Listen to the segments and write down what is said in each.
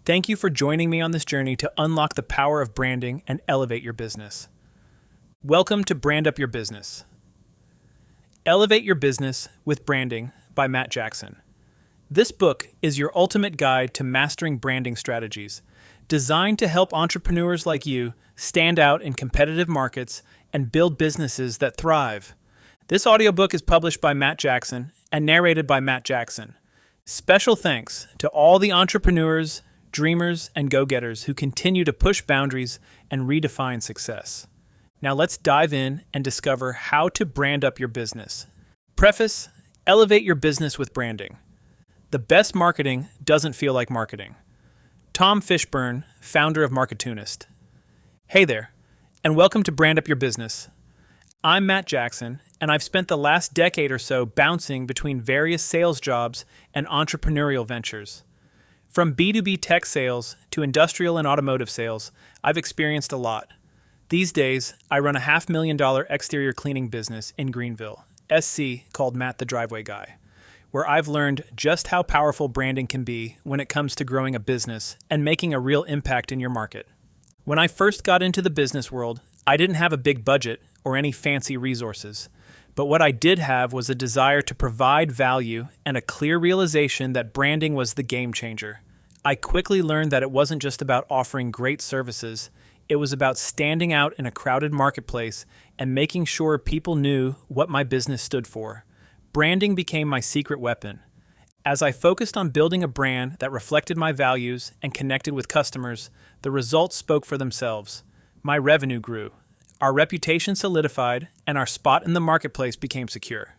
Thank you for joining me on this journey to unlock the power of branding and elevate your business. Welcome to Brand Up Your Business. Elevate Your Business with Branding by Matt Jackson. This book is your ultimate guide to mastering branding strategies, designed to help entrepreneurs like you stand out in competitive markets and build businesses that thrive. This audiobook is published by Matt Jackson and narrated by Matt Jackson. Special thanks to all the entrepreneurs, dreamers, and go-getters who continue to push boundaries and redefine success. Now let's dive in and discover how to brand up your business. Preface: elevate your business with branding. The best marketing doesn't feel like marketing. Tom Fishburne, founder of Marketunist. Hey there, and welcome to Brand Up Your Business. I'm Matt Jackson, and I've spent the last decade or so bouncing between various sales jobs and entrepreneurial ventures. From B2B tech sales to industrial and automotive sales, I've experienced a lot. These days, I run a $500,000 exterior cleaning business in Greenville, SC, called Matt the Driveway Guy, where I've learned just how powerful branding can be when it comes to growing a business and making a real impact in your market. When I first got into the business world, I didn't have a big budget or any fancy resources, but what I did have was a desire to provide value and a clear realization that branding was the game changer. I quickly learned that it wasn't just about offering great services, it was about standing out in a crowded marketplace and making sure people knew what my business stood for. Branding became my secret weapon. As I focused on building a brand that reflected my values and connected with customers, the results spoke for themselves. My revenue grew, our reputation solidified, and our spot in the marketplace became secure.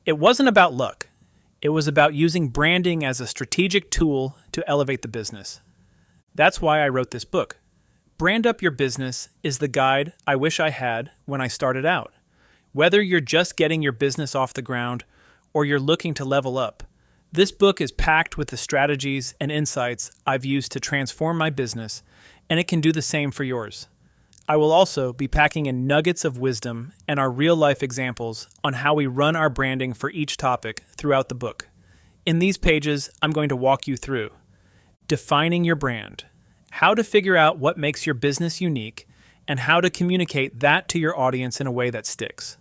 It wasn't about luck. It was about using branding as a strategic tool to elevate the business. That's why I wrote this book. Brand Up Your Business is the guide I wish I had when I started out. Whether you're just getting your business off the ground or you're looking to level up, this book is packed with the strategies and insights I've used to transform my business, and it can do the same for yours. I will also be packing in nuggets of wisdom and our real-life examples on how we run our branding for each topic throughout the book. In these pages, I'm going to walk you through defining your brand, how to figure out what makes your business unique, and how to communicate that to your audience in a way that sticks.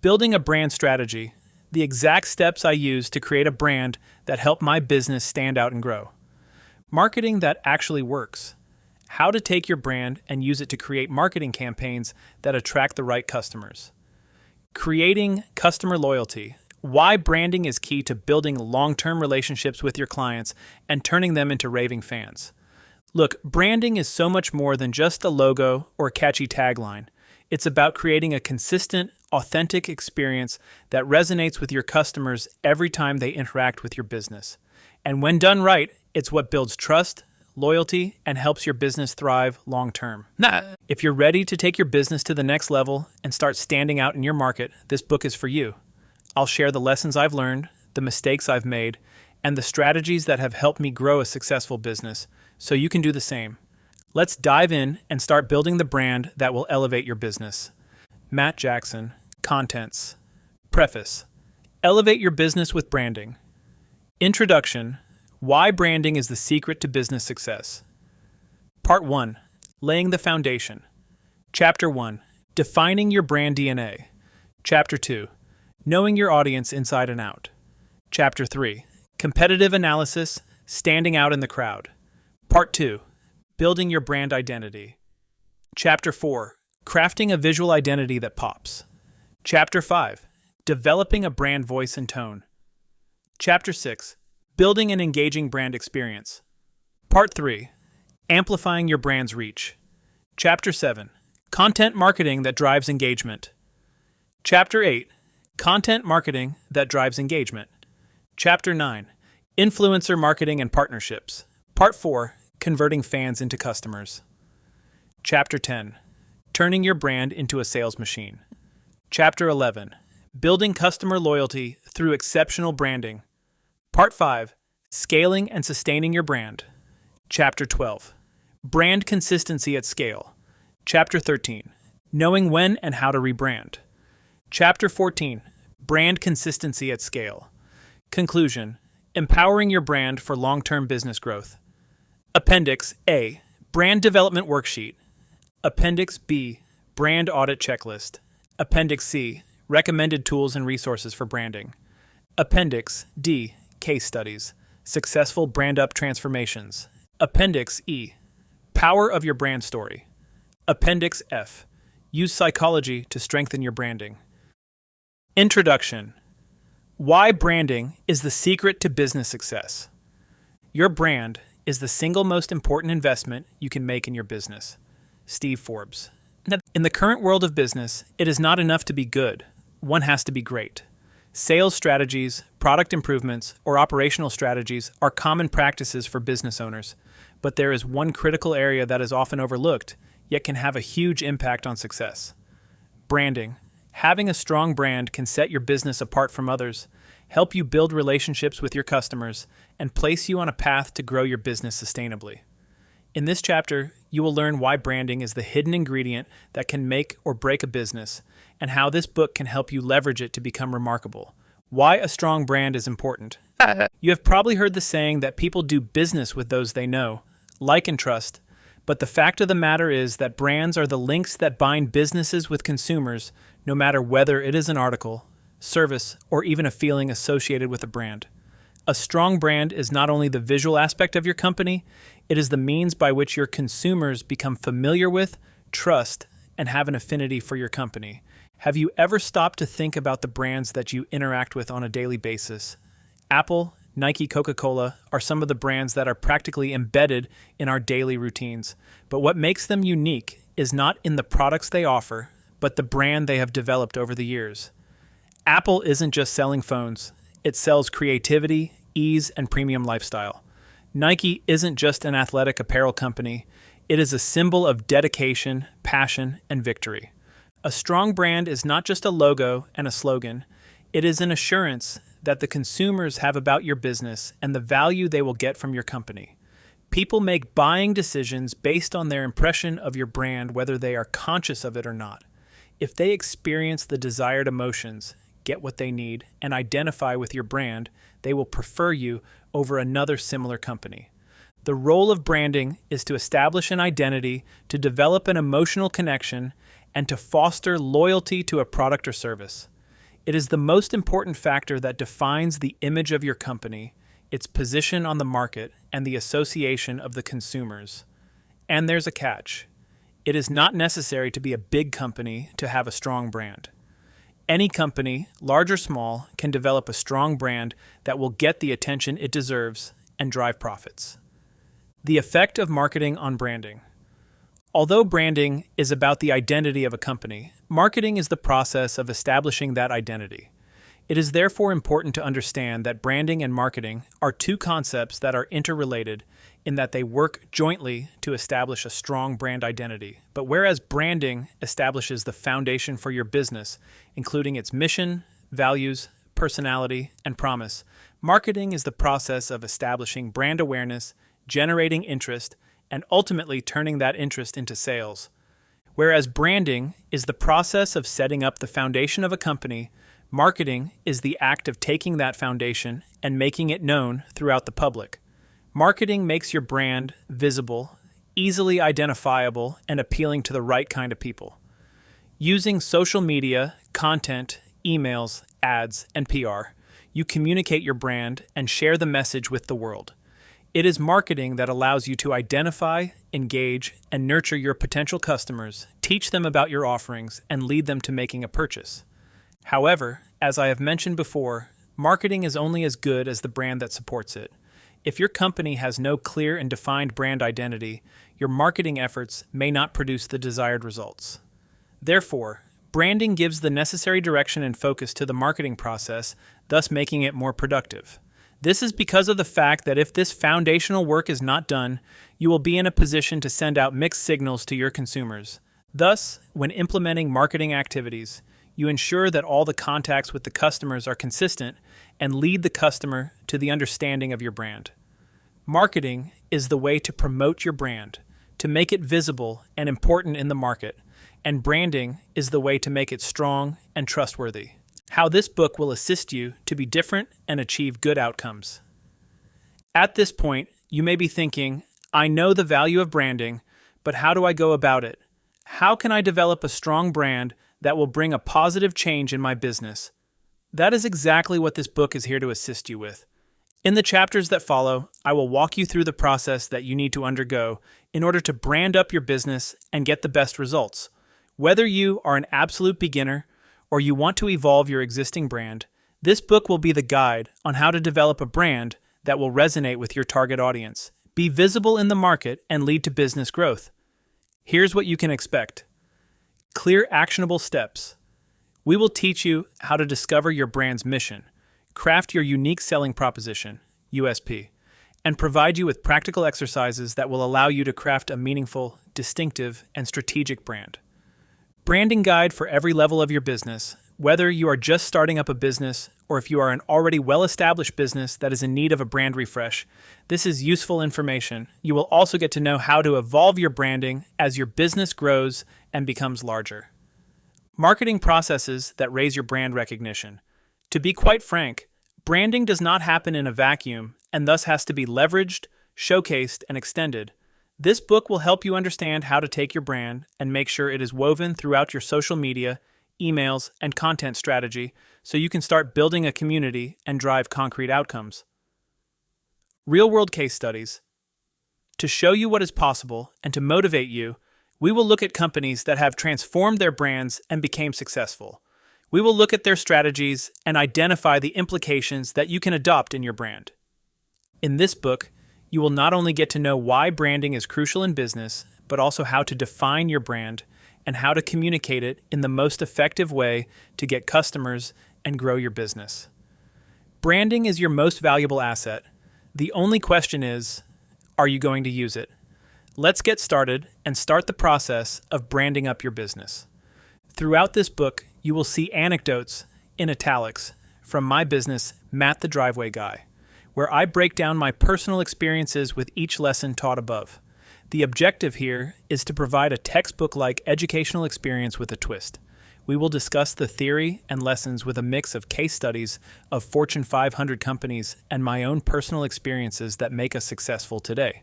Building a brand strategy, the exact steps I use to create a brand that help my business stand out and grow. Marketing that actually works. How to take your brand and use it to create marketing campaigns that attract the right customers. Creating customer loyalty. Why branding is key to building long-term relationships with your clients and turning them into raving fans. Look, branding is so much more than just a logo or a catchy tagline. It's about creating a consistent, authentic experience that resonates with your customers every time they interact with your business. And when done right, it's what builds trust, loyalty, and helps your business thrive long-term. If you're ready to take your business to the next level and start standing out in your market, this book is for you. I'll share the lessons I've learned, the mistakes I've made, and the strategies that have helped me grow a successful business, so you can do the same. Let's dive in and start building the brand that will elevate your business. Matt Jackson, Contents. Preface: elevate your business with branding. Introduction: why branding is the secret to business success. Part 1. Laying the foundation. Chapter 1. Defining your brand DNA. Chapter 2. Knowing your audience inside and out. Chapter 3. Competitive analysis, standing out in the crowd. Part 2. Building your brand identity. Chapter 4. Crafting a visual identity that pops. Chapter 5. Developing a brand voice and tone. Chapter 6. Building an engaging brand experience. Part 3. Amplifying your brand's reach. Chapter 7. Content marketing that drives engagement. Chapter 8. Content marketing that drives engagement. Chapter 9. Influencer marketing and partnerships. Part 4. Converting fans into customers. Chapter 10. Turning your brand into a sales machine. Chapter 11. Building customer loyalty through exceptional branding. Part 5. Scaling and sustaining your brand. Chapter 12. Brand consistency at scale. Chapter 13. Knowing when and how to rebrand. Chapter 14. Brand consistency at scale. Conclusion: empowering your brand for long-term business growth. Appendix A, Brand Development Worksheet. Appendix B, Brand Audit Checklist. Appendix C, Recommended Tools and Resources for Branding. Appendix D, Case Studies, Successful brandUP Transformations. Appendix E, Power of Your Brand Story. Appendix F, Use Psychology to Strengthen Your Branding. Introduction. Why branding is the secret to business success. Your brand is the single most important investment you can make in your business. Steve Forbes. In the current world of business, it is not enough to be good. One has to be great. Sales strategies, product improvements, or operational strategies are common practices for business owners, but there is one critical area that is often overlooked, yet can have a huge impact on success. Branding. Having a strong brand can set your business apart from others, help you build relationships with your customers, and place you on a path to grow your business sustainably. In this chapter, you will learn why branding is the hidden ingredient that can make or break a business, and how this book can help you leverage it to become remarkable. Why a strong brand is important. You have probably heard the saying that people do business with those they know, like and trust, but the fact of the matter is that brands are the links that bind businesses with consumers, no matter whether it is an article, service, or even a feeling associated with a brand. A strong brand is not only the visual aspect of your company, it is the means by which your consumers become familiar with, trust, and have an affinity for your company. Have you ever stopped to think about the brands that you interact with on a daily basis? Apple, Nike, Coca-Cola are some of the brands that are practically embedded in our daily routines. But what makes them unique is not in the products they offer, but the brand they have developed over the years. Apple isn't just selling phones. It sells creativity, ease, and premium lifestyle. Nike isn't just an athletic apparel company. It is a symbol of dedication, passion, and victory. A strong brand is not just a logo and a slogan. It is an assurance that the consumers have about your business and the value they will get from your company. People make buying decisions based on their impression of your brand, whether they are conscious of it or not. If they experience the desired emotions, get what they need, and identify with your brand, they will prefer you over another similar company. The role of branding is to establish an identity, to develop an emotional connection, and to foster loyalty to a product or service. It is the most important factor that defines the image of your company, its position on the market, and the association of the consumers. And there's a catch. It is not necessary to be a big company to have a strong brand. Any company, large or small, can develop a strong brand that will get the attention it deserves and drive profits. The effect of marketing on branding. Although branding is about the identity of a company, marketing is the process of establishing that identity. It is therefore important to understand that branding and marketing are two concepts that are interrelated in that they work jointly to establish a strong brand identity. But whereas branding establishes the foundation for your business, including its mission, values, personality, and promise, marketing is the process of establishing brand awareness, generating interest, and ultimately turning that interest into sales. Whereas branding is the process of setting up the foundation of a company, marketing is the act of taking that foundation and making it known throughout the public. Marketing makes your brand visible, easily identifiable, and appealing to the right kind of people. Using social media, content, emails, ads, and PR, you communicate your brand and share the message with the world. It is marketing that allows you to identify, engage, and nurture your potential customers, teach them about your offerings, and lead them to making a purchase. However, as I have mentioned before, marketing is only as good as the brand that supports it. If your company has no clear and defined brand identity, your marketing efforts may not produce the desired results. Therefore, branding gives the necessary direction and focus to the marketing process, thus making it more productive. This is because of the fact that if this foundational work is not done, you will be in a position to send out mixed signals to your consumers. Thus, when implementing marketing activities, you ensure that all the contacts with the customers are consistent and lead the customer to the understanding of your brand. Marketing is the way to promote your brand, to make it visible and important in the market, and branding is the way to make it strong and trustworthy. How this book will assist you to be different and achieve good outcomes. At this point, you may be thinking, I know the value of branding, but how do I go about it? How can I develop a strong brand that will bring a positive change in my business? That is exactly what this book is here to assist you with. In the chapters that follow, I will walk you through the process that you need to undergo in order to brand up your business and get the best results. Whether you are an absolute beginner or you want to evolve your existing brand, this book will be the guide on how to develop a brand that will resonate with your target audience, be visible in the market, and lead to business growth. Here's what you can expect. Clear, actionable steps. We will teach you how to discover your brand's mission, craft your unique selling proposition, USP, and provide you with practical exercises that will allow you to craft a meaningful, distinctive, and strategic brand. Branding guide for every level of your business, whether you are just starting up a business or if you are an already well-established business that is in need of a brand refresh. This is useful information. You will also get to know how to evolve your branding as your business grows and becomes larger. Marketing processes that raise your brand recognition. To be quite frank, branding does not happen in a vacuum and thus has to be leveraged, showcased, and extended. This book will help you understand how to take your brand and make sure it is woven throughout your social media, emails, and content strategy so you can start building a community and drive concrete outcomes. Real-world case studies. To show you what is possible and to motivate you, we will look at companies that have transformed their brands and became successful. We will look at their strategies and identify the implications that you can adopt in your brand. In this book, you will not only get to know why branding is crucial in business, but also how to define your brand and how to communicate it in the most effective way to get customers and grow your business. Branding is your most valuable asset. The only question is, are you going to use it? Let's get started and start the process of branding up your business. Throughout this book, you will see anecdotes, in italics, from my business, Matt the Driveway Guy, where I break down my personal experiences with each lesson taught above. The objective here is to provide a textbook-like educational experience with a twist. We will discuss the theory and lessons with a mix of case studies of Fortune 500 companies and my own personal experiences that make us successful today.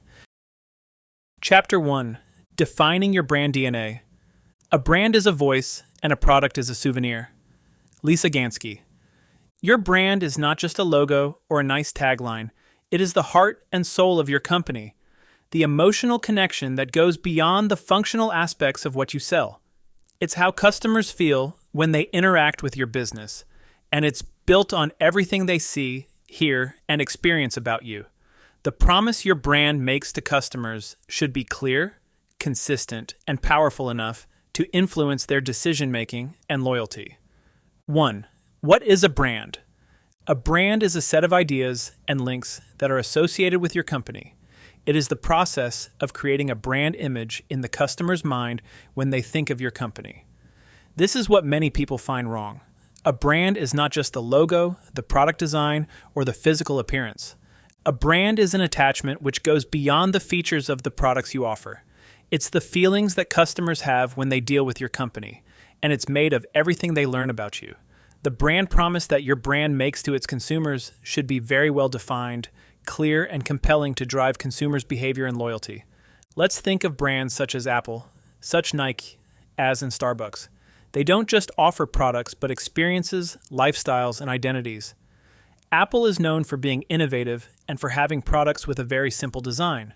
Chapter 1. Defining your brand DNA. A brand is a voice and a product is a souvenir. Lisa Gansky. Your brand is not just a logo or a nice tagline. It is the heart and soul of your company, the emotional connection that goes beyond the functional aspects of what you sell. It's how customers feel when they interact with your business, and it's built on everything they see, hear, and experience about you. The promise your brand makes to customers should be clear, consistent, and powerful enough to influence their decision-making and loyalty. 1. What is a brand? A brand is a set of ideas and links that are associated with your company. It is the process of creating a brand image in the customer's mind when they think of your company. This is what many people find wrong. A brand is not just the logo, the product design, or the physical appearance. A brand is an attachment which goes beyond the features of the products you offer. It's the feelings that customers have when they deal with your company, and it's made of everything they learn about you. The brand promise that your brand makes to its consumers should be very well defined, clear, and compelling to drive consumers' behavior and loyalty. Let's think of brands such as Apple, such Nike, and Starbucks. They don't just offer products, but experiences, lifestyles, and identities. Apple is known for being innovative and for having products with a very simple design.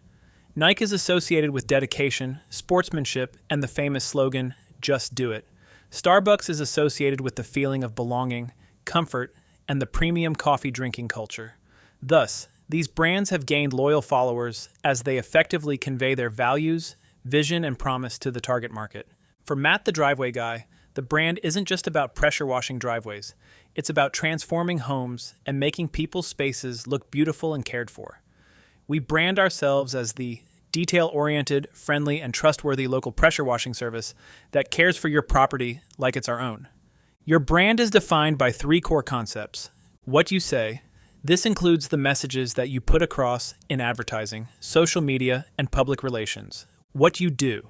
Nike is associated with dedication, sportsmanship, and the famous slogan, "Just do it." Starbucks is associated with the feeling of belonging, comfort, and the premium coffee drinking culture. Thus, these brands have gained loyal followers as they effectively convey their values, vision, and promise to the target market. For Matt the Driveway Guy, the brand isn't just about pressure washing driveways. It's about transforming homes and making people's spaces look beautiful and cared for. We brand ourselves as the detail-oriented, friendly, and trustworthy local pressure washing service that cares for your property like it's our own. Your brand is defined by 3 core concepts. What you say. This includes the messages that you put across in advertising, social media, and public relations. What you do.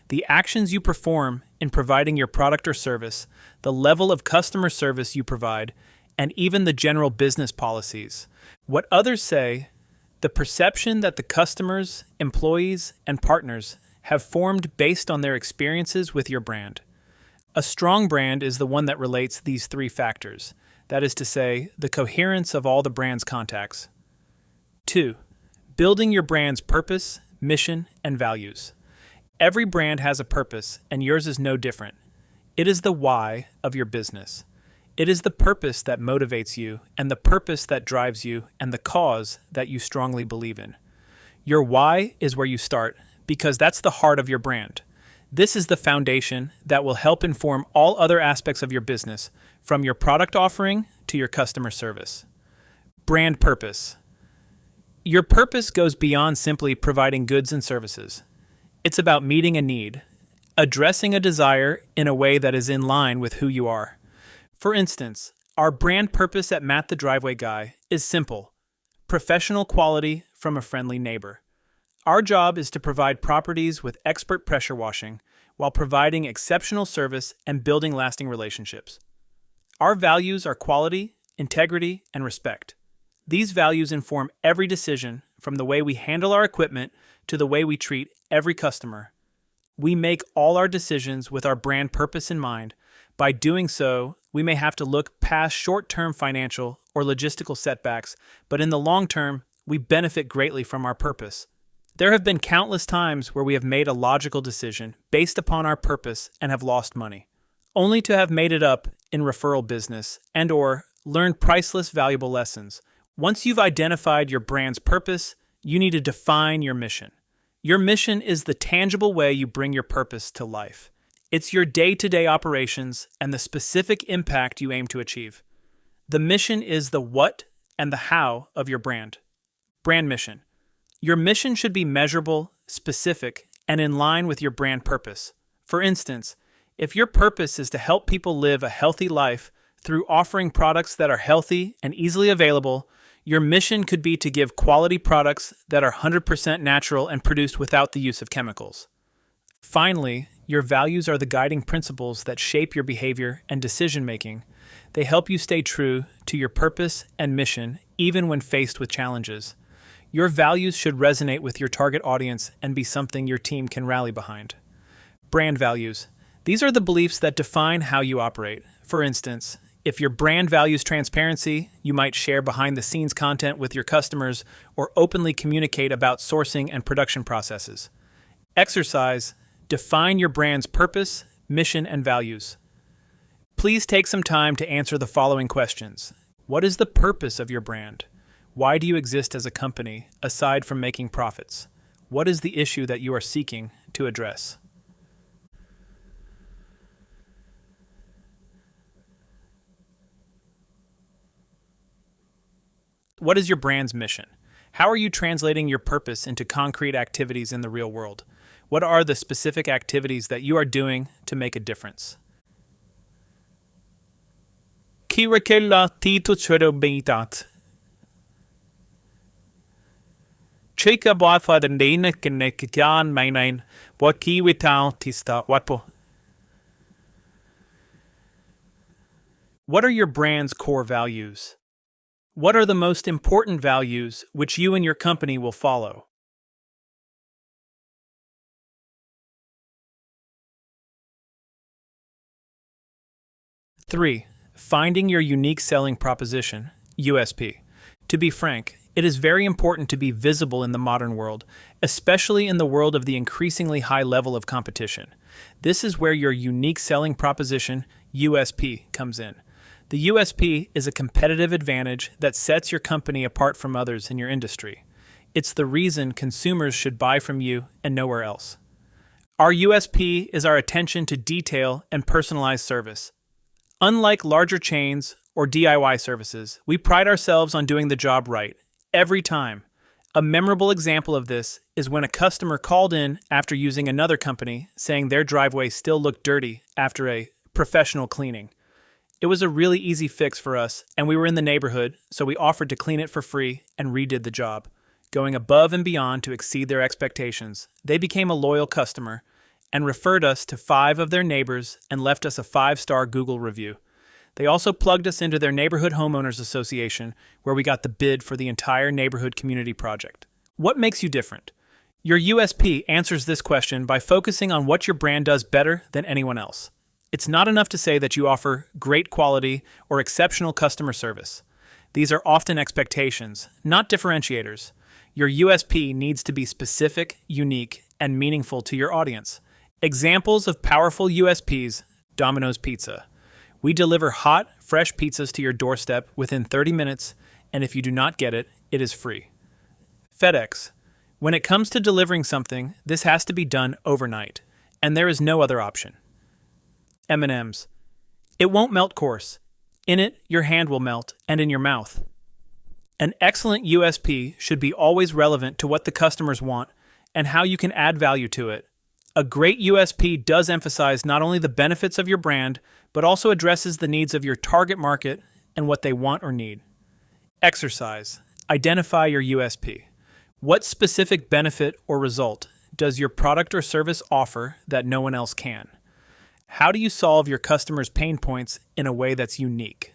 The actions you perform in providing your product or service, the level of customer service you provide, and even the general business policies. What others say. The perception that the customers, employees, and partners have formed based on their experiences with your brand. A strong brand is the one that relates these three factors, that is to say, the coherence of all the brand's contacts. 2. Building your brand's purpose, mission, and values. Every brand has a purpose, and yours is no different. It is the why of your business. It is the purpose that motivates you, and the purpose that drives you, and the cause that you strongly believe in. Your why is where you start, because that's the heart of your brand. This is the foundation that will help inform all other aspects of your business, from your product offering to your customer service. Brand purpose. Your purpose goes beyond simply providing goods and services. It's about meeting a need, addressing a desire in a way that is in line with who you are. For instance, our brand purpose at Matt the Driveway Guy is simple: professional quality from a friendly neighbor. Our job is to provide properties with expert pressure washing while providing exceptional service and building lasting relationships. Our values are quality, integrity, and respect. These values inform every decision, from the way we handle our equipment to the way we treat every customer. We make all our decisions with our brand purpose in mind. By doing so, we may have to look past short-term financial or logistical setbacks, but in the long term, we benefit greatly from our purpose. There have been countless times where we have made a logical decision based upon our purpose and have lost money, only to have made it up in referral business and/or learned priceless, valuable lessons. Once you've identified your brand's purpose, you need to define your mission. Your mission is the tangible way you bring your purpose to life. It's your day-to-day operations and the specific impact you aim to achieve. The mission is the what and the how of your brand. Brand mission. Your mission should be measurable, specific, and in line with your brand purpose. For instance, if your purpose is to help people live a healthy life through offering products that are healthy and easily available, your mission could be to give quality products that are 100% natural and produced without the use of chemicals. Finally, your values are the guiding principles that shape your behavior and decision-making. They help you stay true to your purpose and mission even when faced with challenges. Your values should resonate with your target audience and be something your team can rally behind. Brand values. These are the beliefs that define how you operate. For instance, if your brand values transparency, you might share behind-the-scenes content with your customers or openly communicate about sourcing and production processes. Exercise. Define your brand's purpose, mission, and values. Please take some time to answer the following questions. What is the purpose of your brand? Why do you exist as a company, aside from making profits? What is the issue that you are seeking to address? What is your brand's mission? How are you translating your purpose into concrete activities in the real world? What are the specific activities that you are doing to make a difference? What are your brand's core values? What are the most important values which you and your company will follow? Three, finding your unique selling proposition, USP. To be frank, it is very important to be visible in the modern world, especially in the world of the increasingly high level of competition. This is where your unique selling proposition, USP, comes in. The USP is a competitive advantage that sets your company apart from others in your industry. It's the reason consumers should buy from you and nowhere else. Our USP is our attention to detail and personalized service. Unlike larger chains or DIY services, we pride ourselves on doing the job right, every time. A memorable example of this is when a customer called in after using another company, saying their driveway still looked dirty after a professional cleaning. It was a really easy fix for us, and we were in the neighborhood, so we offered to clean it for free and redid the job, going above and beyond to exceed their expectations. They became a loyal customer and referred us to 5 of their neighbors and left us a 5-star Google review. They also plugged us into their Neighborhood Homeowners Association, where we got the bid for the entire neighborhood community project. What makes you different? Your USP answers this question by focusing on what your brand does better than anyone else. It's not enough to say that you offer great quality or exceptional customer service. These are often expectations, not differentiators. Your USP needs to be specific, unique, and meaningful to your audience. Examples of powerful USPs: Domino's Pizza. We deliver hot, fresh pizzas to your doorstep within 30 minutes, and if you do not get it, it is free. FedEx. When it comes to delivering something, this has to be done overnight, and there is no other option. M&M's. It won't melt coarse. In it, your hand will melt, and in your mouth. An excellent USP should be always relevant to what the customers want and how you can add value to it. A great USP does emphasize not only the benefits of your brand, but also addresses the needs of your target market and what they want or need. Exercise. Identify your USP. What specific benefit or result does your product or service offer that no one else can? How do you solve your customers' pain points in a way that's unique?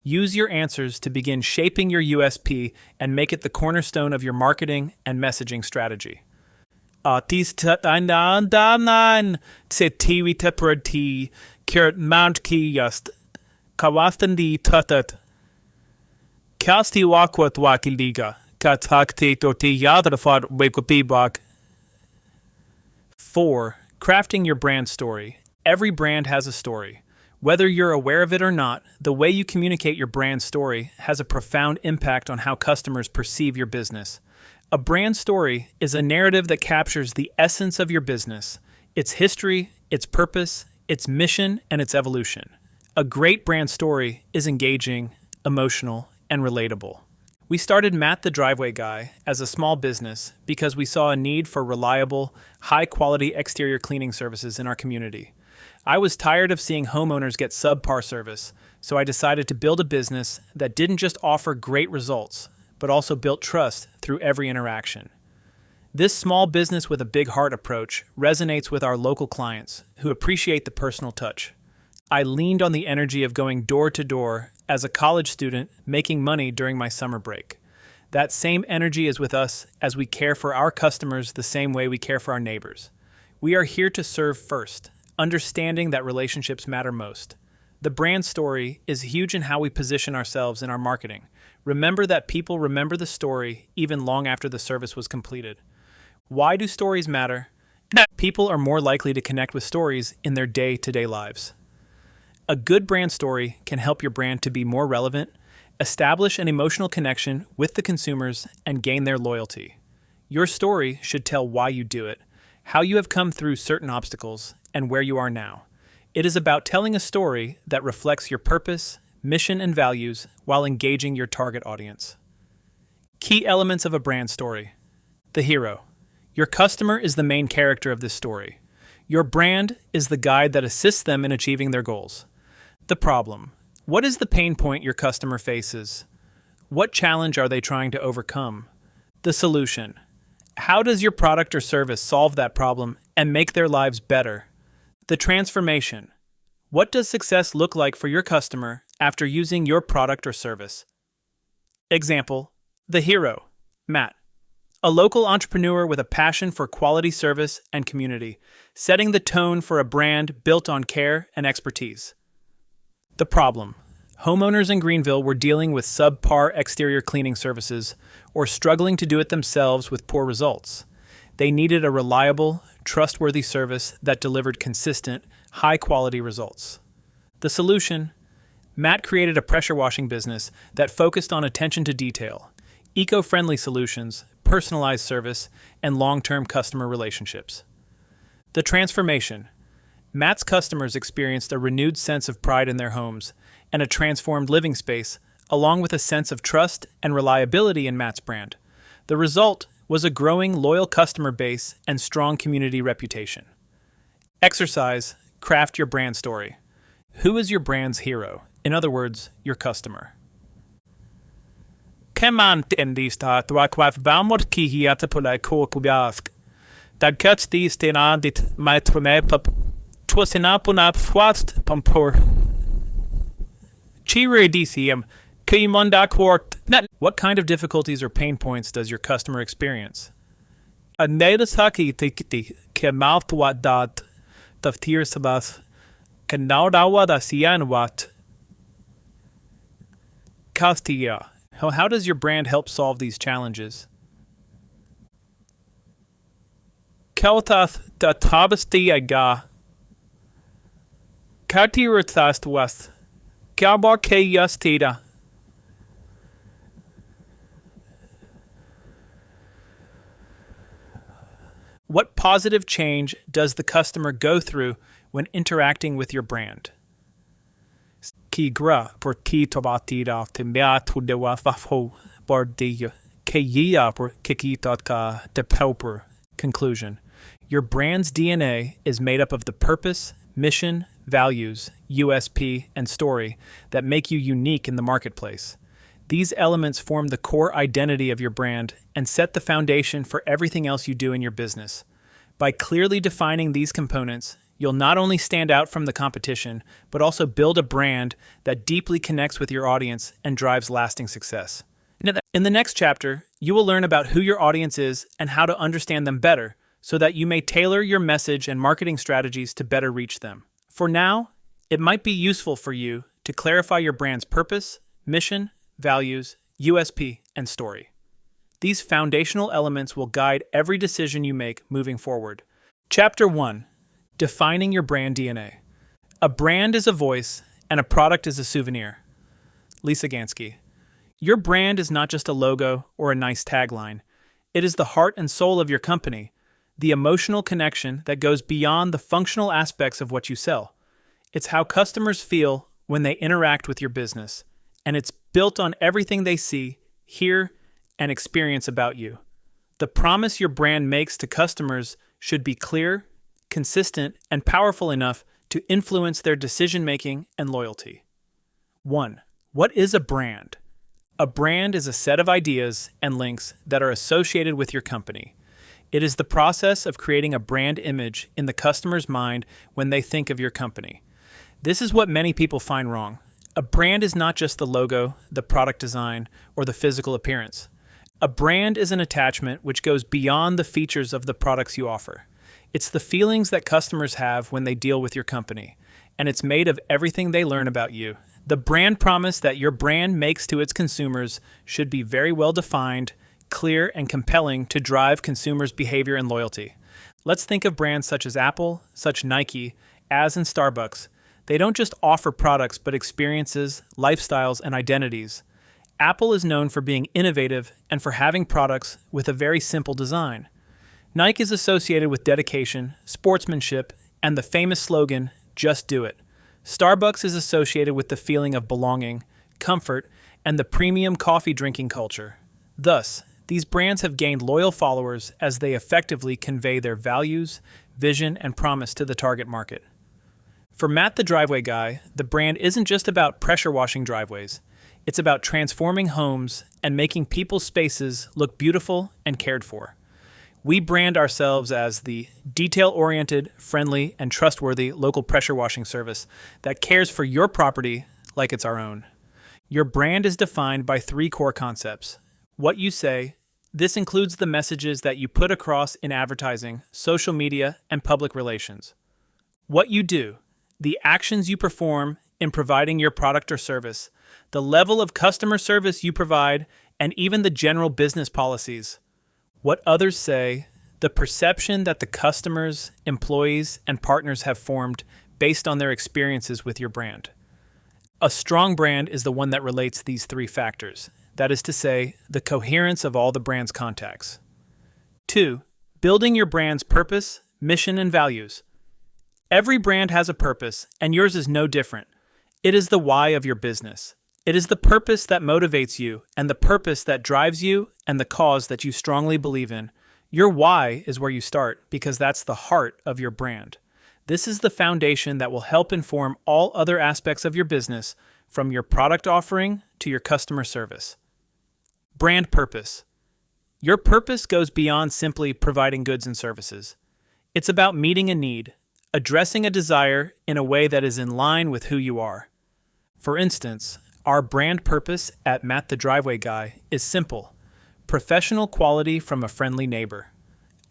Use your answers to begin shaping your USP and make it the cornerstone of your marketing and messaging strategy. Four, crafting your brand story. Every brand has a story. Whether you're aware of it or not, the way you communicate your brand story has a profound impact on how customers perceive your business. A brand story is a narrative that captures the essence of your business, its history, its purpose, its mission, and its evolution. A great brand story is engaging, emotional, and relatable. We started Matt the Driveway Guy as a small business because we saw a need for reliable, high-quality exterior cleaning services in our community. I was tired of seeing homeowners get subpar service, so I decided to build a business that didn't just offer great results, but also built trust through every interaction. This small business with a big heart approach resonates with our local clients who appreciate the personal touch. I leaned on the energy of going door to door as a college student making money during my summer break. That same energy is with us as we care for our customers the same way we care for our neighbors. We are here to serve first, understanding that relationships matter most. The brand story is huge in how we position ourselves in our marketing. Remember that people remember the story even long after the service was completed. Why do stories matter? People are more likely to connect with stories in their day-to-day lives. A good brand story can help your brand to be more relevant, establish an emotional connection with the consumers, and gain their loyalty. Your story should tell why you do it, how you have come through certain obstacles, and where you are now. It is about telling a story that reflects your purpose, mission, and values while engaging your target audience. Key elements of a brand story. The hero. Your customer is the main character of this story. Your brand is the guide that assists them in achieving their goals. The problem. What is the pain point your customer faces? What challenge are they trying to overcome? The solution. How does your product or service solve that problem and make their lives better? The transformation. What does success look like for your customer after using your product or service? Example. The hero. Matt. A local entrepreneur with a passion for quality service and community, setting the tone for a brand built on care and expertise. The problem. Homeowners in Greenville were dealing with subpar exterior cleaning services or struggling to do it themselves with poor results. They needed a reliable, trustworthy service that delivered consistent, high-quality results. The solution. Matt created a pressure washing business that focused on attention to detail, eco-friendly solutions, personalized service, and long-term customer relationships. The transformation. Matt's customers experienced a renewed sense of pride in their homes and a transformed living space, along with a sense of trust and reliability in Matt's brand. The result was a growing loyal customer base and strong community reputation. Exercise. Craft your brand story. Who is your brand's hero? In other words, your customer. What kind of difficulties or pain points does your customer experience? How does your brand help solve these challenges? What positive change does the customer go through when interacting with your brand? Conclusion. Your brand's DNA is made up of the purpose, mission, values, USP, and story that make you unique in the marketplace. These elements form the core identity of your brand and set the foundation for everything else you do in your business. By clearly defining these components, you'll not only stand out from the competition, but also build a brand that deeply connects with your audience and drives lasting success. In the next chapter, you will learn about who your audience is and how to understand them better, so that you may tailor your message and marketing strategies to better reach them. For now, it might be useful for you to clarify your brand's purpose, mission, values, USP, and story. These foundational elements will guide every decision you make moving forward. Chapter 1. Defining your brand DNA. A brand is a voice, and a product is a souvenir. Lisa Gansky. Your brand is not just a logo or a nice tagline. It is the heart and soul of your company, the emotional connection that goes beyond the functional aspects of what you sell. It's how customers feel when they interact with your business, and it's built on everything they see, hear, and experience about you. The promise your brand makes to customers should be clear, consistent, and powerful enough to influence their decision-making and loyalty. 1. What is a brand? A brand is a set of ideas and links that are associated with your company. It is the process of creating a brand image in the customer's mind when they think of your company. This is what many people find wrong. A brand is not just the logo, the product design, or the physical appearance. A brand is an attachment which goes beyond the features of the products you offer. It's the feelings that customers have when they deal with your company, and it's made of everything they learn about you. The brand promise that your brand makes to its consumers should be very well defined, clear, and compelling to drive consumers' behavior and loyalty. Let's think of brands such as Apple, such Nike, and Starbucks. They don't just offer products, but experiences, lifestyles, and identities. Apple is known for being innovative and for having products with a very simple design. Nike is associated with dedication, sportsmanship, and the famous slogan, "Just do it." Starbucks is associated with the feeling of belonging, comfort, and the premium coffee drinking culture. Thus, these brands have gained loyal followers as they effectively convey their values, vision, and promise to the target market. For Matt the Driveway Guy, the brand isn't just about pressure washing driveways. It's about transforming homes and making people's spaces look beautiful and cared for. We brand ourselves as the detail-oriented, friendly, and trustworthy local pressure washing service that cares for your property like it's our own. Your brand is defined by 3 core concepts. What you say. This includes the messages that you put across in advertising, social media, and public relations. What you do. The actions you perform in providing your product or service, the level of customer service you provide, and even the general business policies. What others say, the perception that the customers, employees, and partners have formed based on their experiences with your brand. A strong brand is the one that relates these 3 factors. That is to say, the coherence of all the brand's contacts. 2. Building your brand's purpose, mission, and values. Every brand has a purpose, and yours is no different. It is the why of your business. It is the purpose that motivates you, and the purpose that drives you, and the cause that you strongly believe in. Your why is where you start, because that's the heart of your brand. This is the foundation that will help inform all other aspects of your business, from your product offering to your customer service. Brand purpose. Your purpose goes beyond simply providing goods and services. It's about meeting a need, addressing a desire in a way that is in line with who you are. For instance, Our brand purpose at Matt the Driveway Guy is simple: professional quality from a friendly neighbor.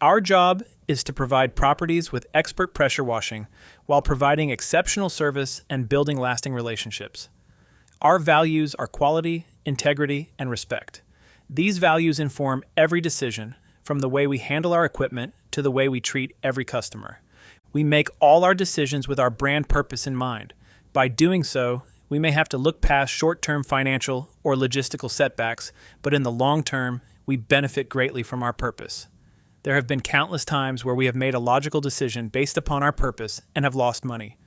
Our job is to provide properties with expert pressure washing while providing exceptional service and building lasting relationships. Our values are quality, integrity, and respect. These values inform every decision, from the way we handle our equipment to the way we treat every customer. We make all our decisions with our brand purpose in mind. By doing so, we may have to look past short-term financial or logistical setbacks, but in the long term, we benefit greatly from our purpose. There have been countless times where we have made a logical decision based upon our purpose and have lost money,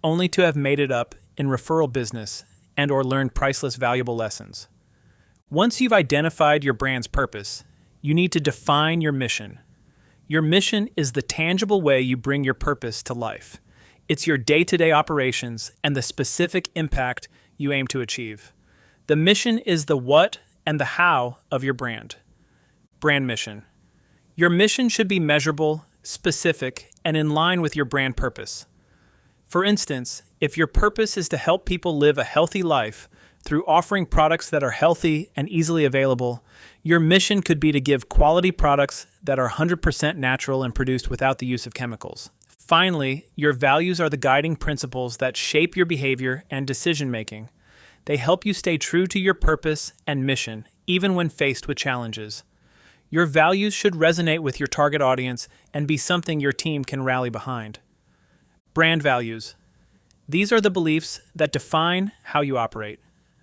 only to have made it up in referral business and or learned priceless valuable lessons. Once you've identified your brand's purpose, you need to define your mission. Your mission is the tangible way you bring your purpose to life. It's your day-to-day operations and the specific impact you aim to achieve. The mission is the what and the how of your brand. Brand mission. Your mission should be measurable, specific, and in line with your brand purpose. For instance, if your purpose is to help people live a healthy life through offering products that are healthy and easily available, your mission could be to give quality products that are 100% natural and produced without the use of chemicals. Finally, your values are the guiding principles that shape your behavior and decision-making. They help you stay true to your purpose and mission, even when faced with challenges. Your values should resonate with your target audience and be something your team can rally behind. Brand values. These are the beliefs that define how you operate.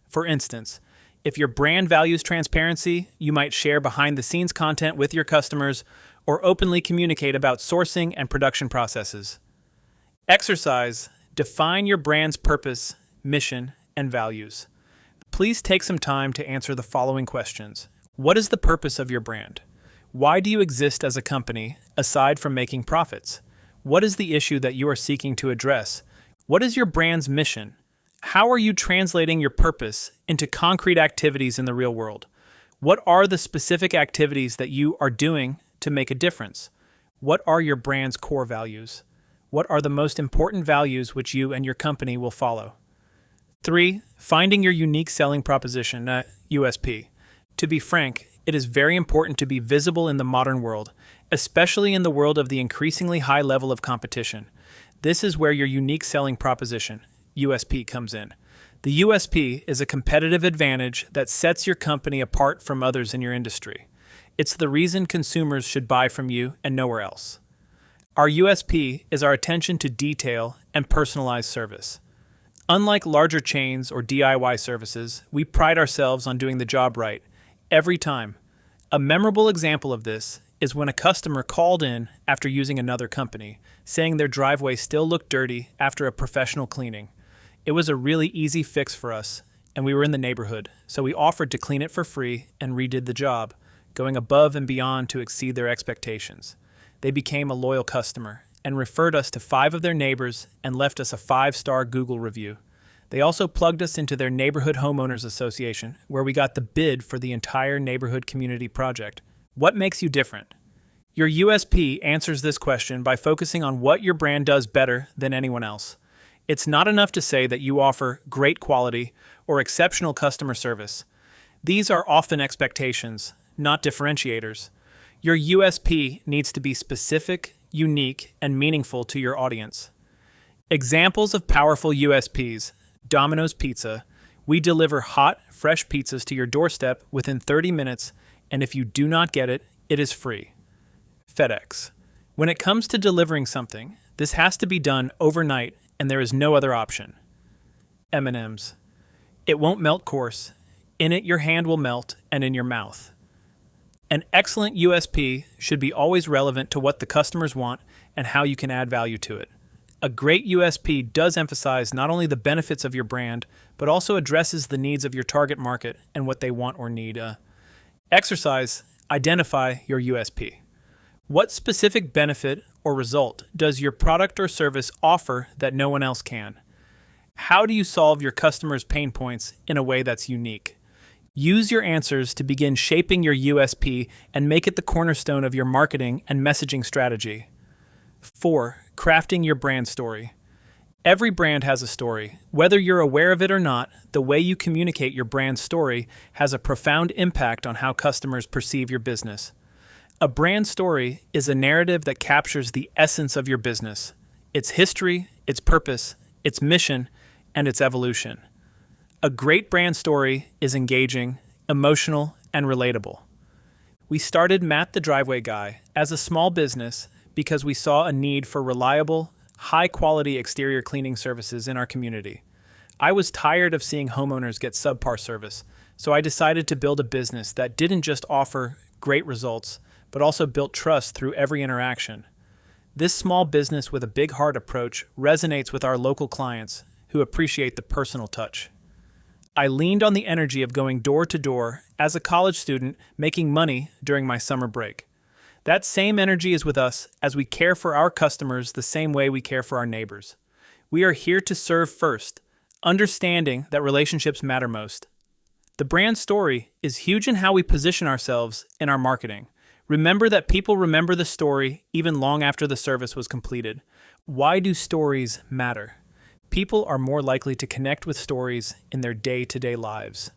For instance, if your brand values transparency, you might share behind-the-scenes content with your customers or openly communicate about sourcing and production processes. Exercise. Define your brand's purpose, mission, and values. Please take some time to answer the following questions. What is the purpose of your brand? Why do you exist as a company, aside from making profits? What is the issue that you are seeking to address? What is your brand's mission? How are you translating your purpose into concrete activities in the real world? What are the specific activities that you are doing to make a difference? What are your brand's core values? What are the most important values which you and your company will follow? 3. Finding your unique selling proposition, USP. To be frank, it is very important to be visible in the modern world, especially in the world of the increasingly high level of competition. This is where your unique selling proposition, USP, comes in. The USP is a competitive advantage that sets your company apart from others in your industry. It's the reason consumers should buy from you and nowhere else. Our USP is our attention to detail and personalized service. Unlike larger chains or DIY services, we pride ourselves on doing the job right every time. A memorable example of this is when a customer called in after using another company, saying their driveway still looked dirty after a professional cleaning. It was a really easy fix for us, and we were in the neighborhood, so we offered to clean it for free and redid the job, going above and beyond to exceed their expectations. They became a loyal customer and referred us to 5 of their neighbors and left us a 5-star Google review. They also plugged us into their neighborhood homeowners association, where we got the bid for the entire neighborhood community project. What makes you different? Your USP answers this question by focusing on what your brand does better than anyone else. It's not enough to say that you offer great quality or exceptional customer service. These are often expectations, not differentiators. Your USP needs to be specific, unique, and meaningful to your audience. Examples of powerful USPs. Domino's Pizza. We deliver hot, fresh pizzas to your doorstep within 30 minutes, and if you do not get it, it is free. FedEx. When it comes to delivering something, this has to be done overnight, and there is no other option. M&M's. It won't melt coarse. In it, your hand will melt, and in your mouth. An excellent USP should be always relevant to what the customers want and how you can add value to it. A great USP does emphasize not only the benefits of your brand, but also addresses the needs of your target market and what they want or need. Exercise. Identify your USP. What specific benefit or result does your product or service offer that no one else can? How do you solve your customers' pain points in a way that's unique? Use your answers to begin shaping your USP and make it the cornerstone of your marketing and messaging strategy. 4. Crafting your brand story. Every brand has a story. Whether you're aware of it or not, the way you communicate your brand story has a profound impact on how customers perceive your business. A brand story is a narrative that captures the essence of your business, its history, its purpose, its mission, and its evolution. A great brand story is engaging, emotional, and relatable. We started Matt the Driveway Guy as a small business because we saw a need for reliable, high-quality exterior cleaning services in our community. I was tired of seeing homeowners get subpar service, so I decided to build a business that didn't just offer great results, but also built trust through every interaction. This small business with a big heart approach resonates with our local clients who appreciate the personal touch. I leaned on the energy of going door to door as a college student making money during my summer break. That same energy is with us as we care for our customers the same way we care for our neighbors. We are here to serve first, understanding that relationships matter most. The brand story is huge in how we position ourselves in our marketing. Remember that people remember the story even long after the service was completed. Why do stories matter? People are more likely to connect with stories in their day-to-day lives.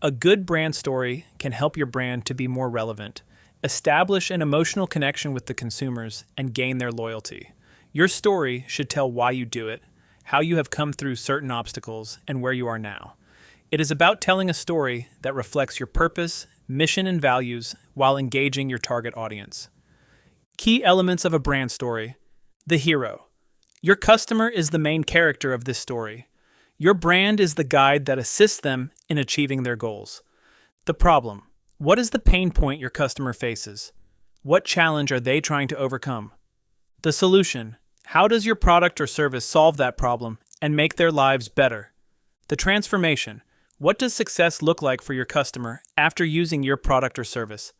A good brand story can help your brand to be more relevant, establish an emotional connection with the consumers, and gain their loyalty. Your story should tell why you do it, how you have come through certain obstacles, and where you are now. It is about telling a story that reflects your purpose, mission, and values while engaging your target audience. Key elements of a brand story. The hero. Your customer is the main character of this story. Your brand is the guide that assists them in achieving their goals. The problem. What is the pain point your customer faces? What challenge are they trying to overcome? The solution. How does your product or service solve that problem and make their lives better? The transformation. What does success look like for your customer after using your product or service?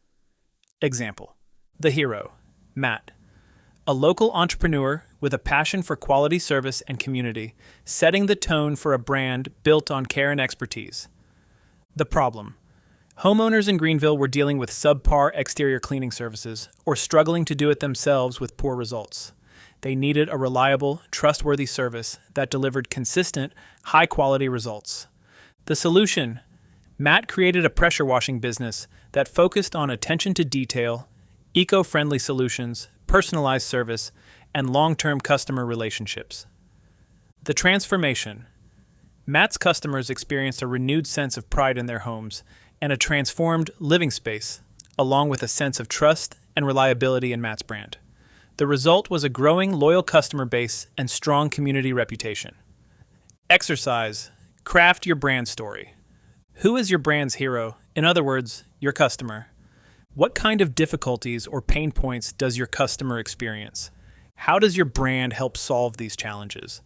Example. The hero. Matt. A local entrepreneur with a passion for quality service and community, setting the tone for a brand built on care and expertise. The problem. Homeowners in Greenville were dealing with subpar exterior cleaning services or struggling to do it themselves with poor results. They needed a reliable, trustworthy service that delivered consistent, high-quality results. The solution. Matt created a pressure washing business that focused on attention to detail, eco-friendly solutions, personalized service, and long-term customer relationships. The transformation. Matt's customers experienced a renewed sense of pride in their homes and a transformed living space, along with a sense of trust and reliability in Matt's brand. The result was a growing, loyal customer base and strong community reputation. Exercise. Craft your brand story. Who is your brand's hero? In other words, your customer. What kind of difficulties or pain points does your customer experience? How does your brand help solve these challenges?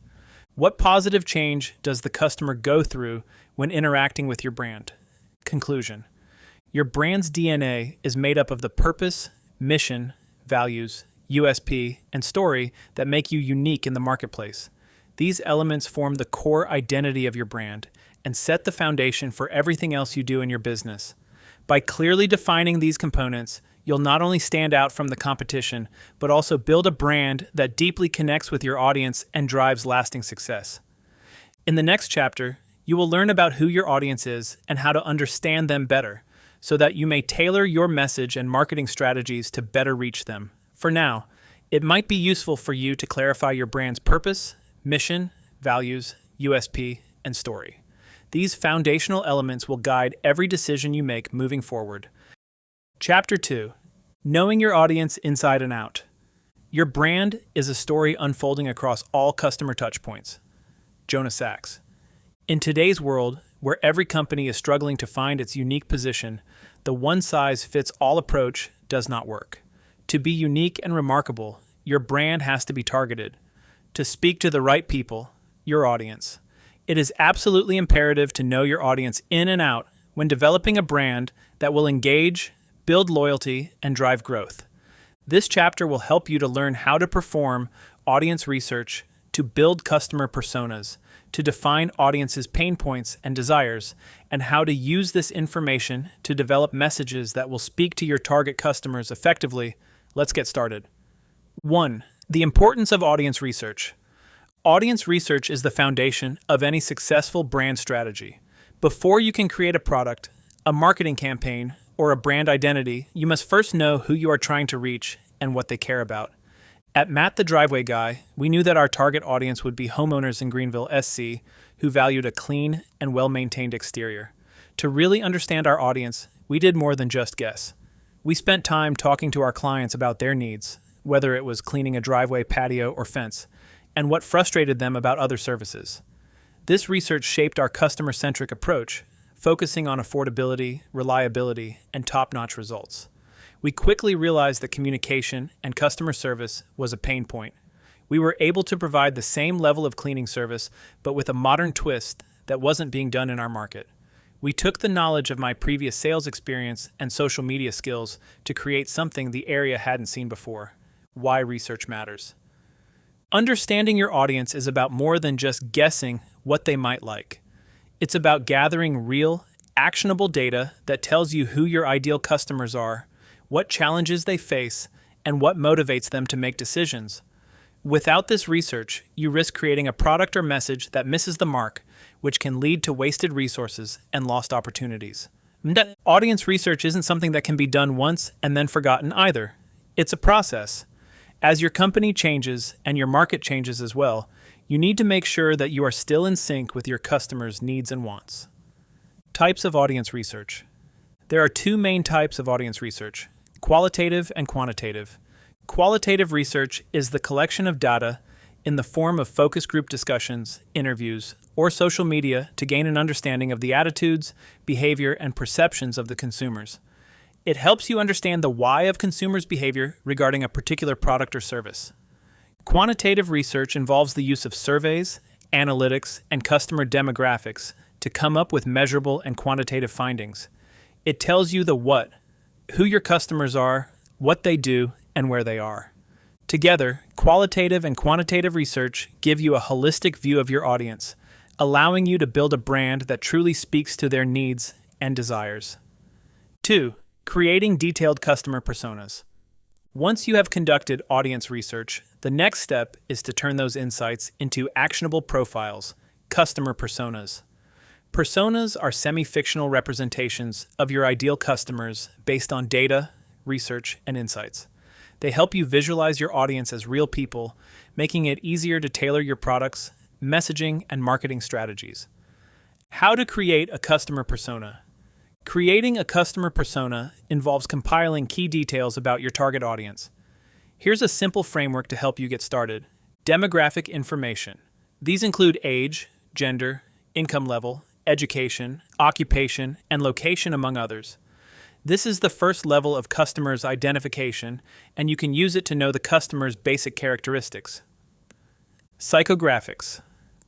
What positive change does the customer go through when interacting with your brand? Conclusion. Your brand's DNA is made up of the purpose, mission, values, USP, and story that make you unique in the marketplace. These elements form the core identity of your brand and set the foundation for everything else you do in your business. By clearly defining these components, you'll not only stand out from the competition, but also build a brand that deeply connects with your audience and drives lasting success. In the next chapter, you will learn about who your audience is and how to understand them better, so that you may tailor your message and marketing strategies to better reach them. For now, it might be useful for you to clarify your brand's purpose, mission, values, USP, and story. These foundational elements will guide every decision you make moving forward. Chapter 2. Knowing your audience inside and out. Your brand is a story unfolding across all customer touchpoints. Jonah Sachs. In today's world, where every company is struggling to find its unique position, the one-size-fits-all approach does not work. To be unique and remarkable, your brand has to be targeted. To speak to the right people, your audience. It is absolutely imperative to know your audience in and out when developing a brand that will engage, build loyalty, and drive growth. This chapter will help you to learn how to perform audience research, to build customer personas, to define audiences' pain points and desires, and how to use this information to develop messages that will speak to your target customers effectively. Let's get started. 1. The importance of audience research. Audience research is the foundation of any successful brand strategy. Before you can create a product, a marketing campaign, or a brand identity, you must first know who you are trying to reach and what they care about. At Matt the Driveway Guy, we knew that our target audience would be homeowners in Greenville, SC, who valued a clean and well-maintained exterior. To really understand our audience, we did more than just guess. We spent time talking to our clients about their needs, whether it was cleaning a driveway, patio, or fence, and what frustrated them about other services. This research shaped our customer-centric approach, focusing on affordability, reliability, and top-notch results. We quickly realized that communication and customer service was a pain point. We were able to provide the same level of cleaning service, but with a modern twist that wasn't being done in our market. We took the knowledge of my previous sales experience and social media skills to create something the area hadn't seen before. Why research matters. Understanding your audience is about more than just guessing what they might like. It's about gathering real, actionable data that tells you who your ideal customers are, what challenges they face, and what motivates them to make decisions. Without this research, you risk creating a product or message that misses the mark, which can lead to wasted resources and lost opportunities. Audience research isn't something that can be done once and then forgotten either. It's a process. As your company changes and your market changes as well, you need to make sure that you are still in sync with your customers' needs and wants. Types of audience research. There are two main types of audience research: qualitative and quantitative. Qualitative research is the collection of data in the form of focus group discussions, interviews, or social media to gain an understanding of the attitudes, behavior, and perceptions of the consumers. It helps you understand the why of consumers' behavior regarding a particular product or service. Quantitative research involves the use of surveys, analytics, and customer demographics to come up with measurable and quantitative findings. It tells you the what, who your customers are, what they do, and where they are. Together, qualitative and quantitative research give you a holistic view of your audience, allowing you to build a brand that truly speaks to their needs and desires. 2. Creating detailed customer personas. Once you have conducted audience research, the next step is to turn those insights into actionable profiles, customer personas. Personas are semi-fictional representations of your ideal customers based on data, research, and insights. They help you visualize your audience as real people, making it easier to tailor your products, messaging, and marketing strategies. How to create a customer persona. Creating a customer persona involves compiling key details about your target audience. Here's a simple framework to help you get started. Demographic information. These include age, gender, income level, education, occupation, and location, among others. This is the first level of customer's identification, and you can use it to know the customer's basic characteristics. Psychographics.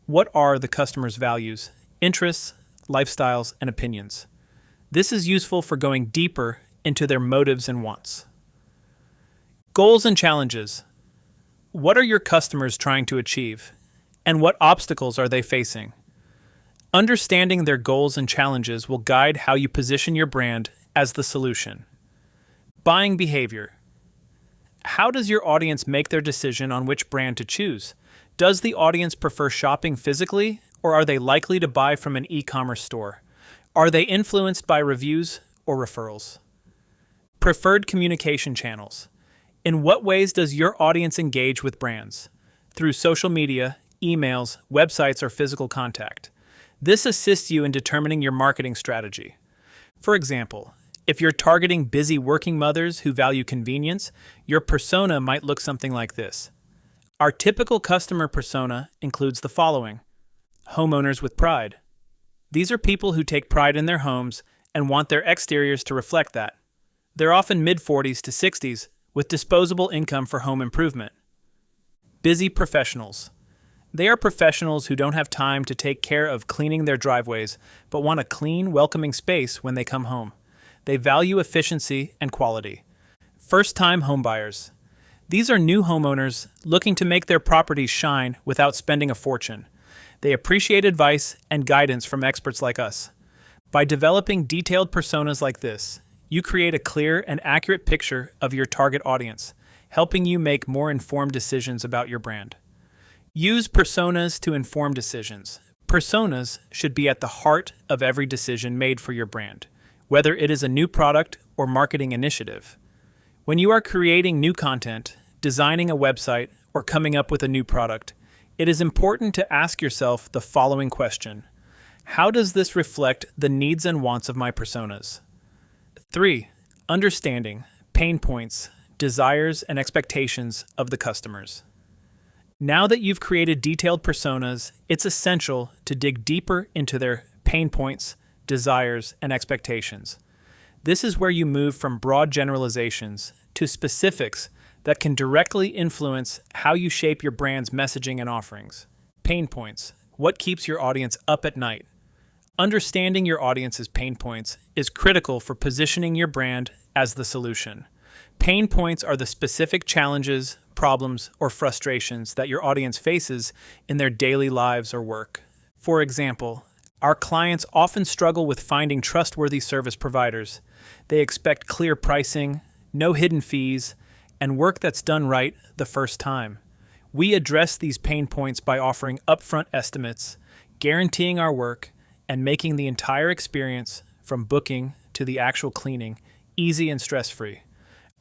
What are the customer's values, interests, lifestyles, and opinions? This is useful for going deeper into their motives and wants. Goals and challenges. What are your customers trying to achieve, and what obstacles are they facing? Understanding their goals and challenges will guide how you position your brand as the solution. Buying behavior. How does your audience make their decision on which brand to choose? Does the audience prefer shopping physically, or are they likely to buy from an e-commerce store? Are they influenced by reviews or referrals? Preferred communication channels. In what ways does your audience engage with brands? Through social media, emails, websites, or physical contact. This assists you in determining your marketing strategy. For example, if you're targeting busy working mothers who value convenience, your persona might look something like this. Our typical customer persona includes the following: homeowners with pride. These are people who take pride in their homes and want their exteriors to reflect that. They're often mid-40s to 60s with disposable income for home improvement. Busy professionals. They are professionals who don't have time to take care of cleaning their driveways, but want a clean, welcoming space when they come home. They value efficiency and quality. First-time homebuyers. These are new homeowners looking to make their properties shine without spending a fortune. They appreciate advice and guidance from experts like us. By developing detailed personas like this, you create a clear and accurate picture of your target audience, helping you make more informed decisions about your brand. Use personas to inform decisions. Personas should be at the heart of every decision made for your brand, whether it is a new product or marketing initiative. When you are creating new content, designing a website, or coming up with a new product, it is important to ask yourself the following question: how does this reflect the needs and wants of my personas? 3. Understanding pain points, desires, and expectations of the customers. Now that you've created detailed personas, it's essential to dig deeper into their pain points, desires, and expectations. This is where you move from broad generalizations to specifics that can directly influence how you shape your brand's messaging and offerings. Pain points: what keeps your audience up at night? Understanding your audience's pain points is critical for positioning your brand as the solution. Pain points are the specific challenges, problems, or frustrations that your audience faces in their daily lives or work. For example, our clients often struggle with finding trustworthy service providers. They expect clear pricing, no hidden fees, and work that's done right the first time. We address these pain points by offering upfront estimates, guaranteeing our work, and making the entire experience, from booking to the actual cleaning, easy and stress-free.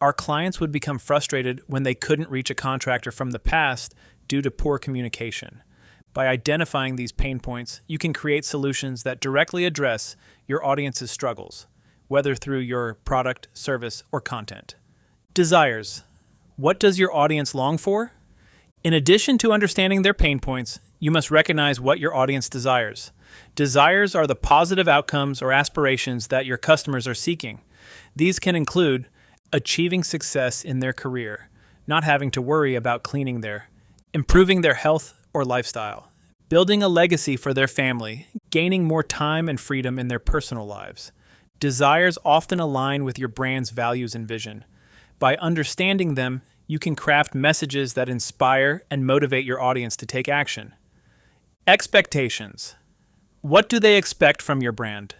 Our clients would become frustrated when they couldn't reach a contractor from the past due to poor communication. By identifying these pain points, you can create solutions that directly address your audience's struggles, whether through your product, service, or content. Desires: what does your audience long for? In addition to understanding their pain points, you must recognize what your audience desires. Desires are the positive outcomes or aspirations that your customers are seeking. These can include achieving success in their career, not having to worry about cleaning there, improving their health or lifestyle, building a legacy for their family, gaining more time and freedom in their personal lives. Desires often align with your brand's values and vision. By understanding them, you can craft messages that inspire and motivate your audience to take action. Expectations: what do they expect from your brand?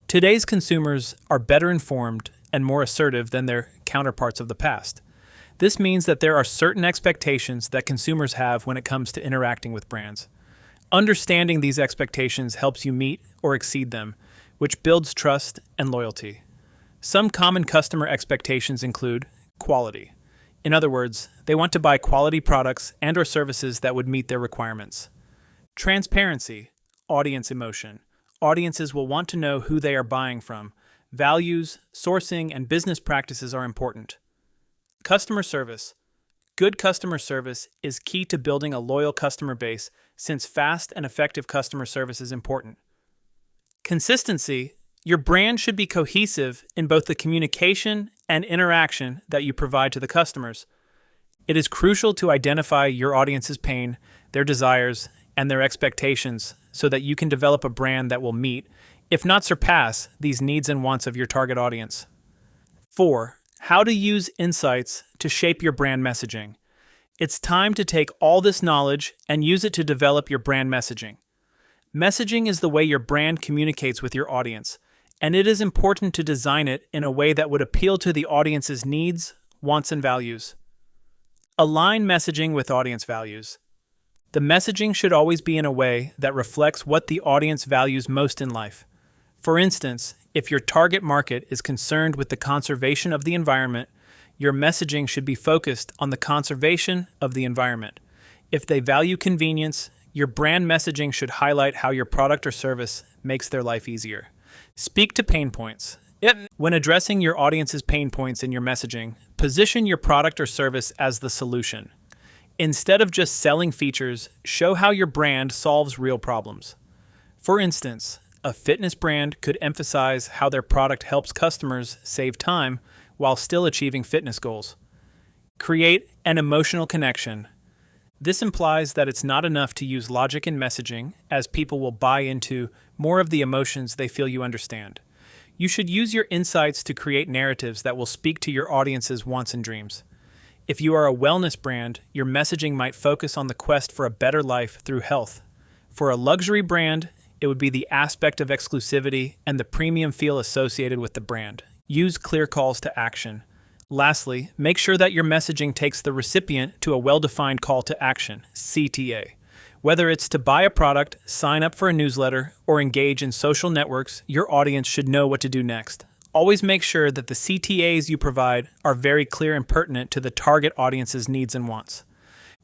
Today's consumers are better informed and more assertive than their counterparts of the past. This means that there are certain expectations that consumers have when it comes to interacting with brands. Understanding these expectations helps you meet or exceed them, which builds trust and loyalty. Some common customer expectations include quality. In other words, they want to buy quality products and/or services that would meet their requirements. Transparency, audience emotion. Audiences will want to know who they are buying from. Values, sourcing, and business practices are important. Customer service. Good customer service is key to building a loyal customer base, since fast and effective customer service is important. Consistency. Your brand should be cohesive in both the communication and interaction that you provide to the customers. It is crucial to identify your audience's pain, their desires, and their expectations so that you can develop a brand that will meet, if not surpass, these needs and wants of your target audience. 4. How to use insights to shape your brand messaging. It's time to take all this knowledge and use it to develop your brand messaging. Messaging is the way your brand communicates with your audience, and it is important to design it in a way that would appeal to the audience's needs, wants, and values. Align messaging with audience values. The messaging should always be in a way that reflects what the audience values most in life. For instance, if your target market is concerned with the conservation of the environment, your messaging should be focused on the conservation of the environment. If they value convenience, your brand messaging should highlight how your product or service makes their life easier. Speak to pain points. When addressing your audience's pain points in your messaging, position your product or service as the solution. Instead of just selling features, show how your brand solves real problems. For instance, a fitness brand could emphasize how their product helps customers save time while still achieving fitness goals. Create an emotional connection. This implies that it's not enough to use logic in messaging, as people will buy into more of the emotions they feel you understand. You should use your insights to create narratives that will speak to your audience's wants and dreams. If you are a wellness brand, your messaging might focus on the quest for a better life through health. For a luxury brand, it would be the aspect of exclusivity and the premium feel associated with the brand. Use clear calls to action. Lastly, make sure that your messaging takes the recipient to a well-defined call to action, CTA. Whether it's to buy a product, sign up for a newsletter, or engage in social networks, your audience should know what to do next. Always make sure that the CTAs you provide are very clear and pertinent to the target audience's needs and wants.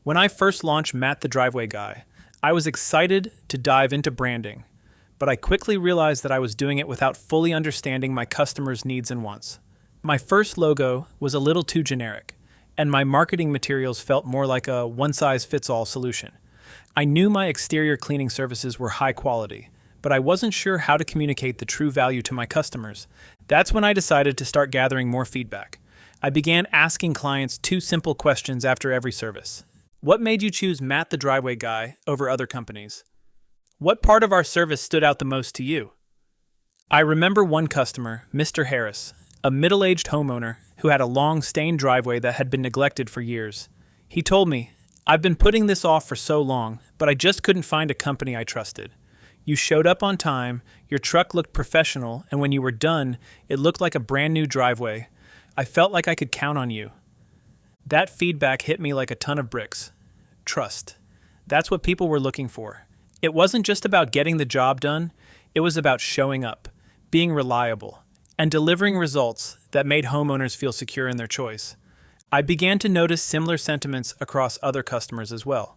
When I first launched Matt the Driveway Guy, I was excited to dive into branding, but I quickly realized that I was doing it without fully understanding my customers' needs and wants. My first logo was a little too generic, and my marketing materials felt more like a one-size-fits-all solution. I knew my exterior cleaning services were high quality, but I wasn't sure how to communicate the true value to my customers. That's when I decided to start gathering more feedback. I began asking clients 2 simple questions after every service. What made you choose Matt the Driveway Guy over other companies? What part of our service stood out the most to you? I remember one customer, Mr. Harris, a middle-aged homeowner who had a long, stained driveway that had been neglected for years. He told me, "I've been putting this off for so long, but I just couldn't find a company I trusted. You showed up on time, your truck looked professional, and when you were done, it looked like a brand new driveway. I felt like I could count on you." That feedback hit me like a ton of bricks. Trust. That's what people were looking for. It wasn't just about getting the job done, it was about showing up, being reliable, and delivering results that made homeowners feel secure in their choice. I began to notice similar sentiments across other customers as well.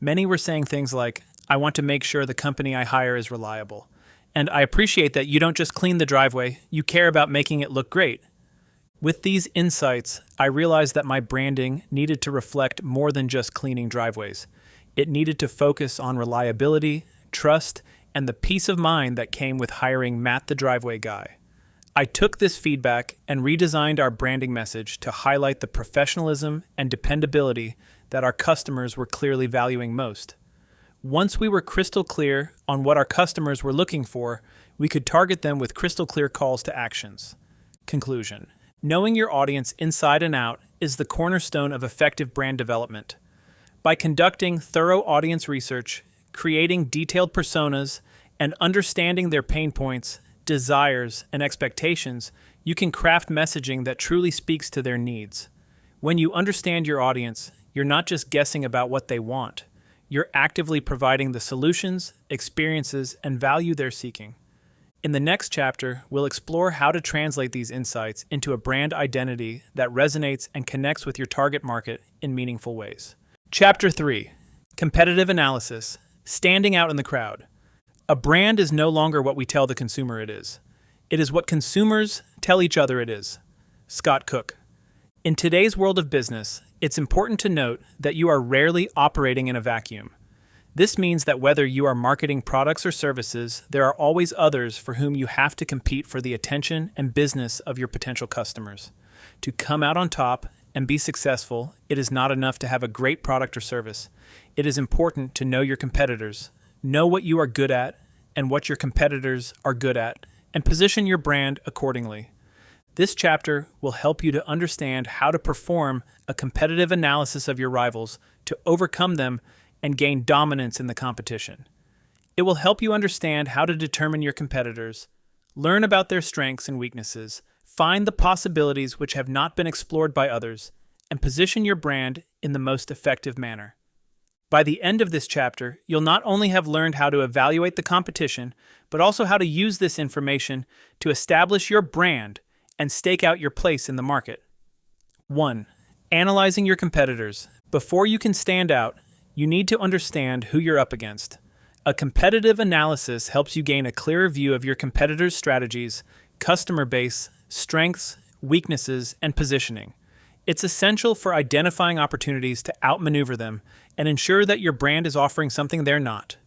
Many were saying things like, "I want to make sure the company I hire is reliable. And I appreciate that you don't just clean the driveway, you care about making it look great." With these insights, I realized that my branding needed to reflect more than just cleaning driveways. It needed to focus on reliability, trust, and the peace of mind that came with hiring Matt the Driveway Guy. I took this feedback and redesigned our branding message to highlight the professionalism and dependability that our customers were clearly valuing most. Once we were crystal clear on what our customers were looking for, we could target them with crystal clear calls to actions. Conclusion. Knowing your audience inside and out is the cornerstone of effective brand development. By conducting thorough audience research, creating detailed personas, and understanding their pain points, desires, and expectations, you can craft messaging that truly speaks to their needs. When you understand your audience, you're not just guessing about what they want. You're actively providing the solutions, experiences, and value they're seeking. In the next chapter, we'll explore how to translate these insights into a brand identity that resonates and connects with your target market in meaningful ways. Chapter 3. Competitive Analysis. Standing out in the crowd. A brand is no longer what we tell the consumer it is. It is what consumers tell each other it is. Scott Cook. In today's world of business, it's important to note that you are rarely operating in a vacuum. This means that whether you are marketing products or services, there are always others for whom you have to compete for the attention and business of your potential customers. To come out on top and be successful, it is not enough to have a great product or service. It is important to know your competitors, know what you are good at and what your competitors are good at, and position your brand accordingly. This chapter will help you to understand how to perform a competitive analysis of your rivals to overcome them and gain dominance in the competition. It will help you understand how to determine your competitors, learn about their strengths and weaknesses, find the possibilities which have not been explored by others, and position your brand in the most effective manner. By the end of this chapter, you'll not only have learned how to evaluate the competition, but also how to use this information to establish your brand and stake out your place in the market. 1. Analyzing your competitors. Before you can stand out, you need to understand who you're up against. A competitive analysis helps you gain a clearer view of your competitors' strategies, customer base, strengths, weaknesses, and positioning. It's essential for identifying opportunities to outmaneuver them and ensure that your brand is offering something they're not.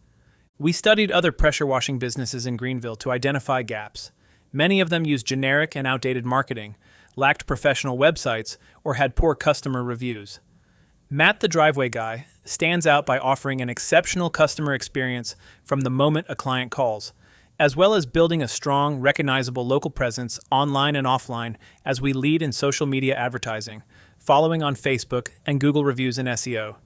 We studied other pressure washing businesses in Greenville to identify gaps. Many of them used generic and outdated marketing, lacked professional websites, or had poor customer reviews. Matt the Driveway Guy stands out by offering an exceptional customer experience from the moment a client calls, as well as building a strong, recognizable local presence online and offline as we lead in social media advertising, following on Facebook and Google reviews and SEO.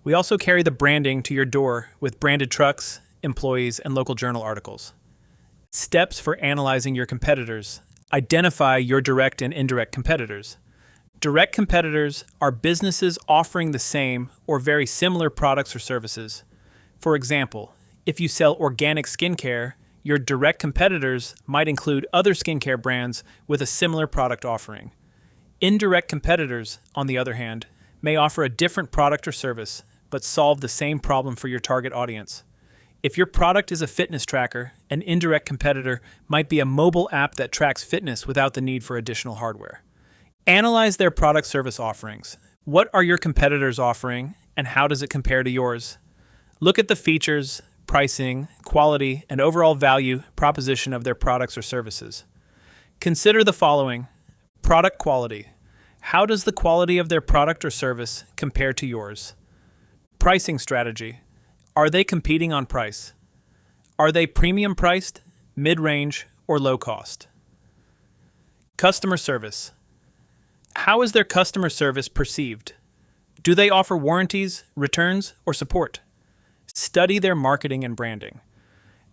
We also carry the branding to your door with branded trucks, employees, and local journal articles. Steps for analyzing your competitors. Identify your direct and indirect competitors. Direct competitors are businesses offering the same or very similar products or services. For example, if you sell organic skincare, your direct competitors might include other skincare brands with a similar product offering. Indirect competitors, on the other hand, may offer a different product or service, but solve the same problem for your target audience. If your product is a fitness tracker, an indirect competitor might be a mobile app that tracks fitness without the need for additional hardware. Analyze their product service offerings. What are your competitors offering, and how does it compare to yours? Look at the features, pricing, quality, and overall value proposition of their products or services. Consider the following. Product quality. How does the quality of their product or service compare to yours? Pricing strategy. Are they competing on price? Are they premium priced, mid-range, or low cost? Customer service. How is their customer service perceived? Do they offer warranties, returns, or support? Study their marketing and branding.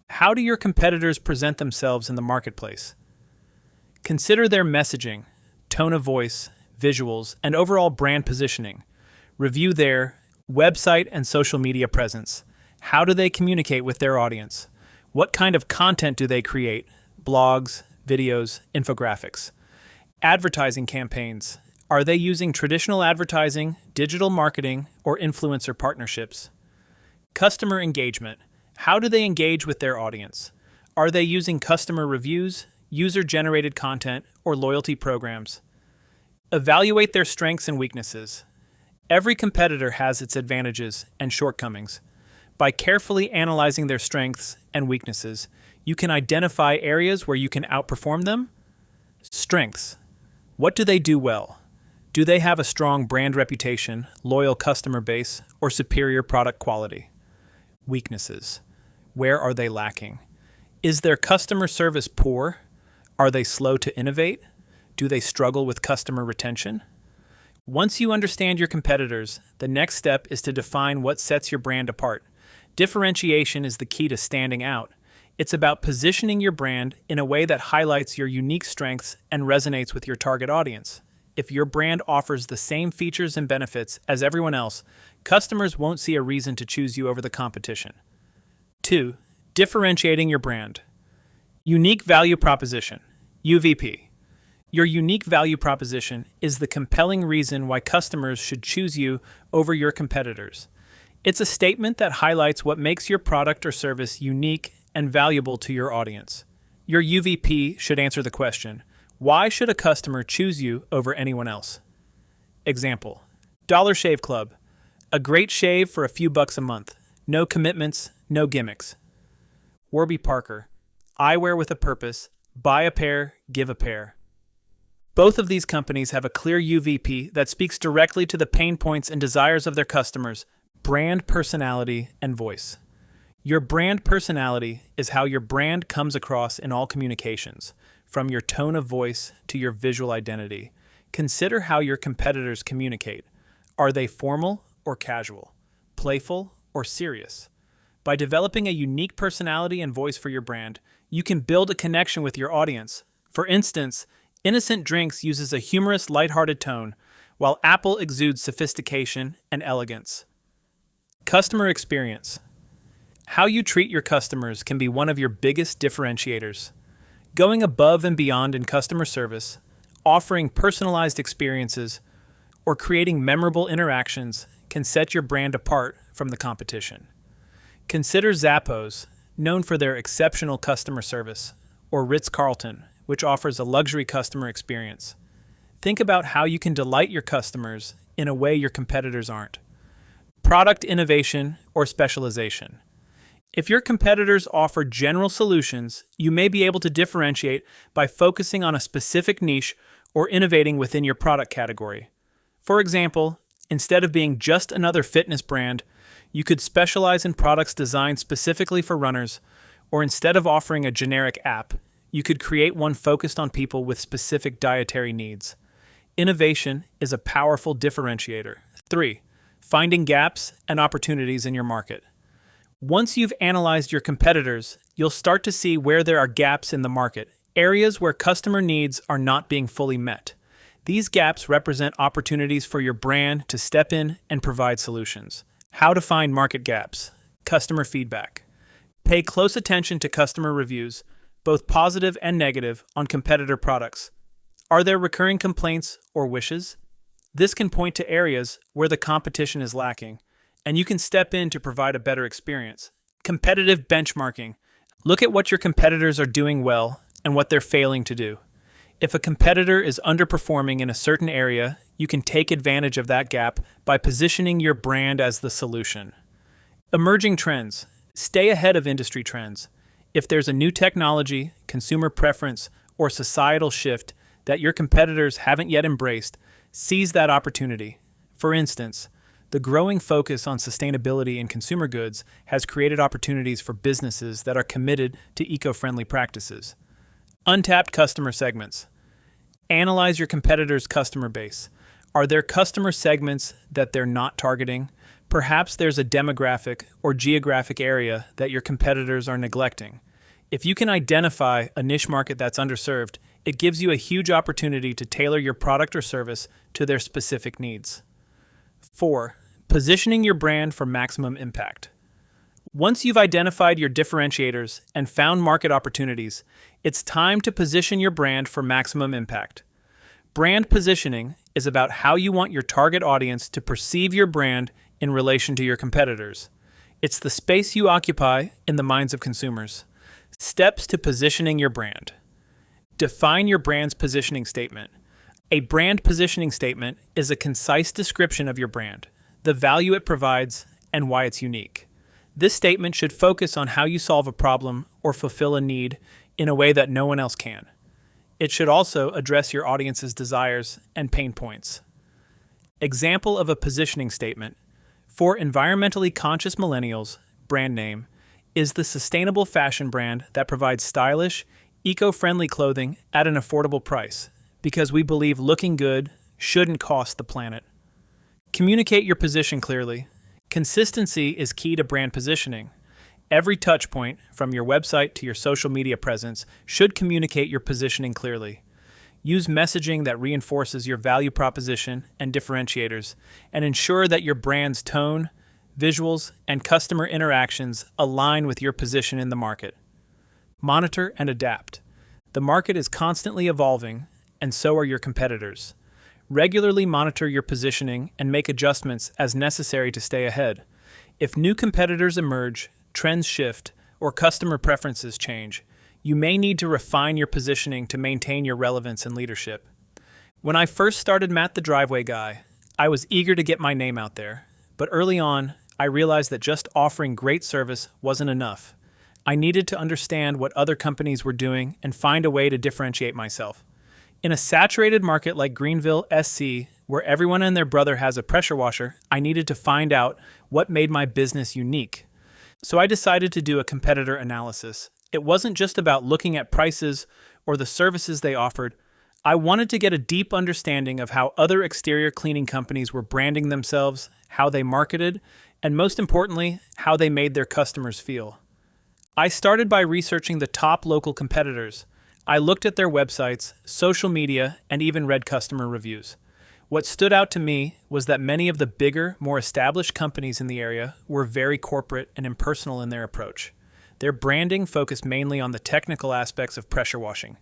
How do your competitors present themselves in the marketplace? Consider their messaging, tone of voice, visuals, and overall brand positioning. Review their website and social media presence. How do they communicate with their audience? What kind of content do they create? Blogs, videos, infographics. Advertising campaigns. Are they using traditional advertising, digital marketing, or influencer partnerships? Customer engagement. How do they engage with their audience? Are they using customer reviews, user-generated content, or loyalty programs? Evaluate their strengths and weaknesses. Every competitor has its advantages and shortcomings. By carefully analyzing their strengths and weaknesses, you can identify areas where you can outperform them. Strengths. What do they do well? Do they have a strong brand reputation, loyal customer base, or superior product quality? Weaknesses. Where are they lacking? Is their customer service poor? Are they slow to innovate? Do they struggle with customer retention? Once you understand your competitors, the next step is to define what sets your brand apart. Differentiation is the key to standing out. It's about positioning your brand in a way that highlights your unique strengths and resonates with your target audience. If your brand offers the same features and benefits as everyone else, customers won't see a reason to choose you over the competition. 2. Differentiating your brand. Unique value proposition, UVP. Your unique value proposition is the compelling reason why customers should choose you over your competitors. It's a statement that highlights what makes your product or service unique and valuable to your audience. Your UVP should answer the question, why should a customer choose you over anyone else? Example, Dollar Shave Club. A great shave for a few bucks a month. No commitments, no gimmicks. Warby Parker. Eyewear with a purpose. Buy a pair, give a pair. Both of these companies have a clear UVP that speaks directly to the pain points and desires of their customers. Brand personality and voice. Your brand personality is how your brand comes across in all communications, from your tone of voice to your visual identity. Consider how your competitors communicate. Are they formal or casual? Playful or serious? By developing a unique personality and voice for your brand, you can build a connection with your audience. For instance, Innocent Drinks uses a humorous, lighthearted tone, while Apple exudes sophistication and elegance. Customer experience. How you treat your customers can be one of your biggest differentiators. Going above and beyond in customer service, offering personalized experiences, or creating memorable interactions can set your brand apart from the competition. Consider Zappos, known for their exceptional customer service, or Ritz-Carlton, which offers a luxury customer experience. Think about how you can delight your customers in a way your competitors aren't. Product innovation or specialization. If your competitors offer general solutions, you may be able to differentiate by focusing on a specific niche or innovating within your product category. For example, instead of being just another fitness brand, you could specialize in products designed specifically for runners, or instead of offering a generic app, you could create one focused on people with specific dietary needs. Innovation is a powerful differentiator. 3. Finding gaps and opportunities in your market. Once you've analyzed your competitors, you'll start to see where there are gaps in the market, areas where customer needs are not being fully met. These gaps represent opportunities for your brand to step in and provide solutions. How to find market gaps. Customer feedback. Pay close attention to customer reviews, both positive and negative, on competitor products. Are there recurring complaints or wishes? This can point to areas where the competition is lacking, and you can step in to provide a better experience. Competitive benchmarking. Look at what your competitors are doing well and what they're failing to do. If a competitor is underperforming in a certain area, you can take advantage of that gap by positioning your brand as the solution. Emerging trends. Stay ahead of industry trends. If there's a new technology, consumer preference, or societal shift that your competitors haven't yet embraced, seize that opportunity. For instance, the growing focus on sustainability in consumer goods has created opportunities for businesses that are committed to eco-friendly practices. Untapped customer segments. Analyze your competitors' customer base. Are there customer segments that they're not targeting? Perhaps there's a demographic or geographic area that your competitors are neglecting. If you can identify a niche market that's underserved, it gives you a huge opportunity to tailor your product or service to their specific needs. 4. Positioning your brand for maximum impact. Once you've identified your differentiators and found market opportunities, it's time to position your brand for maximum impact. Brand positioning is about how you want your target audience to perceive your brand in relation to your competitors. It's the space you occupy in the minds of consumers. Steps to positioning your brand. Define your brand's positioning statement. A brand positioning statement is a concise description of your brand, the value it provides, and why it's unique. This statement should focus on how you solve a problem or fulfill a need in a way that no one else can. It should also address your audience's desires and pain points. Example of a positioning statement. For environmentally conscious millennials, brand name is the sustainable fashion brand that provides stylish, eco-friendly clothing at an affordable price, because we believe looking good shouldn't cost the planet. Communicate your position clearly. Consistency is key to brand positioning. Every touch point, from your website to your social media presence, should communicate your positioning clearly. Use messaging that reinforces your value proposition and differentiators, and ensure that your brand's tone, visuals, and customer interactions align with your position in the market. Monitor and adapt. The market is constantly evolving, and so are your competitors. Regularly monitor your positioning and make adjustments as necessary to stay ahead. If new competitors emerge, trends shift, or customer preferences change, you may need to refine your positioning to maintain your relevance and leadership. When I first started Matt the Driveway Guy, I was eager to get my name out there, but early on, I realized that just offering great service wasn't enough. I needed to understand what other companies were doing and find a way to differentiate myself. In a saturated market like Greenville, SC, where everyone and their brother has a pressure washer, I needed to find out what made my business unique. So I decided to do a competitor analysis. It wasn't just about looking at prices or the services they offered. I wanted to get a deep understanding of how other exterior cleaning companies were branding themselves, how they marketed, and most importantly, how they made their customers feel. I started by researching the top local competitors. I looked at their websites, social media, and even read customer reviews. What stood out to me was that many of the bigger, more established companies in the area were very corporate and impersonal in their approach. Their branding focused mainly on the technical aspects of pressure washing.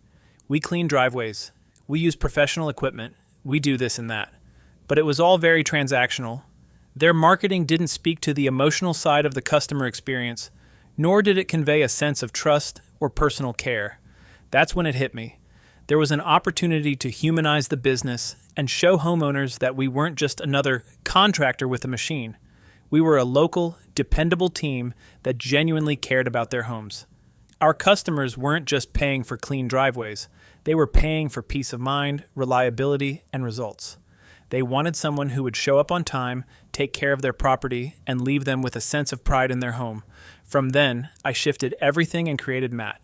We clean driveways. We use professional equipment. We do this and that. But it was all very transactional. Their marketing didn't speak to the emotional side of the customer experience, nor did it convey a sense of trust or personal care. That's when it hit me. There was an opportunity to humanize the business and show homeowners that we weren't just another contractor with a machine. We were a local, dependable team that genuinely cared about their homes. Our customers weren't just paying for clean driveways. They were paying for peace of mind, reliability, and results. They wanted someone who would show up on time, take care of their property, and leave them with a sense of pride in their home. From then, I shifted everything and created Matt,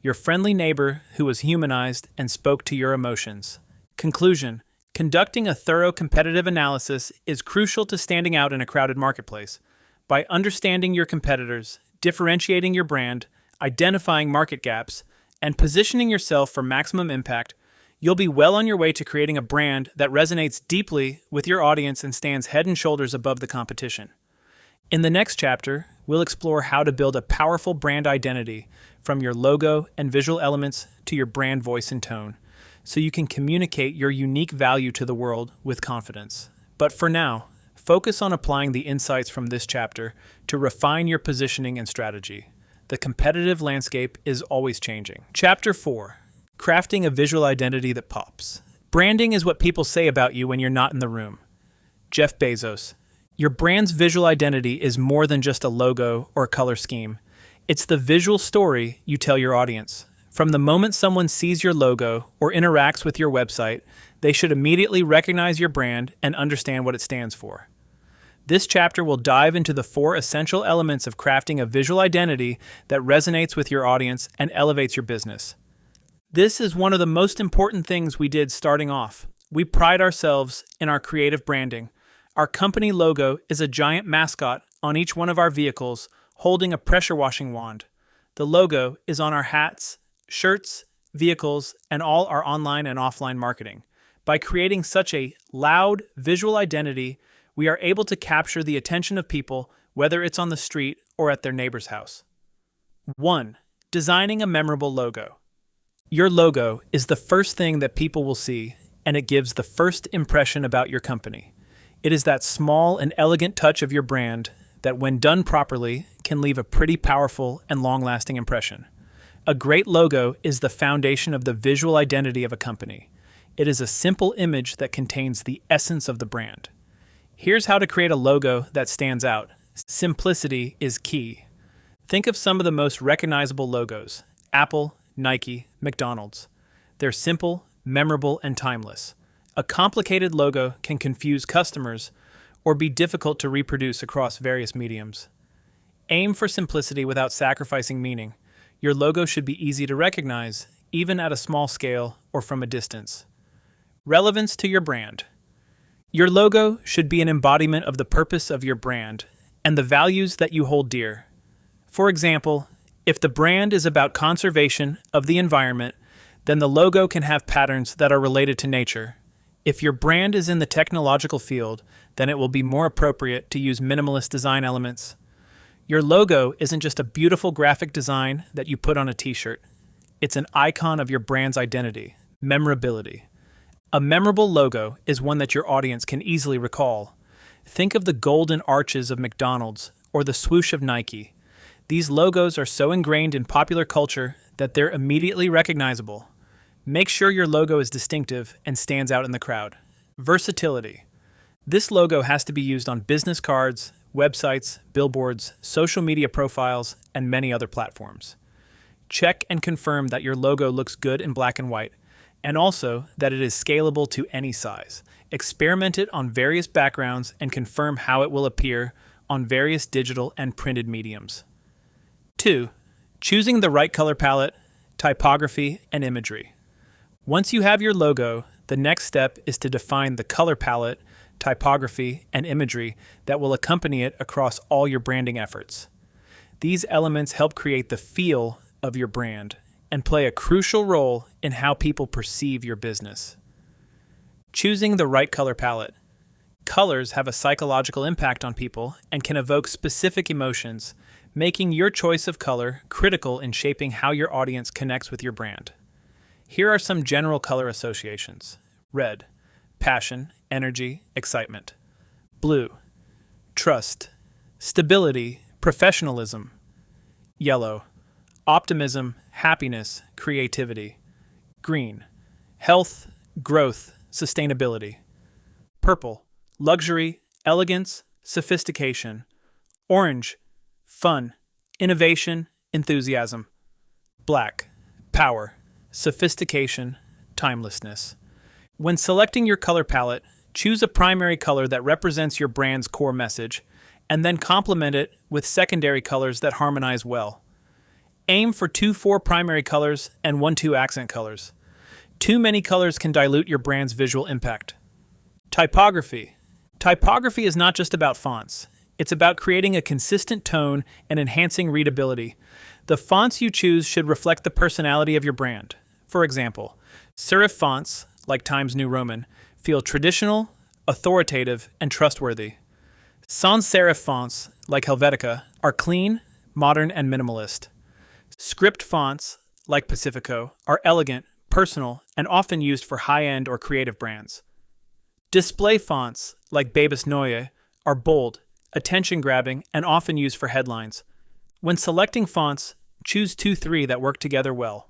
your friendly neighbor who was humanized and spoke to your emotions. Conclusion: conducting a thorough competitive analysis is crucial to standing out in a crowded marketplace. By understanding your competitors, differentiating your brand, identifying market gaps, and positioning yourself for maximum impact, You'll be well on your way to creating a brand that resonates deeply with your audience and stands head and shoulders above the competition. In the next chapter, we'll explore how to build a powerful brand identity from your logo and visual elements to your brand voice and tone, so you can communicate your unique value to the world with confidence. But for now, focus on applying the insights from this chapter to refine your positioning and strategy. The competitive landscape is always changing. Chapter 4. Crafting a visual identity that pops. Branding is what people say about you when you're not in the room. Jeff Bezos. Your brand's visual identity is more than just a logo or color scheme. It's the visual story you tell your audience. From the moment someone sees your logo or interacts with your website, they should immediately recognize your brand and understand what it stands for. This chapter will dive into the 4 essential elements of crafting a visual identity that resonates with your audience and elevates your business. This is one of the most important things we did starting off. We pride ourselves in our creative branding. Our company logo is a giant mascot on each one of our vehicles holding a pressure washing wand. The logo is on our hats, shirts, vehicles, and all our online and offline marketing. By creating such a loud visual identity, we are able to capture the attention of people, whether it's on the street or at their neighbor's house. 1. Designing a memorable logo. Your logo is the first thing that people will see, and it gives the first impression about your company. It is that small and elegant touch of your brand that, when done properly, can leave a pretty powerful and long-lasting impression. A great logo is the foundation of the visual identity of a company. It is a simple image that contains the essence of the brand. Here's how to create a logo that stands out. Simplicity is key. Think of some of the most recognizable logos: Apple, Nike, McDonald's. They're simple, memorable, and timeless. A complicated logo can confuse customers or be difficult to reproduce across various mediums. Aim for simplicity without sacrificing meaning. Your logo should be easy to recognize, even at a small scale or from a distance. Relevance to your brand. Your logo should be an embodiment of the purpose of your brand and the values that you hold dear. For example, if the brand is about conservation of the environment, then the logo can have patterns that are related to nature. If your brand is in the technological field, then it will be more appropriate to use minimalist design elements. Your logo isn't just a beautiful graphic design that you put on a t-shirt. It's an icon of your brand's identity, memorability. A memorable logo is one that your audience can easily recall. Think of the golden arches of McDonald's or the swoosh of Nike. These logos are so ingrained in popular culture that they're immediately recognizable. Make sure your logo is distinctive and stands out in the crowd. Versatility. This logo has to be used on business cards, websites, billboards, social media profiles, and many other platforms. Check and confirm that your logo looks good in black and white, and also that it is scalable to any size. Experiment it on various backgrounds and confirm how it will appear on various digital and printed mediums. 2. Choosing the right color palette, typography, and imagery. Once you have your logo, the next step is to define the color palette, typography, and imagery that will accompany it across all your branding efforts. These elements help create the feel of your brand and play a crucial role in how people perceive your business. Choosing the right color palette. Colors have a psychological impact on people and can evoke specific emotions, making your choice of color critical in shaping how your audience connects with your brand. Here are some general color associations. Red, passion, energy, excitement. Blue, trust, stability, professionalism. Yellow, optimism, happiness, creativity. Green, health, growth, sustainability. Purple, luxury, elegance, sophistication. Orange, fun, innovation, enthusiasm. Black, power, sophistication, timelessness. When selecting your color palette, choose a primary color that represents your brand's core message, and then complement it with secondary colors that harmonize well. Aim for 2-4 primary colors and 1-2 accent colors. Too many colors can dilute your brand's visual impact. Typography. Typography is not just about fonts. It's about creating a consistent tone and enhancing readability. The fonts you choose should reflect the personality of your brand. For example, Serif fonts, like Times New Roman, feel traditional, authoritative, and trustworthy. Sans serif fonts, like Helvetica, are clean, modern, and minimalist. Script fonts, like Pacifico, are elegant, personal, and often used for high-end or creative brands. Display fonts, like Babus Neue, are bold, attention-grabbing, and often used for headlines. When selecting fonts, choose 2-3 that work together well.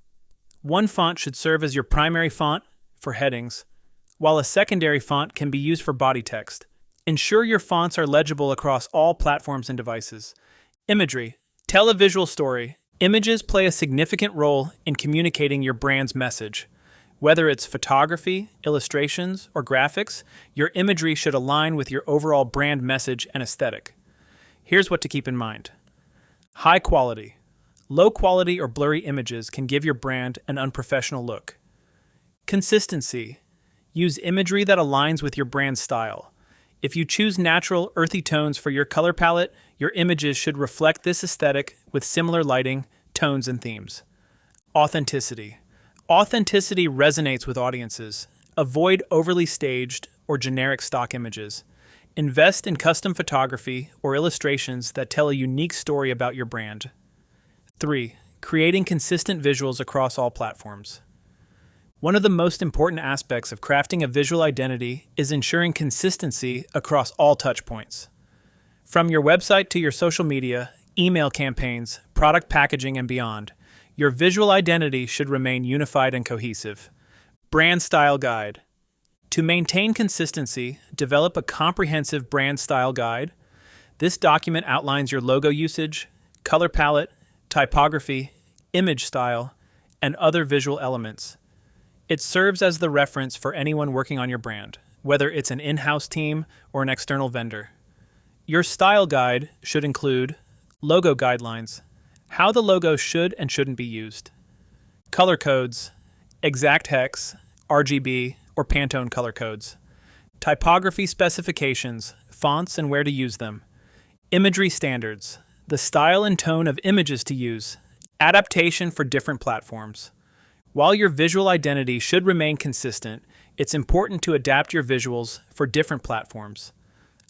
One font should serve as your primary font for headings, while a secondary font can be used for body text. Ensure your fonts are legible across all platforms and devices. Imagery. Tell a visual story. Images play a significant role in communicating your brand's message. Whether it's photography, illustrations, or graphics, your imagery should align with your overall brand message and aesthetic. Here's what to keep in mind. High quality. Low quality or blurry images can give your brand an unprofessional look. Consistency. Use imagery that aligns with your brand style. If you choose natural, earthy tones for your color palette, your images should reflect this aesthetic with similar lighting, tones, and themes. Authenticity. Authenticity resonates with audiences. Avoid overly staged or generic stock images. Invest in custom photography or illustrations that tell a unique story about your brand. 3. Creating consistent visuals across all platforms. One of the most important aspects of crafting a visual identity is ensuring consistency across all touchpoints. From your website to your social media, email campaigns, product packaging, and beyond, your visual identity should remain unified and cohesive. Brand Style Guide. To maintain consistency, develop a comprehensive brand style guide. This document outlines your logo usage, color palette, typography, image style, and other visual elements. It serves as the reference for anyone working on your brand, whether it's an in-house team or an external vendor. Your style guide should include logo guidelines, how the logo should and shouldn't be used, color codes, exact hex, RGB, or Pantone color codes, typography specifications, fonts and where to use them, imagery standards, the style and tone of images to use, adaptation for different platforms. While your visual identity should remain consistent, it's important to adapt your visuals for different platforms.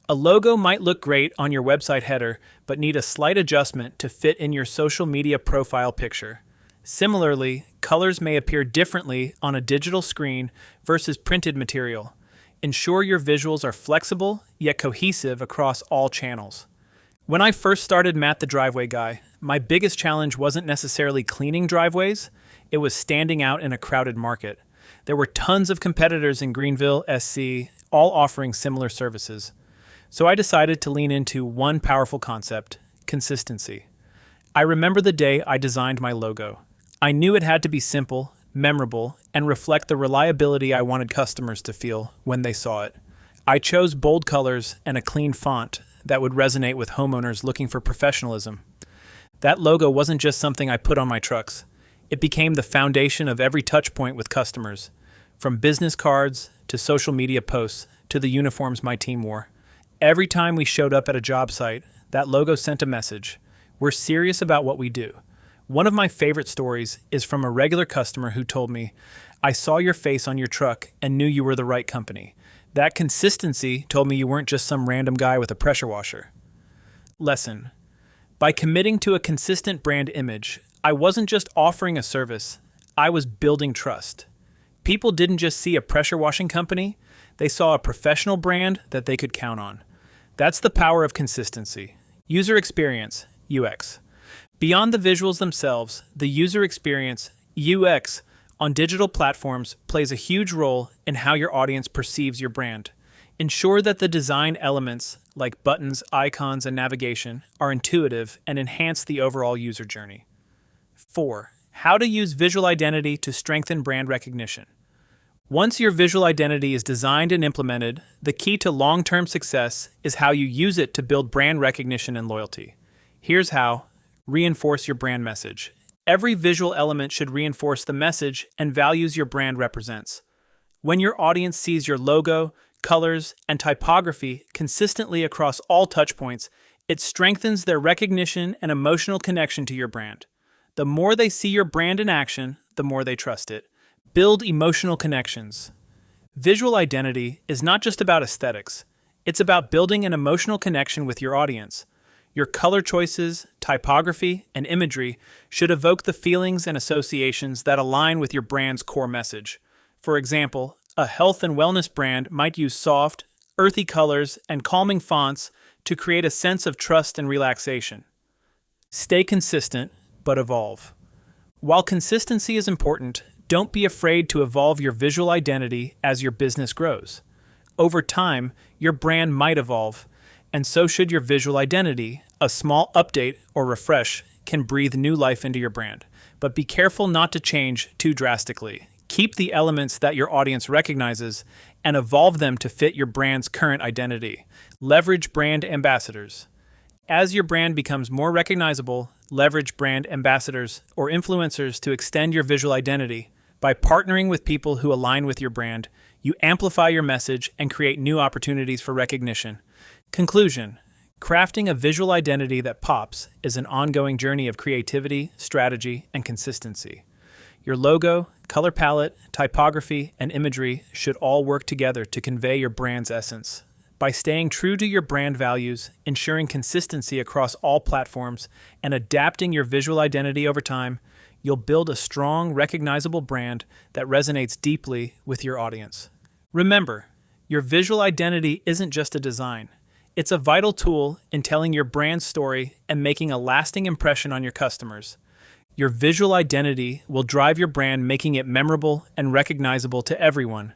A logo might look great on your website header, but need a slight adjustment to fit in your social media profile picture. Similarly, colors may appear differently on a digital screen versus printed material. Ensure your visuals are flexible yet cohesive across all channels. When I first started Matt the Driveway Guy, my biggest challenge wasn't necessarily cleaning driveways, it was standing out in a crowded market. There were tons of competitors in Greenville, SC, all offering similar services. So I decided to lean into one powerful concept: consistency. I remember the day I designed my logo. I knew it had to be simple, memorable, and reflect the reliability I wanted customers to feel when they saw it. I chose bold colors and a clean font that would resonate with homeowners looking for professionalism. That logo wasn't just something I put on my trucks. It became the foundation of every touch point with customers, from business cards to social media posts to the uniforms my team wore. Every time we showed up at a job site, that logo sent a message. We're serious about what we do. One of my favorite stories is from a regular customer who told me, "I saw your face on your truck and knew you were the right company. That consistency told me you weren't just some random guy with a pressure washer." Lesson. By committing to a consistent brand image, I wasn't just offering a service, I was building trust. People didn't just see a pressure washing company, they saw a professional brand that they could count on. That's the power of consistency. User experience, UX. Beyond the visuals themselves, the user experience, UX, on digital platforms plays a huge role in how your audience perceives your brand. Ensure that the design elements, like buttons, icons, and navigation, are intuitive and enhance the overall user journey. 4. How to use visual identity to strengthen brand recognition. Once your visual identity is designed and implemented, the key to long-term success is how you use it to build brand recognition and loyalty. Here's how. Reinforce your brand message. Every visual element should reinforce the message and values your brand represents. When your audience sees your logo, colors, and typography consistently across all touchpoints, it strengthens their recognition and emotional connection to your brand. The more they see your brand in action, the more they trust it. Build emotional connections. Visual identity is not just about aesthetics. It's about building an emotional connection with your audience. Your color choices, typography, and imagery should evoke the feelings and associations that align with your brand's core message. For example, a health and wellness brand might use soft, earthy colors and calming fonts to create a sense of trust and relaxation. Stay consistent, but evolve. While consistency is important, don't be afraid to evolve your visual identity as your business grows. Over time, your brand might evolve, and so should your visual identity. A small update or refresh can breathe new life into your brand, but be careful not to change too drastically. Keep the elements that your audience recognizes and evolve them to fit your brand's current identity. Leverage brand ambassadors. As your brand becomes more recognizable, leverage brand ambassadors or influencers to extend your visual identity. By partnering with people who align with your brand, you amplify your message and create new opportunities for recognition. Conclusion: crafting a visual identity that pops is an ongoing journey of creativity, strategy, and consistency. Your logo, color palette, typography, and imagery should all work together to convey your brand's essence. By staying true to your brand values, ensuring consistency across all platforms, and adapting your visual identity over time, you'll build a strong, recognizable brand that resonates deeply with your audience. Remember, your visual identity isn't just a design. It's a vital tool in telling your brand story and making a lasting impression on your customers. Your visual identity will drive your brand, making it memorable and recognizable to everyone.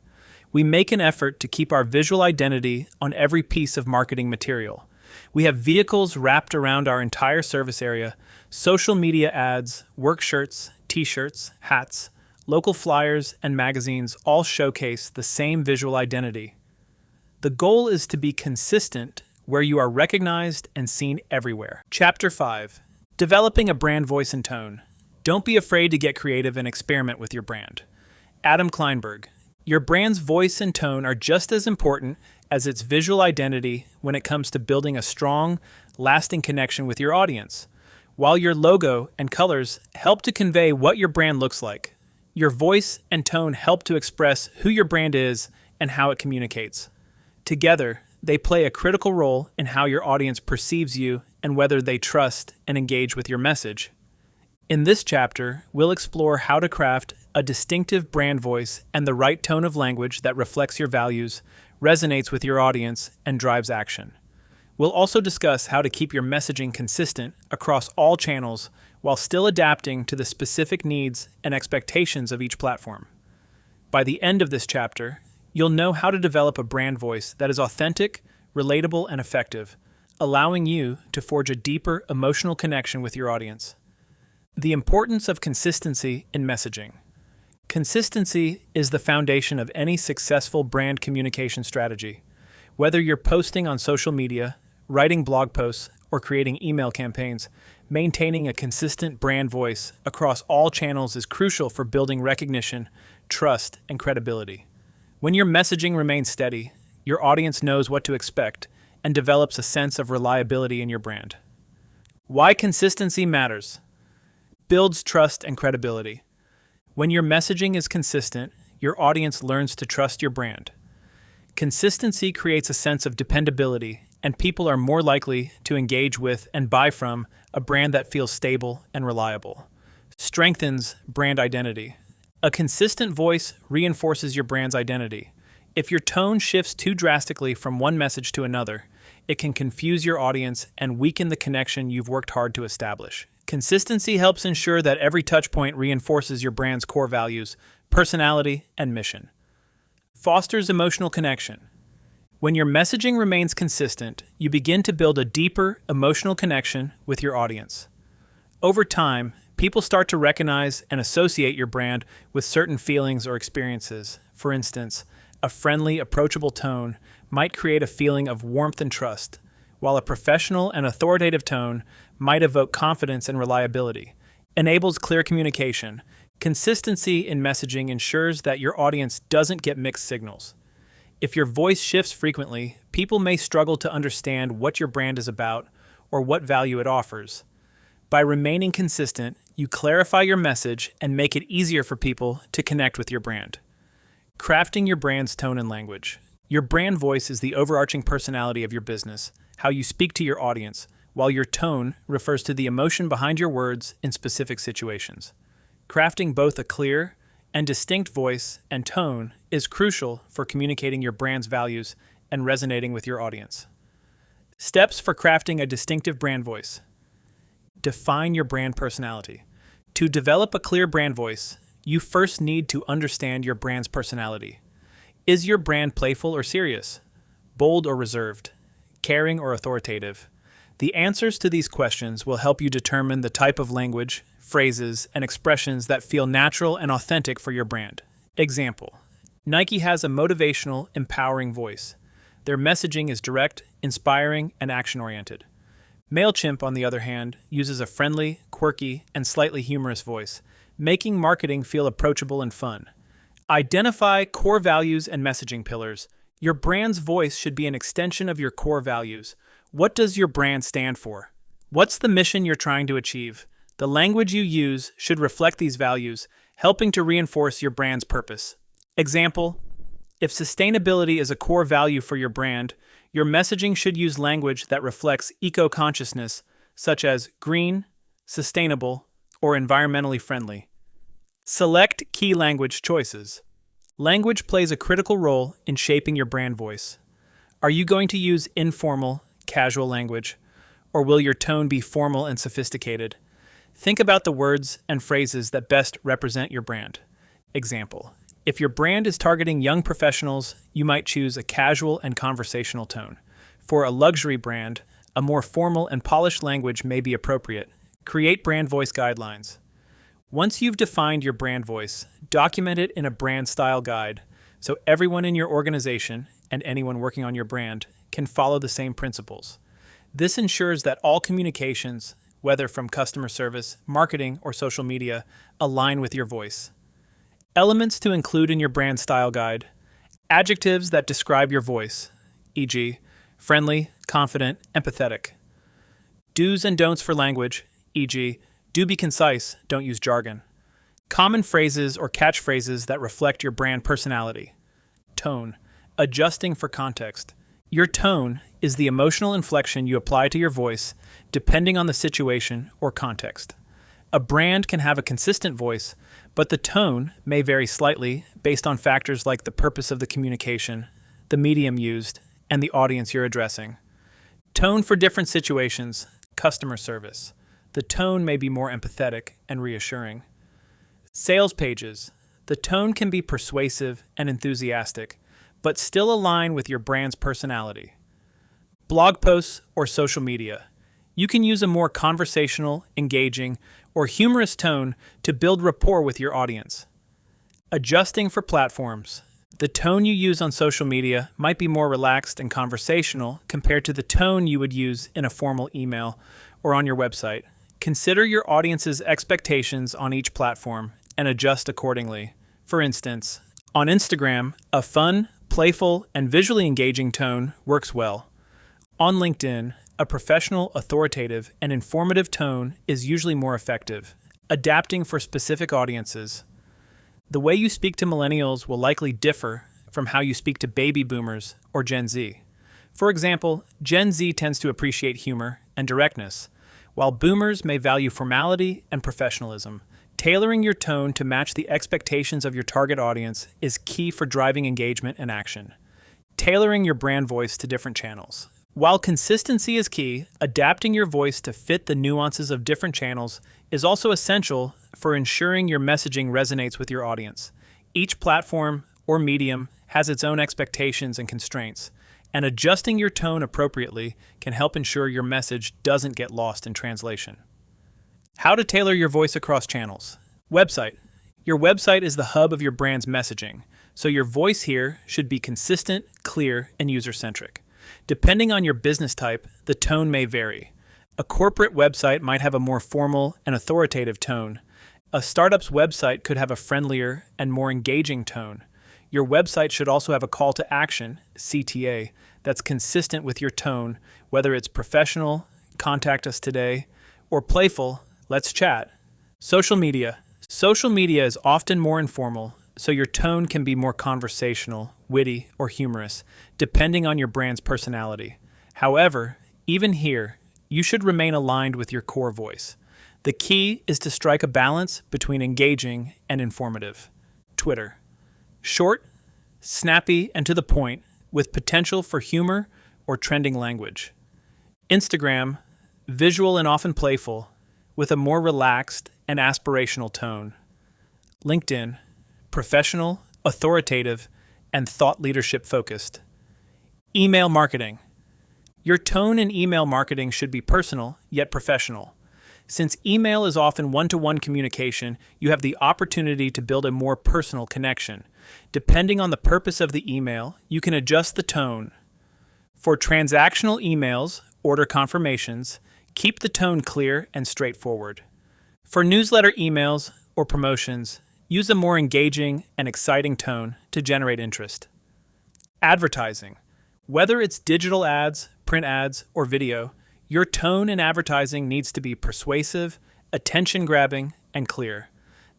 We make an effort to keep our visual identity on every piece of marketing material. We have vehicles wrapped around our entire service area: social media ads, work shirts, t-shirts, hats, local flyers, and magazines all showcase the same visual identity. The goal is to be consistent where you are recognized and seen everywhere. Chapter 5. Developing a brand voice and tone. Don't be afraid to get creative and experiment with your brand. Adam Kleinberg. Your brand's voice and tone are just as important as its visual identity when it comes to building a strong, lasting connection with your audience. While your logo and colors help to convey what your brand looks like, your voice and tone help to express who your brand is and how it communicates. Together, they play a critical role in how your audience perceives you and whether they trust and engage with your message. In this chapter, we'll explore how to craft a distinctive brand voice and the right tone of language that reflects your values, resonates with your audience, and drives action. We'll also discuss how to keep your messaging consistent across all channels while still adapting to the specific needs and expectations of each platform. By the end of this chapter, you'll know how to develop a brand voice that is authentic, relatable, and effective, allowing you to forge a deeper emotional connection with your audience. The importance of consistency in messaging. Consistency is the foundation of any successful brand communication strategy. Whether you're posting on social media, writing blog posts, or creating email campaigns, maintaining a consistent brand voice across all channels is crucial for building recognition, trust, and credibility. When your messaging remains steady, your audience knows what to expect and develops a sense of reliability in your brand. Why consistency matters. Builds trust and credibility. When your messaging is consistent, your audience learns to trust your brand. Consistency creates a sense of dependability, and people are more likely to engage with and buy from a brand that feels stable and reliable. Strengthens brand identity. A consistent voice reinforces your brand's identity. If your tone shifts too drastically from one message to another, it can confuse your audience and weaken the connection you've worked hard to establish. Consistency helps ensure that every touchpoint reinforces your brand's core values, personality, and mission. Fosters emotional connection. When your messaging remains consistent, you begin to build a deeper emotional connection with your audience. Over time, people start to recognize and associate your brand with certain feelings or experiences. For instance, a friendly, approachable tone might create a feeling of warmth and trust, while a professional and authoritative tone might evoke confidence and reliability. Enables clear communication. Consistency in messaging ensures that your audience doesn't get mixed signals. If your voice shifts frequently, people may struggle to understand what your brand is about or what value it offers. By remaining consistent, you clarify your message and make it easier for people to connect with your brand. Crafting your brand's tone and language. Your brand voice is the overarching personality of your business, how you speak to your audience, while your tone refers to the emotion behind your words in specific situations. Crafting both a clear and distinct voice and tone is crucial for communicating your brand's values and resonating with your audience. Steps for crafting a distinctive brand voice. Define your brand personality. To develop a clear brand voice, you first need to understand your brand's personality. Is your brand playful or serious? Bold or reserved? Caring or authoritative? The answers to these questions will help you determine the type of language, phrases, and expressions that feel natural and authentic for your brand. Example: Nike has a motivational, empowering voice. Their messaging is direct, inspiring, and action-oriented. MailChimp, on the other hand, uses a friendly, quirky, and slightly humorous voice, making marketing feel approachable and fun. Identify core values and messaging pillars. Your brand's voice should be an extension of your core values. What does your brand stand for? What's the mission you're trying to achieve? The language you use should reflect these values, helping to reinforce your brand's purpose. Example: if sustainability is a core value for your brand, your messaging should use language that reflects eco-consciousness, such as green, sustainable, or environmentally friendly. Select key language choices. Language plays a critical role in shaping your brand voice. Are you going to use informal, casual language, or will your tone be formal and sophisticated? Think about the words and phrases that best represent your brand. Example: if your brand is targeting young professionals, you might choose a casual and conversational tone. For a luxury brand, a more formal and polished language may be appropriate. Create brand voice guidelines. Once you've defined your brand voice, document it in a brand style guide so everyone in your organization and anyone working on your brand can follow the same principles. This ensures that all communications, whether from customer service, marketing, or social media, align with your voice. Elements to include in your brand style guide. Adjectives that describe your voice, e.g., friendly, confident, empathetic. Do's and don'ts for language, e.g., do be concise, don't use jargon. Common phrases or catchphrases that reflect your brand personality. Tone, adjusting for context. Your tone is the emotional inflection you apply to your voice depending on the situation or context. A brand can have a consistent voice, but the tone may vary slightly based on factors like the purpose of the communication, the medium used, and the audience you're addressing. Tone for different situations. Customer service. The tone may be more empathetic and reassuring. Sales pages. The tone can be persuasive and enthusiastic, but still align with your brand's personality. Blog posts or social media. You can use a more conversational, engaging, or humorous tone to build rapport with your audience. Adjusting for platforms. The tone you use on social media might be more relaxed and conversational compared to the tone you would use in a formal email or on your website. Consider your audience's expectations on each platform and adjust accordingly. For instance, on Instagram, a fun, playful, and visually engaging tone works well. On LinkedIn, a professional, authoritative, and informative tone is usually more effective. Adapting for specific audiences. The way you speak to millennials will likely differ from how you speak to baby boomers or Gen Z. For example, Gen Z tends to appreciate humor and directness, while boomers may value formality and professionalism. Tailoring your tone to match the expectations of your target audience is key for driving engagement and action. Tailoring your brand voice to different channels. While consistency is key, adapting your voice to fit the nuances of different channels is also essential for ensuring your messaging resonates with your audience. Each platform or medium has its own expectations and constraints, and adjusting your tone appropriately can help ensure your message doesn't get lost in translation. How to tailor your voice across channels. Website. Your website is the hub of your brand's messaging, so your voice here should be consistent, clear, and user-centric. Depending on your business type, the tone may vary. A corporate website might have a more formal and authoritative tone. A startup's website could have a friendlier and more engaging tone. Your website should also have a call to action, CTA, that's consistent with your tone, whether it's professional, contact us today, or playful, let's chat. Social media. Social media is often more informal, so your tone can be more conversational, witty, or humorous, depending on your brand's personality. However, even here, you should remain aligned with your core voice. The key is to strike a balance between engaging and informative. Twitter. Short, snappy, and to the point, with potential for humor or trending language. Instagram. Visual and often playful, with a more relaxed and aspirational tone. LinkedIn. Professional, authoritative, and thought leadership focused. Email marketing. Your tone in email marketing should be personal, yet professional. Since email is often one-to-one communication, you have the opportunity to build a more personal connection. Depending on the purpose of the email, you can adjust the tone. For transactional emails, order confirmations, keep the tone clear and straightforward. For newsletter emails or promotions, use a more engaging and exciting tone to generate interest. Advertising. Whether it's digital ads, print ads, or video, your tone in advertising needs to be persuasive, attention-grabbing, and clear.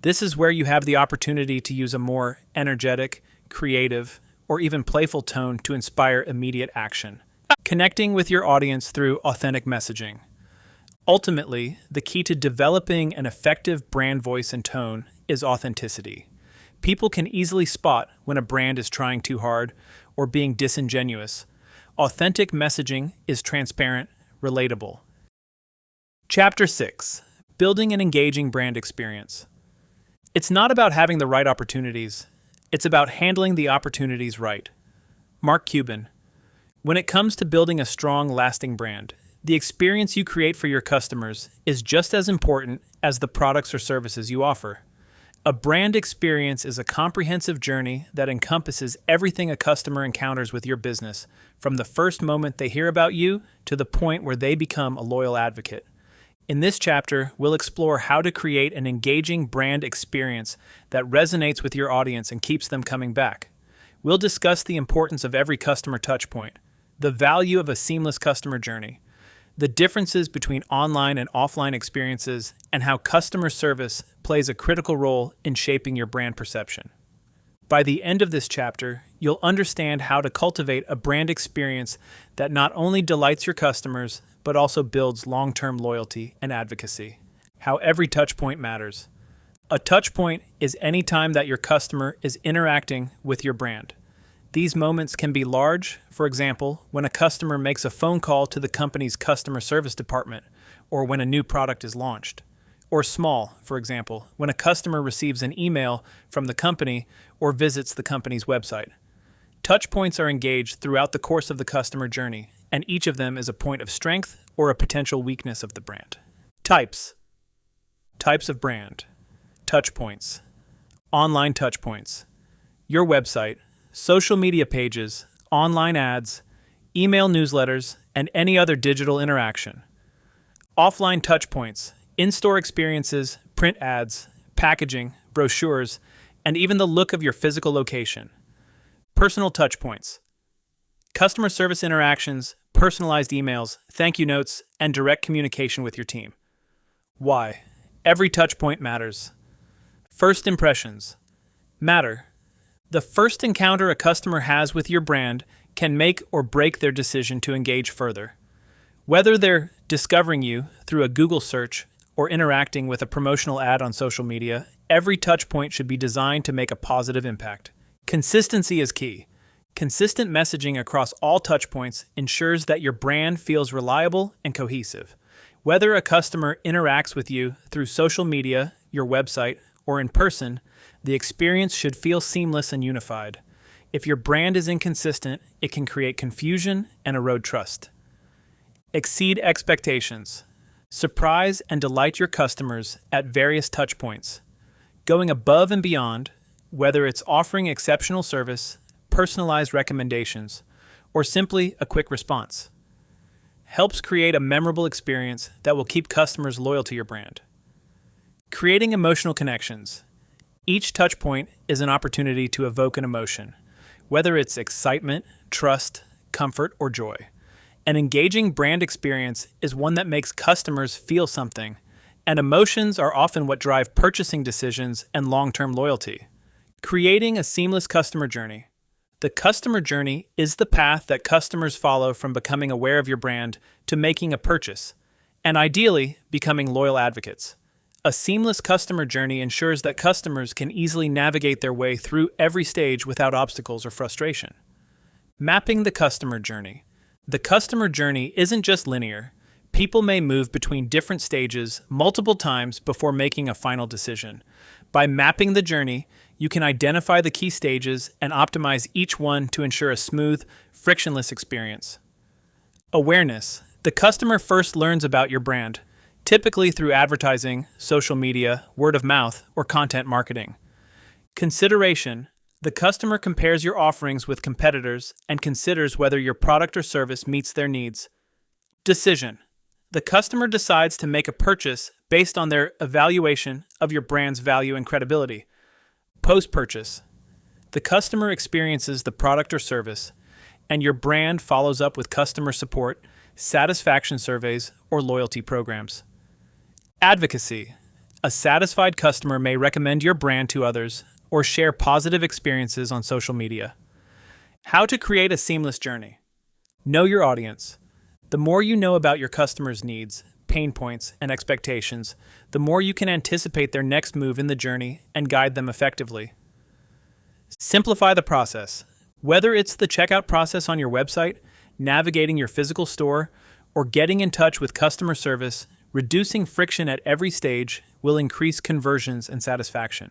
This is where you have the opportunity to use a more energetic, creative, or even playful tone to inspire immediate action. Connecting with your audience through authentic messaging. Ultimately, the key to developing an effective brand voice and tone is authenticity. People can easily spot when a brand is trying too hard or being disingenuous. Authentic messaging is transparent, relatable. Chapter 6. Building an engaging brand experience. It's not about having the right opportunities. It's about handling the opportunities right. Mark Cuban. When it comes to building a strong, lasting brand, the experience you create for your customers is just as important as the products or services you offer. A brand experience is a comprehensive journey that encompasses everything a customer encounters with your business, from the first moment they hear about you to the point where they become a loyal advocate. In this chapter, we'll explore how to create an engaging brand experience that resonates with your audience and keeps them coming back. We'll discuss the importance of every customer touchpoint, the value of a seamless customer journey, the differences between online and offline experiences, and how customer service plays a critical role in shaping your brand perception. By the end of this chapter, you'll understand how to cultivate a brand experience that not only delights your customers, but also builds long-term loyalty and advocacy. How every touchpoint matters. A touchpoint is any time that your customer is interacting with your brand. These moments can be large, for example, when a customer makes a phone call to the company's customer service department, or when a new product is launched. Or small, for example, when a customer receives an email from the company or visits the company's website. Touchpoints are engaged throughout the course of the customer journey, and each of them is a point of strength or a potential weakness of the brand. Types. Types of brand. Touchpoints. Online touchpoints. Your website, social media pages, online ads, email newsletters, and any other digital interaction. Offline touchpoints, in-store experiences, print ads, packaging, brochures, and even the look of your physical location. Personal touchpoints, customer service interactions, personalized emails, thank you notes, and direct communication with your team. Why? Every touchpoint matters. First impressions matter. The first encounter a customer has with your brand can make or break their decision to engage further. Whether they're discovering you through a Google search or interacting with a promotional ad on social media, every touchpoint should be designed to make a positive impact. Consistency is key. Consistent messaging across all touchpoints ensures that your brand feels reliable and cohesive. Whether a customer interacts with you through social media, your website, or in person, the experience should feel seamless and unified. If your brand is inconsistent, it can create confusion and erode trust. Exceed expectations. Surprise and delight your customers at various touchpoints. Going above and beyond, whether it's offering exceptional service, personalized recommendations, or simply a quick response, helps create a memorable experience that will keep customers loyal to your brand. Creating emotional connections. Each touchpoint is an opportunity to evoke an emotion, whether it's excitement, trust, comfort, or joy. An engaging brand experience is one that makes customers feel something, and emotions are often what drive purchasing decisions and long-term loyalty. Creating a seamless customer journey. The customer journey is the path that customers follow from becoming aware of your brand to making a purchase, and ideally, becoming loyal advocates. A seamless customer journey ensures that customers can easily navigate their way through every stage without obstacles or frustration. Mapping the customer journey. The customer journey isn't just linear. People may move between different stages multiple times before making a final decision. By mapping the journey, you can identify the key stages and optimize each one to ensure a smooth, frictionless experience. Awareness. The customer first learns about your brand, typically through advertising, social media, word of mouth, or content marketing. Consideration. The customer compares your offerings with competitors and considers whether your product or service meets their needs. Decision. The customer decides to make a purchase based on their evaluation of your brand's value and credibility. Post-purchase. The customer experiences the product or service, and your brand follows up with customer support, satisfaction surveys, or loyalty programs. Advocacy. A satisfied customer may recommend your brand to others or share positive experiences on social media. How to create a seamless journey. Know your audience. The more you know about your customers' needs, pain points, and expectations, the more you can anticipate their next move in the journey and guide them effectively. Simplify the process. Whether it's the checkout process on your website, navigating your physical store, or getting in touch with customer service, reducing friction at every stage will increase conversions and satisfaction.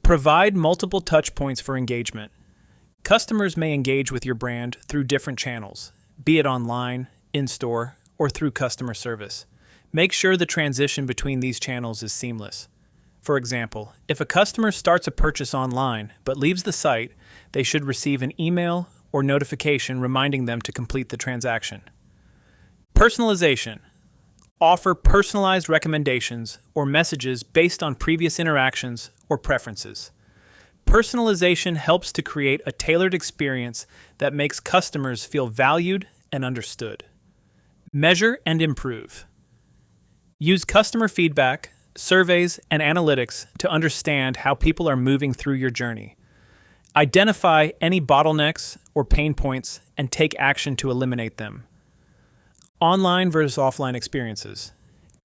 Provide multiple touch points for engagement. Customers may engage with your brand through different channels, be it online, in-store, or through customer service. Make sure the transition between these channels is seamless. For example, if a customer starts a purchase online but leaves the site, they should receive an email or notification reminding them to complete the transaction. Personalization. Offer personalized recommendations or messages based on previous interactions or preferences. Personalization helps to create a tailored experience that makes customers feel valued and understood. Measure and improve. Use customer feedback, surveys, and analytics to understand how people are moving through your journey. Identify any bottlenecks or pain points and take action to eliminate them. Online versus offline experiences.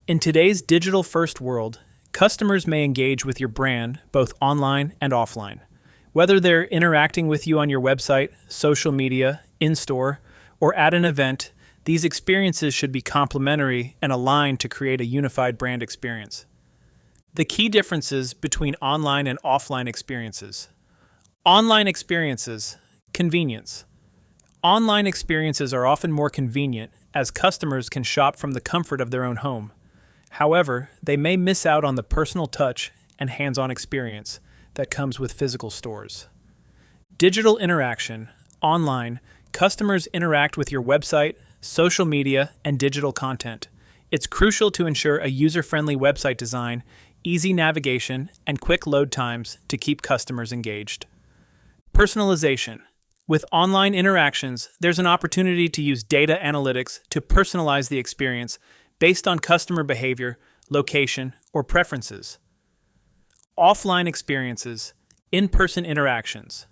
In today's digital-first world, customers may engage with your brand both online and offline. Whether they're interacting with you on your website, social media, in-store, or at an event, these experiences should be complementary and aligned to create a unified brand experience. The key differences between online and offline experiences. Online experiences. Convenience. Online experiences are often more convenient as customers can shop from the comfort of their own home. However, they may miss out on the personal touch and hands-on experience that comes with physical stores. Digital interaction. Online, customers interact with your website, social media, and digital content. It's crucial to ensure a user-friendly website design, easy navigation, and quick load times to keep customers engaged. Personalization. With online interactions, there's an opportunity to use data analytics to personalize the experience based on customer behavior, location, or preferences. Offline experiences. In-person interactions.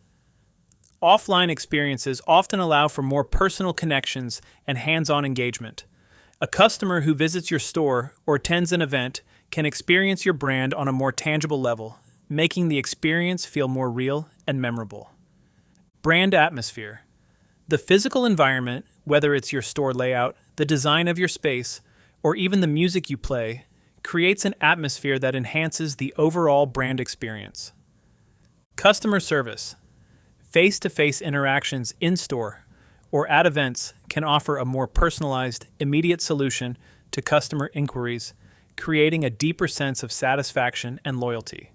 Offline experiences often allow for more personal connections and hands-on engagement. A customer who visits your store or attends an event can experience your brand on a more tangible level, making the experience feel more real and memorable. Brand atmosphere. The physical environment, whether it's your store layout, the design of your space, or even the music you play, creates an atmosphere that enhances the overall brand experience. Customer service. Face-to-face interactions in-store or at events can offer a more personalized, immediate solution to customer inquiries, creating a deeper sense of satisfaction and loyalty.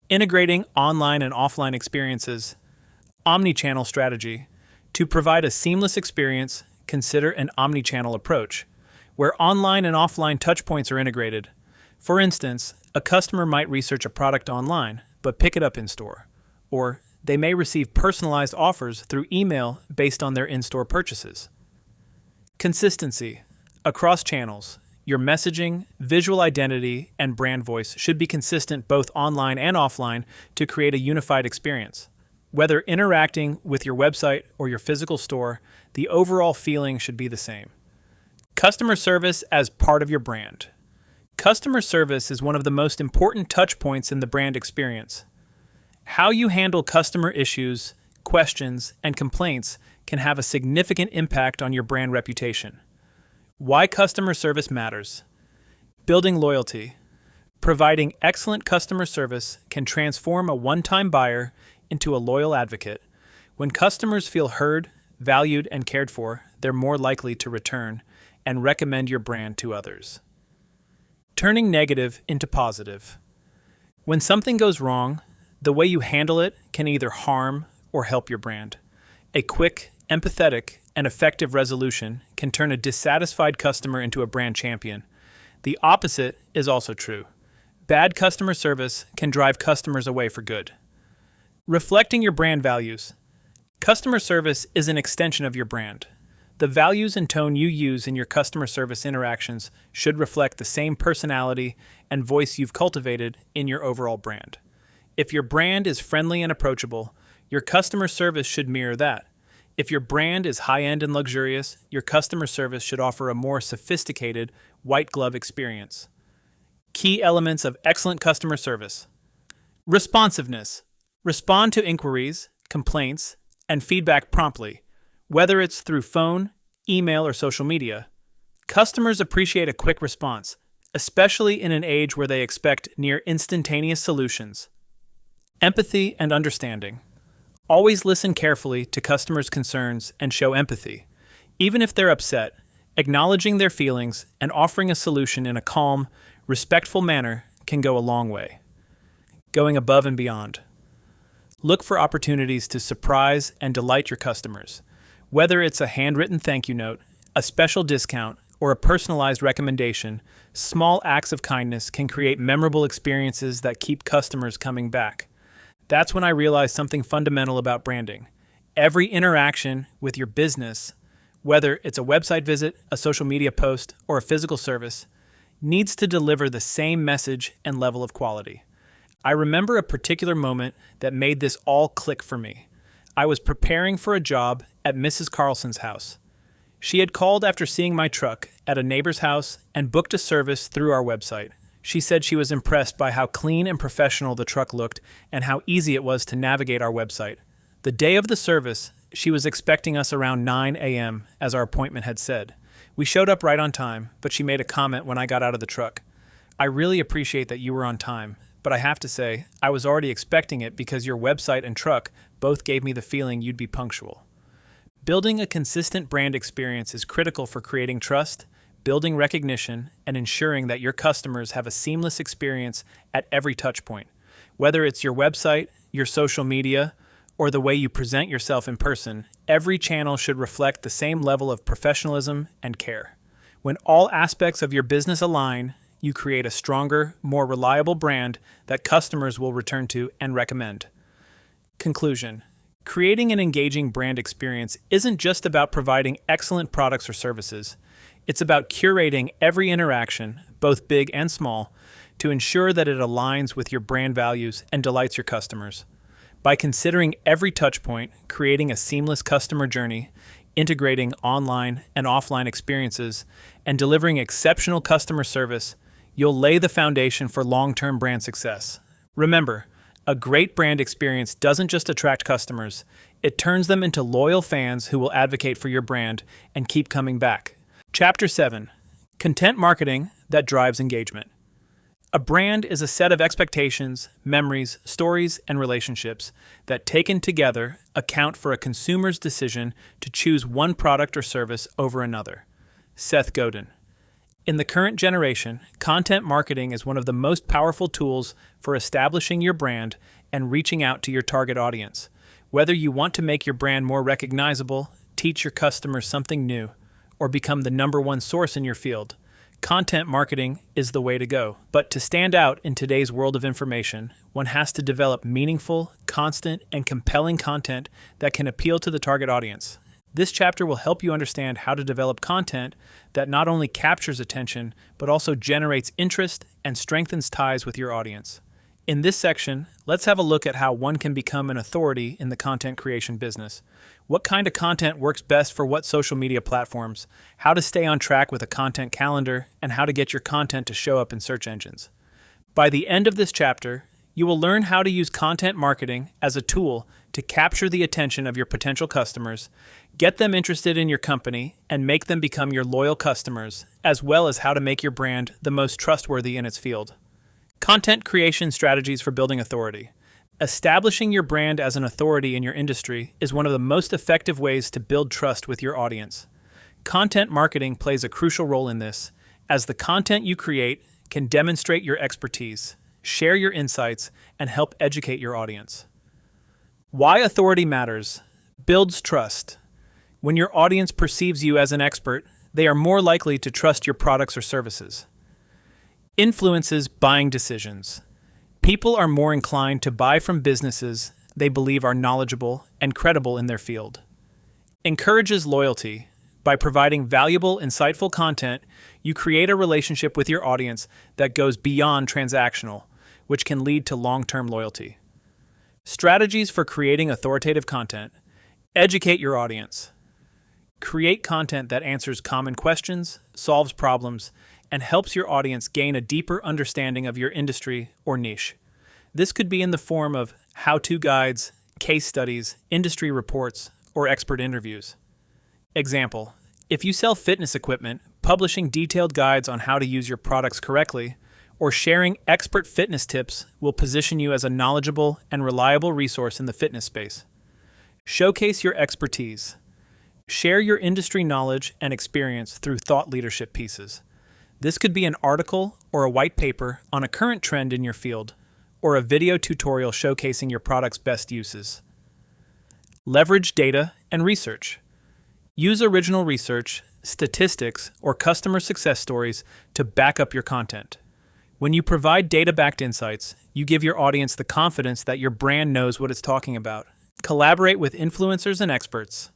Integrating online and offline experiences. Omnichannel strategy. To provide a seamless experience, consider an omnichannel approach, where online and offline touchpoints are integrated. For instance, a customer might research a product online, but pick it up in-store, or they may receive personalized offers through email based on their in-store purchases. Consistency. Across channels, your messaging, visual identity, and brand voice should be consistent both online and offline to create a unified experience. Whether interacting with your website or your physical store, the overall feeling should be the same. Customer service as part of your brand. Customer service is one of the most important touch points in the brand experience. How you handle customer issues, questions, and complaints can have a significant impact on your brand reputation. Why customer service matters. Building loyalty. Providing excellent customer service can transform a one-time buyer into a loyal advocate. When customers feel heard, valued, and cared for, they're more likely to return and recommend your brand to others. Turning negative into positive. When something goes wrong, the way you handle it can either harm or help your brand. A quick, empathetic, and effective resolution can turn a dissatisfied customer into a brand champion. The opposite is also true. Bad customer service can drive customers away for good. Reflecting your brand values. Customer service is an extension of your brand. The values and tone you use in your customer service interactions should reflect the same personality and voice you've cultivated in your overall brand. If your brand is friendly and approachable, your customer service should mirror that. If your brand is high-end and luxurious, your customer service should offer a more sophisticated, white-glove experience. Key elements of excellent customer service. Responsiveness. Respond to inquiries, complaints, and feedback promptly, whether it's through phone, email, or social media. Customers appreciate a quick response, especially in an age where they expect near instantaneous solutions. Empathy and understanding. Always listen carefully to customers' concerns and show empathy. Even if they're upset, acknowledging their feelings and offering a solution in a calm, respectful manner can go a long way. Going above and beyond. Look for opportunities to surprise and delight your customers. Whether it's a handwritten thank you note, a special discount, or a personalized recommendation, small acts of kindness can create memorable experiences that keep customers coming back. That's when I realized something fundamental about branding. Every interaction with your business, whether it's a website visit, a social media post, or a physical service, needs to deliver the same message and level of quality. I remember a particular moment that made this all click for me. I was preparing for a job at Mrs. Carlson's house. She had called after seeing my truck at a neighbor's house and booked a service through our website. She said she was impressed by how clean and professional the truck looked and how easy it was to navigate our website. The day of the service, she was expecting us around 9 a.m., as our appointment had said. We showed up right on time, but she made a comment when I got out of the truck. I really appreciate that you were on time, but I have to say, I was already expecting it because your website and truck both gave me the feeling you'd be punctual. Building a consistent brand experience is critical for creating trust, building recognition, and ensuring that your customers have a seamless experience at every touch point. Whether it's your website, your social media, or the way you present yourself in person, every channel should reflect the same level of professionalism and care. When all aspects of your business align, you create a stronger, more reliable brand that customers will return to and recommend. Conclusion. Creating an engaging brand experience isn't just about providing excellent products or services. It's about curating every interaction, both big and small, to ensure that it aligns with your brand values and delights your customers. By considering every touchpoint, creating a seamless customer journey, integrating online and offline experiences, and delivering exceptional customer service, you'll lay the foundation for long-term brand success. Remember, a great brand experience doesn't just attract customers, it turns them into loyal fans who will advocate for your brand and keep coming back. Chapter 7. Content marketing that drives engagement. A brand is a set of expectations, memories, stories, and relationships that, taken together, account for a consumer's decision to choose one product or service over another. Seth Godin. In the current generation, content marketing is one of the most powerful tools for establishing your brand and reaching out to your target audience. Whether you want to make your brand more recognizable, teach your customers something new, or become the #1 source in your field, content marketing is the way to go. But to stand out in today's world of information, one has to develop meaningful, constant, and compelling content that can appeal to the target audience. This chapter will help you understand how to develop content that not only captures attention, but also generates interest and strengthens ties with your audience. In this section, let's have a look at how one can become an authority in the content creation business. What kind of content works best for what social media platforms, how to stay on track with a content calendar, and how to get your content to show up in search engines. By the end of this chapter, you will learn how to use content marketing as a tool to capture the attention of your potential customers, get them interested in your company, and make them become your loyal customers, as well as how to make your brand the most trustworthy in its field. Content creation strategies for building authority. Establishing your brand as an authority in your industry is one of the most effective ways to build trust with your audience. Content marketing plays a crucial role in this, as the content you create can demonstrate your expertise, share your insights, and help educate your audience. Why authority matters. Builds trust. When your audience perceives you as an expert, they are more likely to trust your products or services. Influences buying decisions. People are more inclined to buy from businesses they believe are knowledgeable and credible in their field. Encourages loyalty. By providing valuable, insightful content, you create a relationship with your audience that goes beyond transactional, which can lead to long-term loyalty. Strategies for creating authoritative content. Educate your audience. Create content that answers common questions, solves problems, and helps your audience gain a deeper understanding of your industry or niche. This could be in the form of how-to guides, case studies, industry reports, or expert interviews. Example: if you sell fitness equipment, publishing detailed guides on how to use your products correctly, or sharing expert fitness tips will position you as a knowledgeable and reliable resource in the fitness space. Showcase your expertise. Share your industry knowledge and experience through thought leadership pieces. This could be an article or a white paper on a current trend in your field, or a video tutorial showcasing your product's best uses. Leverage data and research. Use original research, statistics, or customer success stories to back up your content. When you provide data-backed insights, you give your audience the confidence that your brand knows what it's talking about. Collaborate with influencers and experts.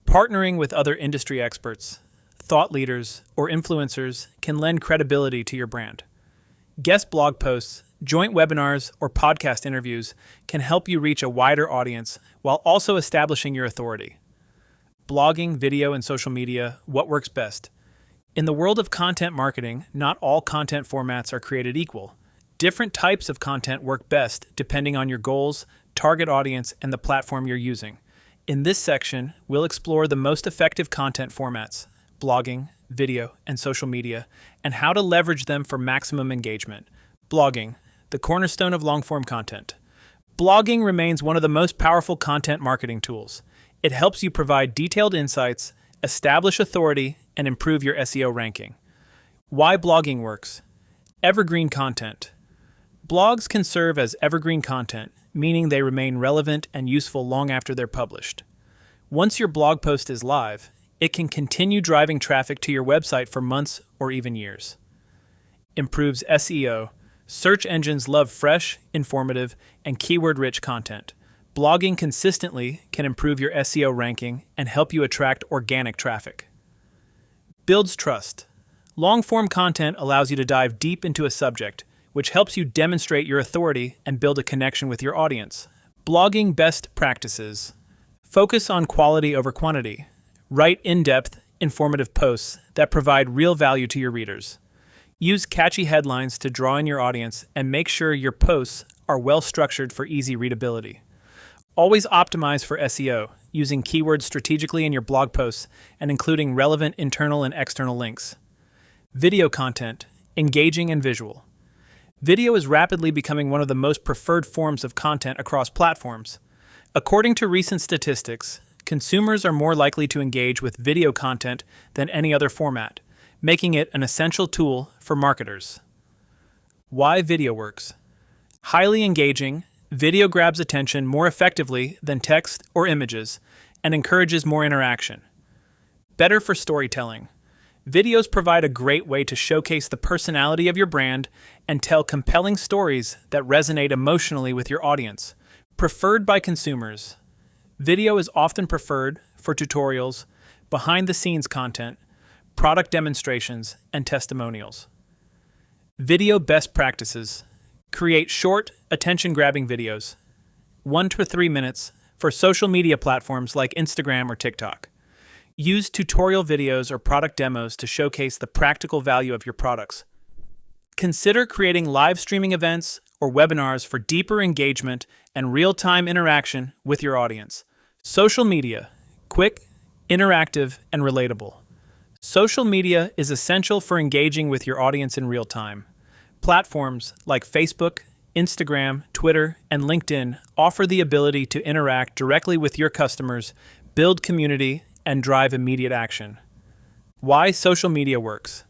Partnering with other industry experts, thought leaders, or influencers can lend credibility to your brand. Guest blog posts, joint webinars, or podcast interviews can help you reach a wider audience while also establishing your authority. Blogging, video, and social media, what works best? In the world of content marketing, not all content formats are created equal. Different types of content work best depending on your goals, target audience, and the platform you're using. In this section, we'll explore the most effective content formats, blogging, video, and social media, and how to leverage them for maximum engagement. Blogging, the cornerstone of long-form content. Blogging remains one of the most powerful content marketing tools. It helps you provide detailed insights, establish authority, and improve your SEO ranking. Why blogging works. Evergreen content. Blogs can serve as evergreen content, meaning they remain relevant and useful long after they're published. Once your blog post is live, it can continue driving traffic to your website for months or even years. Improves SEO. Search engines love fresh, informative, and keyword-rich content. Blogging consistently can improve your SEO ranking and help you attract organic traffic. Builds trust. Long-form content allows you to dive deep into a subject, which helps you demonstrate your authority and build a connection with your audience. Blogging best practices. Focus on quality over quantity. Write in-depth, informative posts that provide real value to your readers. Use catchy headlines to draw in your audience and make sure your posts are well structured for easy readability. Always optimize for SEO, using keywords strategically in your blog posts and including relevant internal and external links. Video content, engaging and visual. Video is rapidly becoming one of the most preferred forms of content across platforms. According to recent statistics, consumers are more likely to engage with video content than any other format, making it an essential tool for marketers. Why video works. Highly engaging, video grabs attention more effectively than text or images and encourages more interaction. Better for storytelling. Videos provide a great way to showcase the personality of your brand and tell compelling stories that resonate emotionally with your audience. Preferred by consumers. Video is often preferred for tutorials, behind-the-scenes content, product demonstrations, and testimonials. Video best practices. Create short, attention-grabbing videos, 1 to 3 minutes, for social media platforms like Instagram or TikTok. Use tutorial videos or product demos to showcase the practical value of your products. Consider creating live streaming events or webinars for deeper engagement and real-time interaction with your audience. Social media. Quick, interactive, and relatable. Social media is essential for engaging with your audience in real time. Platforms like Facebook, Instagram, Twitter, and LinkedIn offer the ability to interact directly with your customers, build community, and drive immediate action. Why social media works.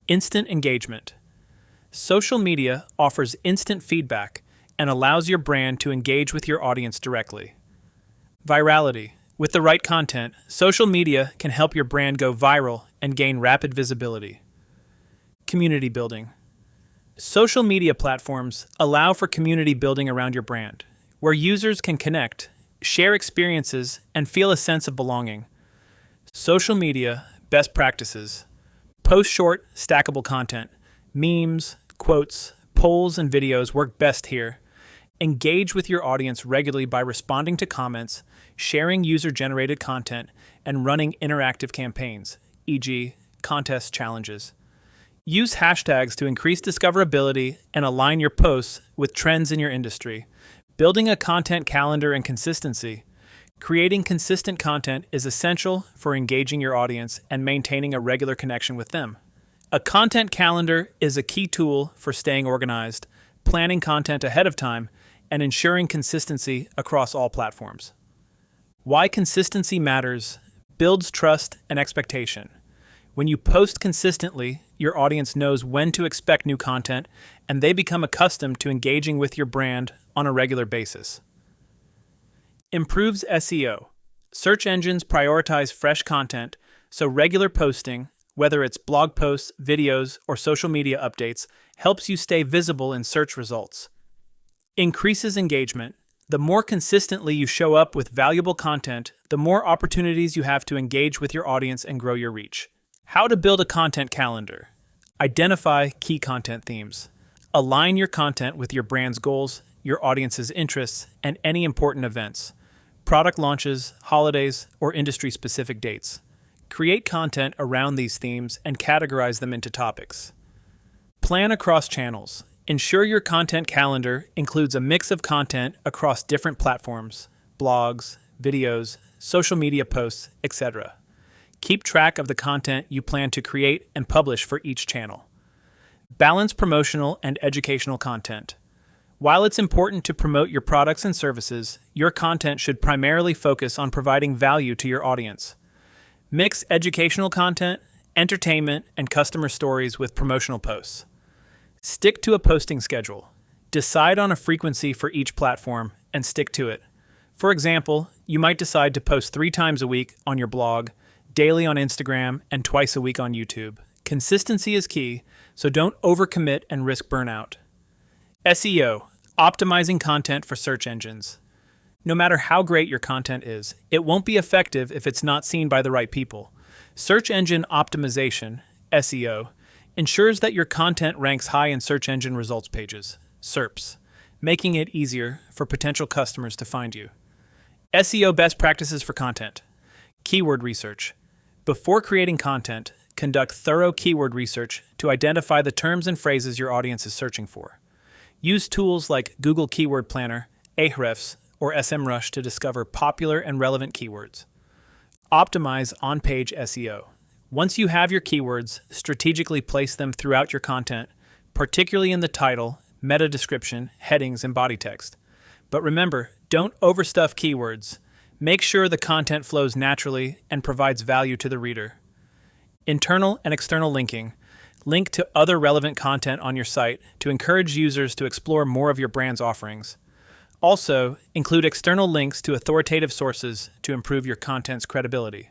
Instant engagement. Social media offers instant feedback and allows your brand to engage with your audience directly. Virality. With the right content, social media can help your brand go viral and gain rapid visibility. Community building. Social media platforms allow for community building around your brand, where users can connect, share experiences, and feel a sense of belonging. Social media best practices. Post short, stackable content. Memes, quotes, polls, and videos work best here. Engage with your audience regularly by responding to comments, sharing user-generated content, and running interactive campaigns, e.g., contest challenges. Use hashtags to increase discoverability and align your posts with trends in your industry. Building a content calendar and consistency. Creating consistent content is essential for engaging your audience and maintaining a regular connection with them. A content calendar is a key tool for staying organized, planning content ahead of time, and ensuring consistency across all platforms. Why consistency matters. Builds trust and expectation. When you post consistently, your audience knows when to expect new content, and they become accustomed to engaging with your brand on a regular basis. Improves SEO. Search engines prioritize fresh content, so regular posting, whether it's blog posts, videos, or social media updates, helps you stay visible in search results. Increases engagement. The more consistently you show up with valuable content, the more opportunities you have to engage with your audience and grow your reach. How to build a content calendar. Identify key content themes. Align your content with your brand's goals, your audience's interests, and any important events. Product launches, holidays, or industry-specific dates. Create content around these themes and categorize them into topics. Plan across channels. Ensure your content calendar includes a mix of content across different platforms, blogs, videos, social media posts, etc. Keep track of the content you plan to create and publish for each channel. Balance promotional and educational content. While it's important to promote your products and services, your content should primarily focus on providing value to your audience. Mix educational content, entertainment, and customer stories with promotional posts. Stick to a posting schedule. Decide on a frequency for each platform and stick to it. For example, you might decide to post 3 times a week on your blog, daily on Instagram, and twice a week on YouTube. Consistency is key, so don't overcommit and risk burnout. SEO, optimizing content for search engines. No matter how great your content is, it won't be effective if it's not seen by the right people. Search engine optimization, SEO, ensures that your content ranks high in search engine results pages, SERPs, making it easier for potential customers to find you. SEO best practices for content. Keyword research. Before creating content, conduct thorough keyword research to identify the terms and phrases your audience is searching for. Use tools like Google Keyword Planner, Ahrefs, or SEMrush to discover popular and relevant keywords. Optimize on-page SEO. Once you have your keywords, strategically place them throughout your content, particularly in the title, meta description, headings, and body text. But remember, don't overstuff keywords. Make sure the content flows naturally and provides value to the reader. Internal and external linking. Link to other relevant content on your site to encourage users to explore more of your brand's offerings. Also, include external links to authoritative sources to improve your content's credibility.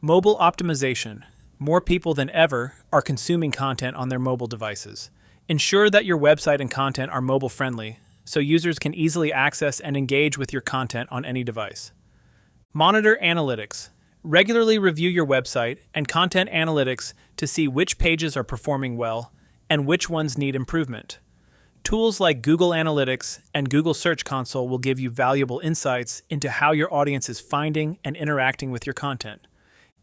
Mobile optimization. More people than ever are consuming content on their mobile devices. Ensure that your website and content are mobile-friendly, so users can easily access and engage with your content on any device. Monitor analytics. Regularly review your website and content analytics to see which pages are performing well and which ones need improvement. Tools like Google Analytics and Google Search Console will give you valuable insights into how your audience is finding and interacting with your content.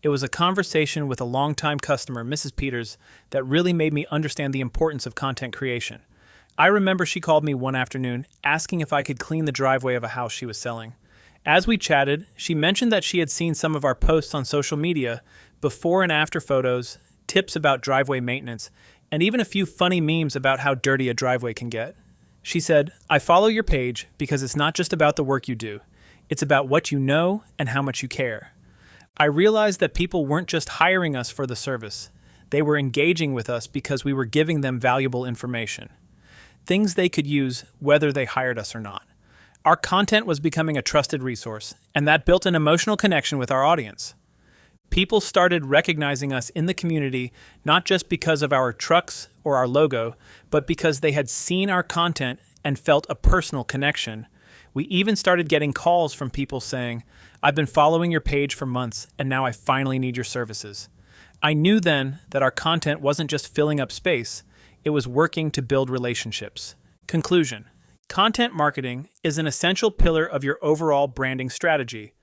It was a conversation with a longtime customer, Mrs. Peters, that really made me understand the importance of content creation. I remember she called me one afternoon asking if I could clean the driveway of a house she was selling. As we chatted, she mentioned that she had seen some of our posts on social media, before and after photos, tips about driveway maintenance, and even a few funny memes about how dirty a driveway can get. She said, "I follow your page because it's not just about the work you do. It's about what you know and how much you care." I realized that people weren't just hiring us for the service. They were engaging with us because we were giving them valuable information. Things they could use whether they hired us or not. Our content was becoming a trusted resource, and that built an emotional connection with our audience. People started recognizing us in the community not just because of our trucks or our logo, but because they had seen our content and felt a personal connection. We even started getting calls from people saying, "I've been following your page for months, and now I finally need your services." I knew then that our content wasn't just filling up space, it was working to build relationships. Conclusion: content marketing is an essential pillar of your overall branding strategy.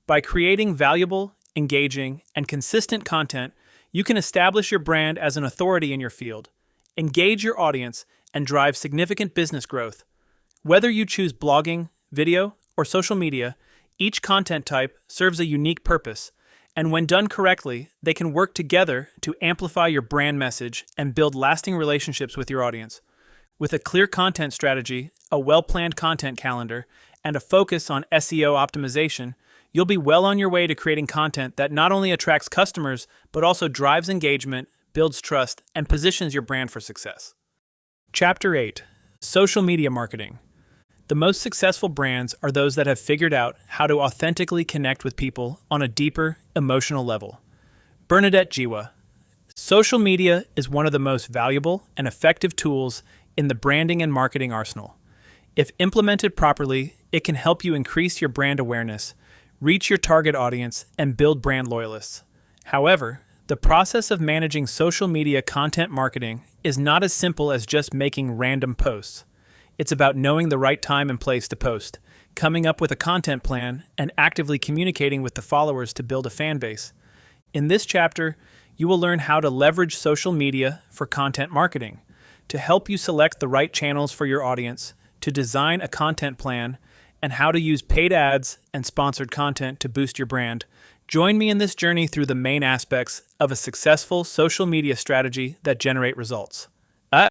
By creating valuable, engaging, and consistent content, you can establish your brand as an authority in your field, engage your audience, and drive significant business growth. Whether you choose blogging, video, or social media, each content type serves a unique purpose, and when done correctly, they can work together to amplify your brand message and build lasting relationships with your audience. With a clear content strategy, a well-planned content calendar, and a focus on SEO optimization, you'll be well on your way to creating content that not only attracts customers, but also drives engagement, builds trust, and positions your brand for success. Chapter 8: Social Media Marketing. The most successful brands are those that have figured out how to authentically connect with people on a deeper, emotional level. Bernadette Jiwa. Social media is one of the most valuable and effective tools in the branding and marketing arsenal. If implemented properly, it can help you increase your brand awareness, reach your target audience, and build brand loyalists. However, the process of managing social media content marketing is not as simple as just making random posts. It's about knowing the right time and place to post, coming up with a content plan, and actively communicating with the followers to build a fan base. In this chapter, you will learn how to leverage social media for content marketing, to help you select the right channels for your audience, to design a content plan, and how to use paid ads and sponsored content to boost your brand. Join me in this journey through the main aspects of a successful social media strategy that generate results.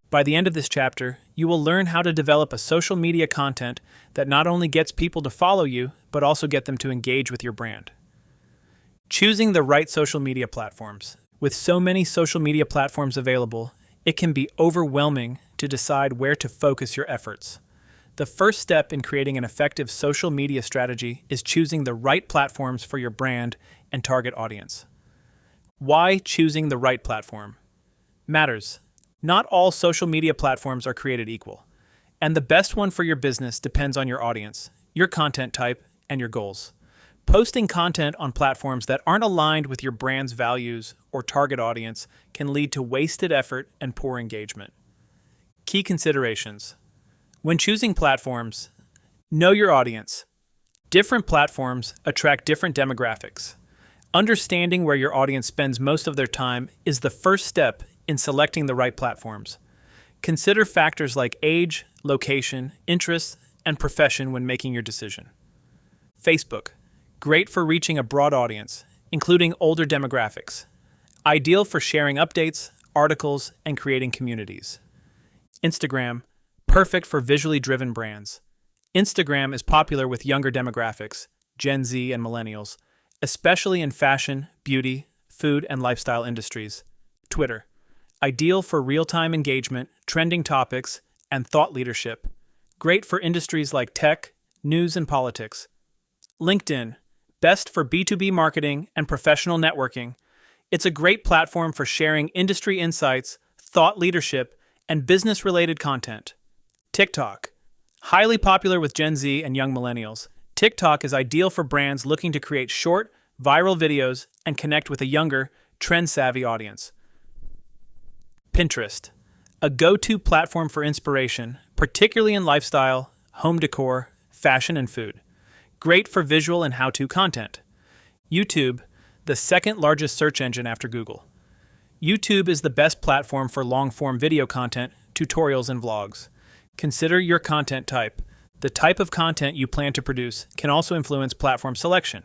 By the end of this chapter, you will learn how to develop a social media content that not only gets people to follow you, but also get them to engage with your brand. Choosing the right social media platforms. With so many social media platforms available, it can be overwhelming to decide where to focus your efforts. The first step in creating an effective social media strategy is choosing the right platforms for your brand and target audience. Why choosing the right platform matters. Not all social media platforms are created equal, and the best one for your business depends on your audience, your content type, and your goals. Posting content on platforms that aren't aligned with your brand's values or target audience can lead to wasted effort and poor engagement. Key considerations. When choosing platforms, know your audience. Different platforms attract different demographics. Understanding where your audience spends most of their time is the first step in selecting the right platforms. Consider factors like age, location, interests, and profession when making your decision. Facebook. Great for reaching a broad audience, including older demographics. Ideal for sharing updates, articles, and creating communities. Instagram. Perfect for visually driven brands. Instagram is popular with younger demographics, Gen Z and millennials, especially in fashion, beauty, food, and lifestyle industries. Twitter. Ideal for real-time engagement, trending topics, and thought leadership. Great for industries like tech, news, and politics. LinkedIn. Best for B2B marketing and professional networking. It's a great platform for sharing industry insights, thought leadership, and business-related content. TikTok. Highly popular with Gen Z and young millennials, TikTok is ideal for brands looking to create short, viral videos and connect with a younger, trend-savvy audience. Pinterest, a go-to platform for inspiration, particularly in lifestyle, home decor, fashion, and food. Great for visual and how-to content. YouTube, the second largest search engine after Google. YouTube is the best platform for long-form video content, tutorials, and vlogs. Consider your content type. The type of content you plan to produce can also influence platform selection.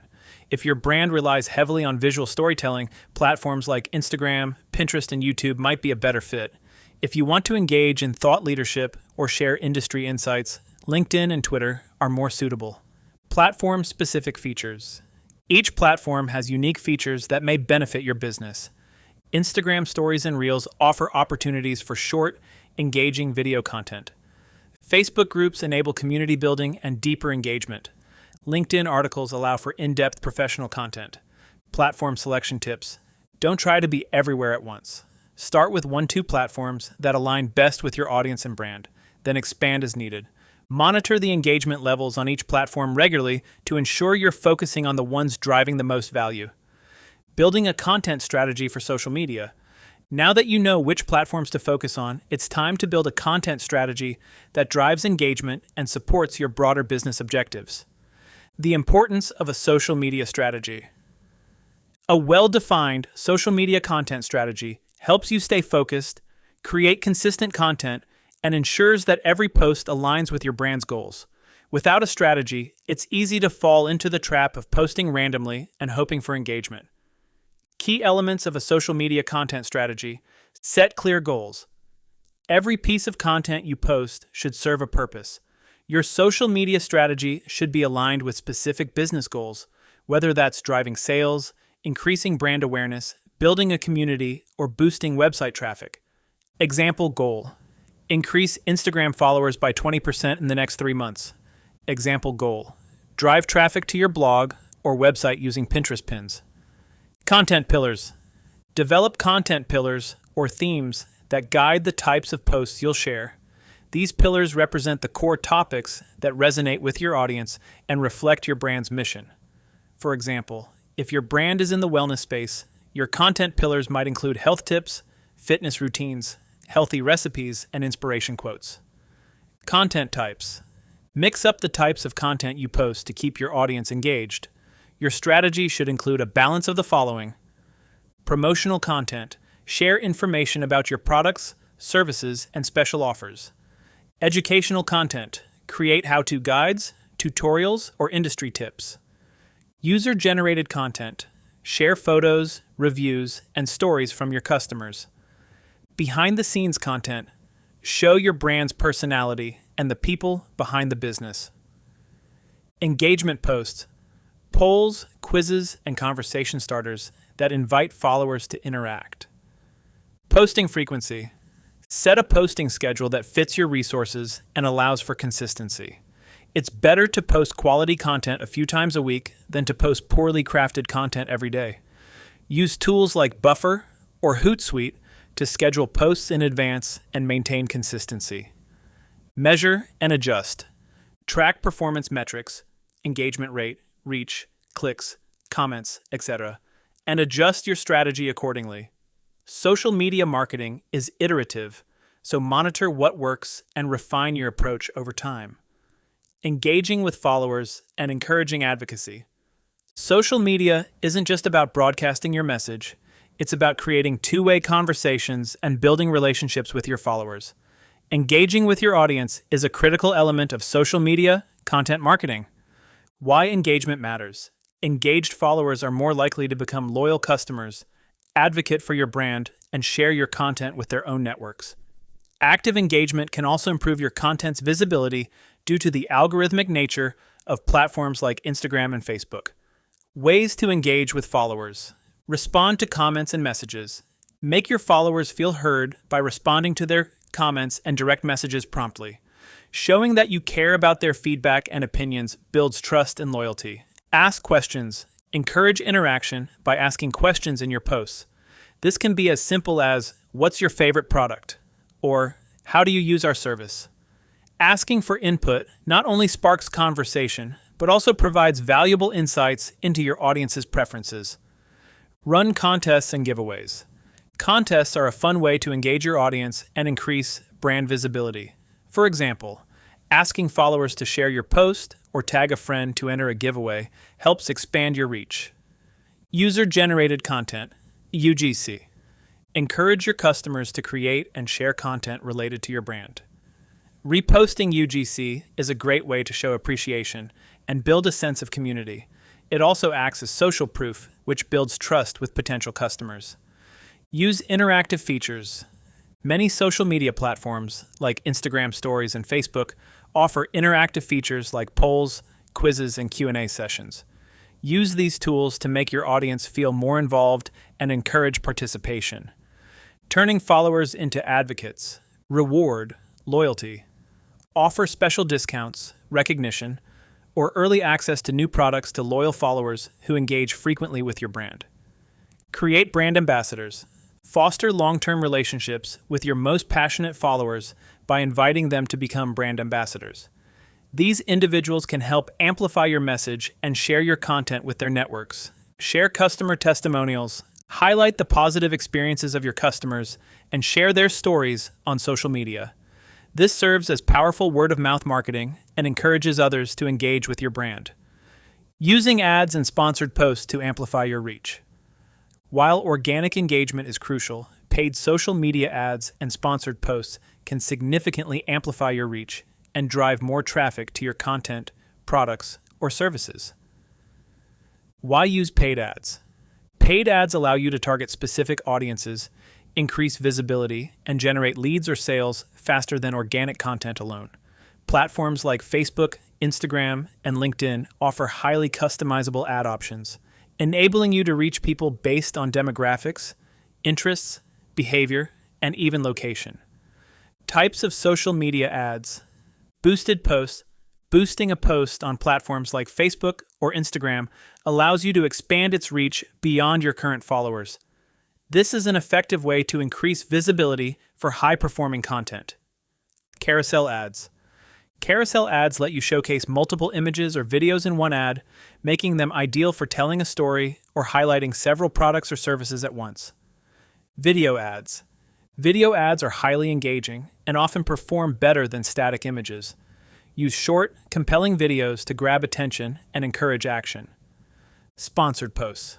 If your brand relies heavily on visual storytelling, platforms like Instagram, Pinterest, and YouTube might be a better fit. If you want to engage in thought leadership or share industry insights, LinkedIn and Twitter are more suitable. Platform-specific features. Each platform has unique features that may benefit your business. Instagram Stories and Reels offer opportunities for short, engaging video content. Facebook groups enable community building and deeper engagement. LinkedIn articles allow for in-depth professional content. Platform selection tips. Don't try to be everywhere at once. Start with 1-2 platforms that align best with your audience and brand, then expand as needed. Monitor the engagement levels on each platform regularly to ensure you're focusing on the ones driving the most value. Building a content strategy for social media. Now that you know which platforms to focus on, it's time to build a content strategy that drives engagement and supports your broader business objectives. The importance of a social media strategy. A well-defined social media content strategy helps you stay focused, create consistent content, and ensures that every post aligns with your brand's goals. Without a strategy, it's easy to fall into the trap of posting randomly and hoping for engagement. Key elements of a social media content strategy: set clear goals. Every piece of content you post should serve a purpose. Your social media strategy should be aligned with specific business goals, whether that's driving sales, increasing brand awareness, building a community, or boosting website traffic. Example goal: increase Instagram followers by 20% in the next 3 months. Example goal: drive traffic to your blog or website using Pinterest pins. Content pillars. Develop content pillars or themes that guide the types of posts you'll share. These pillars represent the core topics that resonate with your audience and reflect your brand's mission. For example, if your brand is in the wellness space, your content pillars might include health tips, fitness routines, healthy recipes, and inspiration quotes. Content types. Mix up the types of content you post to keep your audience engaged. Your strategy should include a balance of the following: promotional content. Share information about your products, services, and special offers. Educational content. Create how-to guides, tutorials, or industry tips. User-generated content. Share photos, reviews, and stories from your customers. Behind-the-scenes content. Show your brand's personality and the people behind the business. Engagement posts. Polls, quizzes, and conversation starters that invite followers to interact. Posting frequency. Set a posting schedule that fits your resources and allows for consistency. It's better to post quality content a few times a week than to post poorly crafted content every day. Use tools like Buffer or Hootsuite to schedule posts in advance and maintain consistency. Measure and adjust. Track performance metrics, engagement rate, reach, clicks, comments, etc., and adjust your strategy accordingly. Social media marketing is iterative, so monitor what works and refine your approach over time. Engaging with followers and encouraging advocacy. Social media isn't just about broadcasting your message, it's about creating two-way conversations and building relationships with your followers. Engaging with your audience is a critical element of social media content marketing. Why engagement matters. Engaged followers are more likely to become loyal customers, advocate for your brand, and share your content with their own networks. Active engagement can also improve your content's visibility due to the algorithmic nature of platforms like Instagram and Facebook. Ways to engage with followers. Respond to comments and messages. Make your followers feel heard by responding to their comments and direct messages promptly. Showing that you care about their feedback and opinions builds trust and loyalty. Ask questions. Encourage interaction by asking questions in your posts. This can be as simple as, "What's your favorite product?" or "How do you use our service?" Asking for input not only sparks conversation, but also provides valuable insights into your audience's preferences. Run contests and giveaways. Contests are a fun way to engage your audience and increase brand visibility. For example, asking followers to share your post or tag a friend to enter a giveaway helps expand your reach. User-generated content, UGC. Encourage your customers to create and share content related to your brand. Reposting UGC is a great way to show appreciation and build a sense of community. It also acts as social proof, which builds trust with potential customers. Use interactive features. Many social media platforms, like Instagram Stories and Facebook, offer interactive features like polls, quizzes, and Q&A sessions. Use these tools to make your audience feel more involved and encourage participation. Turning followers into advocates. Reward, loyalty. Offer special discounts, recognition, or early access to new products to loyal followers who engage frequently with your brand. Create brand ambassadors. Foster long-term relationships with your most passionate followers by inviting them to become brand ambassadors. These individuals can help amplify your message and share your content with their networks. Share customer testimonials. Highlight the positive experiences of your customers and share their stories on social media. This serves as powerful word-of-mouth marketing and encourages others to engage with your brand. Using ads and sponsored posts to amplify your reach. While organic engagement is crucial, paid social media ads and sponsored posts can significantly amplify your reach and drive more traffic to your content, products, or services. Why use paid ads? Paid ads allow you to target specific audiences, increase visibility, and generate leads or sales faster than organic content alone. Platforms like Facebook, Instagram, and LinkedIn offer highly customizable ad options, enabling you to reach people based on demographics, interests, behavior, and even location. Types of social media ads. Boosted posts. Boosting a post on platforms like Facebook or Instagram allows you to expand its reach beyond your current followers. This is an effective way to increase visibility for high-performing content. Carousel ads. Carousel ads let you showcase multiple images or videos in one ad, making them ideal for telling a story or highlighting several products or services at once. Video ads. Video ads are highly engaging and often perform better than static images. Use short, compelling videos to grab attention and encourage action. Sponsored posts.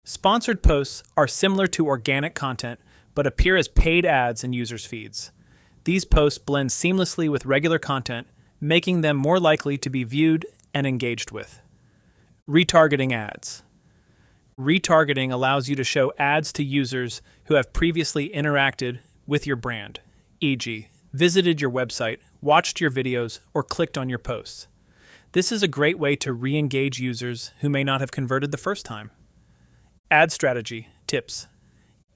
Sponsored posts are similar to organic content, but appear as paid ads in users' feeds. These posts blend seamlessly with regular content, making them more likely to be viewed and engaged with. Retargeting ads. Retargeting allows you to show ads to users who have previously interacted with your brand, e.g., visited your website, watched your videos, or clicked on your posts. This is a great way to re-engage users who may not have converted the first time. Ad strategy tips.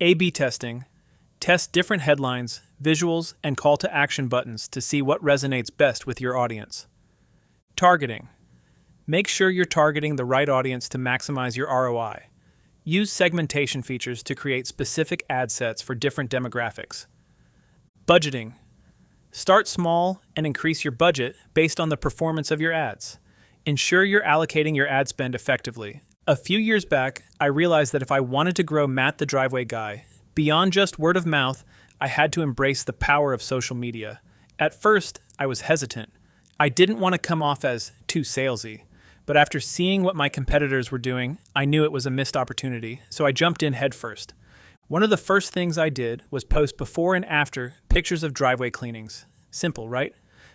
A/B testing. Test different headlines, visuals, and call to action buttons to see what resonates best with your audience. Targeting. Make sure you're targeting the right audience to maximize your ROI. Use segmentation features to create specific ad sets for different demographics. Budgeting. Start small and increase your budget based on the performance of your ads. Ensure you're allocating your ad spend effectively. A few years back, I realized that if I wanted to grow Matt the Driveway Guy, beyond just word of mouth, I had to embrace the power of social media. At first, I was hesitant. I didn't want to come off as too salesy, but after seeing what my competitors were doing, I knew it was a missed opportunity, so I jumped in headfirst. One of the first things I did was post before and after pictures of driveway cleanings. Simple, right?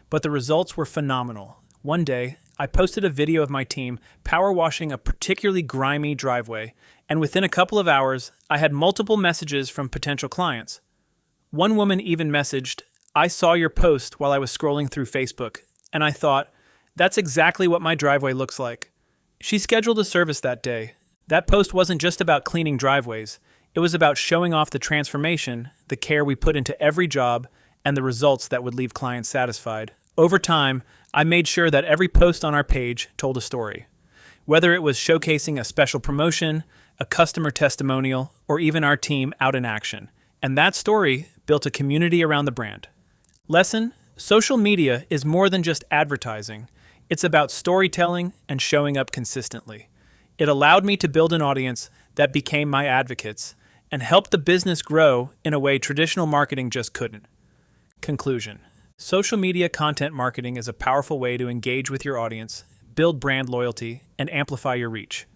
But the results were phenomenal. One day, I posted a video of my team power washing a particularly grimy driveway, and within a couple of hours, I had multiple messages from potential clients. One woman even messaged, "I saw your post while I was scrolling through Facebook, and I thought, that's exactly what my driveway looks like." She scheduled a service that day. That post wasn't just about cleaning driveways. It was about showing off the transformation, the care we put into every job, and the results that would leave clients satisfied. Over time, I made sure that every post on our page told a story. Whether it was showcasing a special promotion, a customer testimonial, or even our team out in action. And that story built a community around the brand. Lesson: social media is more than just advertising. It's about storytelling and showing up consistently. It allowed me to build an audience that became my advocates and helped the business grow in a way traditional marketing just couldn't. Conclusion. Social media content marketing is a powerful way to engage with your audience, build brand loyalty, and amplify your reach.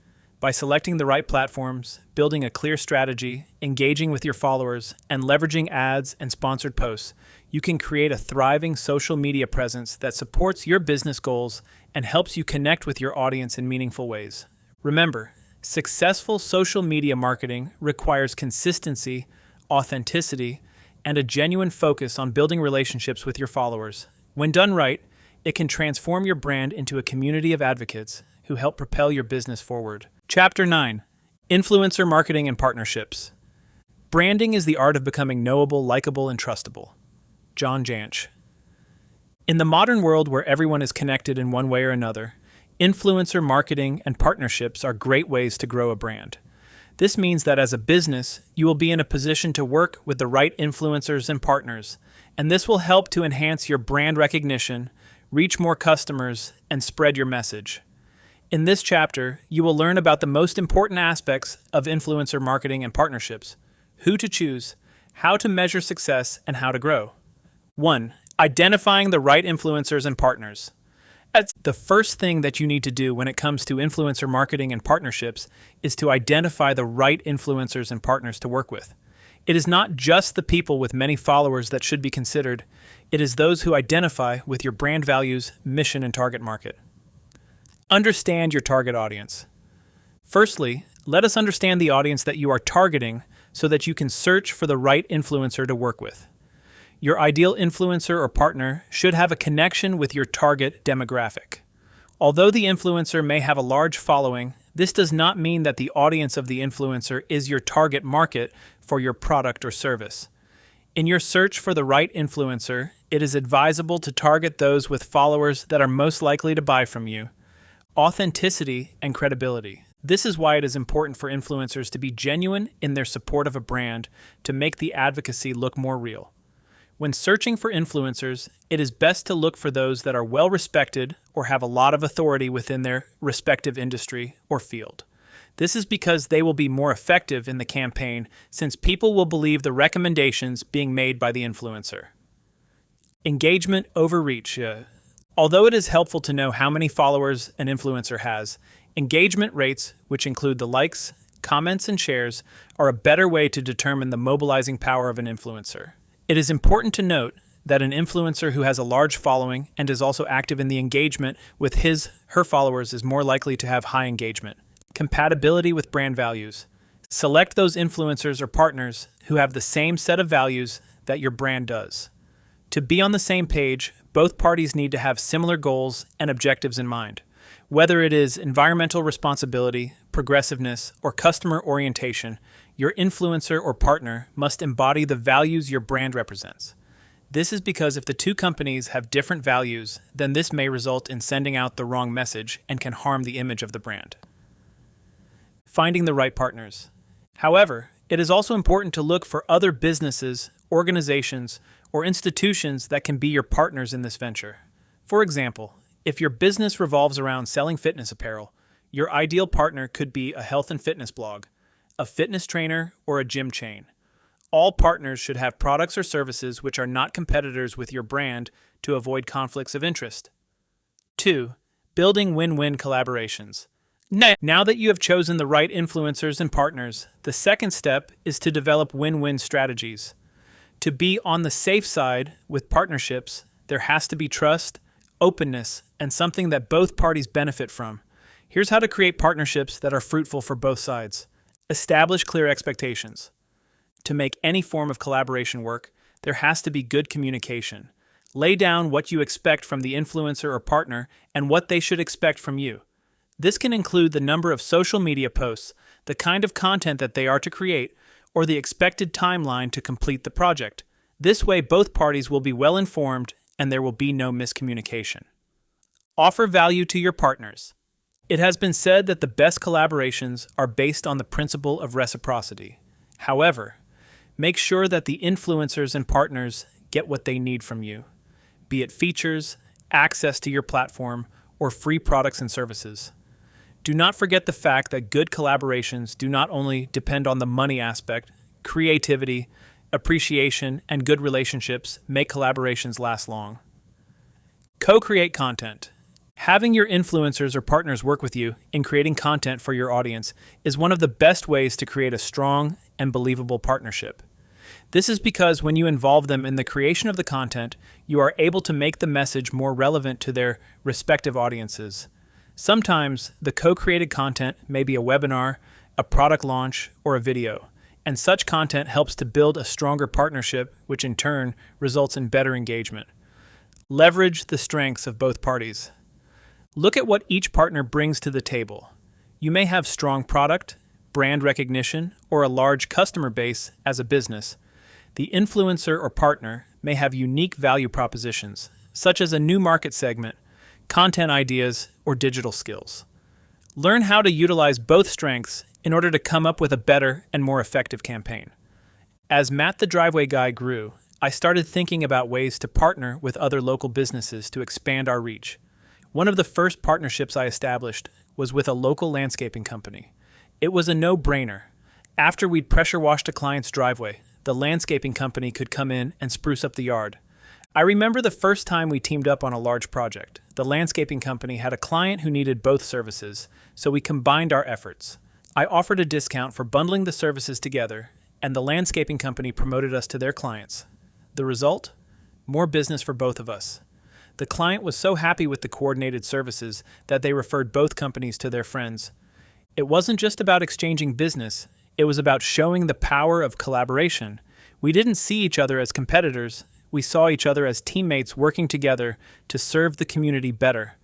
By selecting the right platforms, building a clear strategy, engaging with your followers, and leveraging ads and sponsored posts, you can create a thriving social media presence that supports your business goals and helps you connect with your audience in meaningful ways. Remember, successful social media marketing requires consistency, authenticity, and a genuine focus on building relationships with your followers. When done right, it can transform your brand into a community of advocates who help propel your business forward. Chapter 9. Influencer Marketing and Partnerships. Branding is the art of becoming knowable, likable, and trustable. John Jansch. In the modern world where everyone is connected in one way or another, influencer marketing and partnerships are great ways to grow a brand. This means that as a business, you will be in a position to work with the right influencers and partners, and this will help to enhance your brand recognition, reach more customers, and spread your message. In this chapter, you will learn about the most important aspects of influencer marketing and partnerships, who to choose, how to measure success, and how to grow. 1. Identifying the right influencers and partners. The first thing that you need to do when it comes to influencer marketing and partnerships is to identify the right influencers and partners to work with. It is not just the people with many followers that should be considered, it is those who identify with your brand values, mission, and target market. Understand your target audience. Firstly, let us understand the audience that you are targeting so that you can search for the right influencer to work with. Your ideal influencer or partner should have a connection with your target demographic. Although the influencer may have a large following, this does not mean that the audience of the influencer is your target market for your product or service. In your search for the right influencer, it is advisable to target those with followers that are most likely to buy from you. Authenticity and credibility. This is why it is important for influencers to be genuine in their support of a brand to make the advocacy look more real. When searching for influencers, it is best to look for those that are well respected or have a lot of authority within their respective industry or field. This is because they will be more effective in the campaign since people will believe the recommendations being made by the influencer. Engagement over reach. Although it is helpful to know how many followers an influencer has, engagement rates, which include the likes, comments, and shares, are a better way to determine the mobilizing power of an influencer. It is important to note that an influencer who has a large following and is also active in the engagement with her followers is more likely to have high engagement. Compatibility with brand values. Select those influencers or partners who have the same set of values that your brand does. To be on the same page, both parties need to have similar goals and objectives in mind. Whether it is environmental responsibility, progressiveness, or customer orientation, your influencer or partner must embody the values your brand represents. This is because if the two companies have different values, then this may result in sending out the wrong message and can harm the image of the brand. Finding the right partners. However, it is also important to look for other businesses, organizations, or institutions that can be your partners in this venture. For example, if your business revolves around selling fitness apparel, your ideal partner could be a health and fitness blog, a fitness trainer, or a gym chain. All partners should have products or services which are not competitors with your brand to avoid conflicts of interest. 2. Building win-win collaborations. Now that you have chosen the right influencers and partners, the second step is to develop win-win strategies. To be on the safe side with partnerships, there has to be trust, openness, and something that both parties benefit from. Here's how to create partnerships that are fruitful for both sides. Establish clear expectations. To make any form of collaboration work, there has to be good communication. Lay down what you expect from the influencer or partner and what they should expect from you. This can include the number of social media posts, the kind of content that they are to create, or the expected timeline to complete the project. This way, both parties will be well informed and there will be no miscommunication. Offer value to your partners. It has been said that the best collaborations are based on the principle of reciprocity. However, make sure that the influencers and partners get what they need from you, be it features, access to your platform, or free products and services. Do not forget the fact that good collaborations do not only depend on the money aspect. Creativity, appreciation, and good relationships make collaborations last long. Co-create content. Having your influencers or partners work with you in creating content for your audience is one of the best ways to create a strong and believable partnership. This is because when you involve them in the creation of the content, you are able to make the message more relevant to their respective audiences. Sometimes the co-created content may be a webinar, a product launch, or a video, and such content helps to build a stronger partnership, which in turn results in better engagement. Leverage the strengths of both parties. Look at what each partner brings to the table. You may have strong product, brand recognition, or a large customer base as a business. The influencer or partner may have unique value propositions, such as a new market segment, content ideas, or digital skills. Learn how to utilize both strengths in order to come up with a better and more effective campaign. As Matt the Driveway Guy grew, I started thinking about ways to partner with other local businesses to expand our reach. One of the first partnerships I established was with a local landscaping company. It was a no-brainer. After we'd pressure washed a client's driveway, the landscaping company could come in and spruce up the yard. I remember the first time we teamed up on a large project. The landscaping company had a client who needed both services, so we combined our efforts. I offered a discount for bundling the services together, and the landscaping company promoted us to their clients. The result? More business for both of us. The client was so happy with the coordinated services that they referred both companies to their friends. It wasn't just about exchanging business, it was about showing the power of collaboration. We didn't see each other as competitors, we saw each other as teammates working together to serve the community better.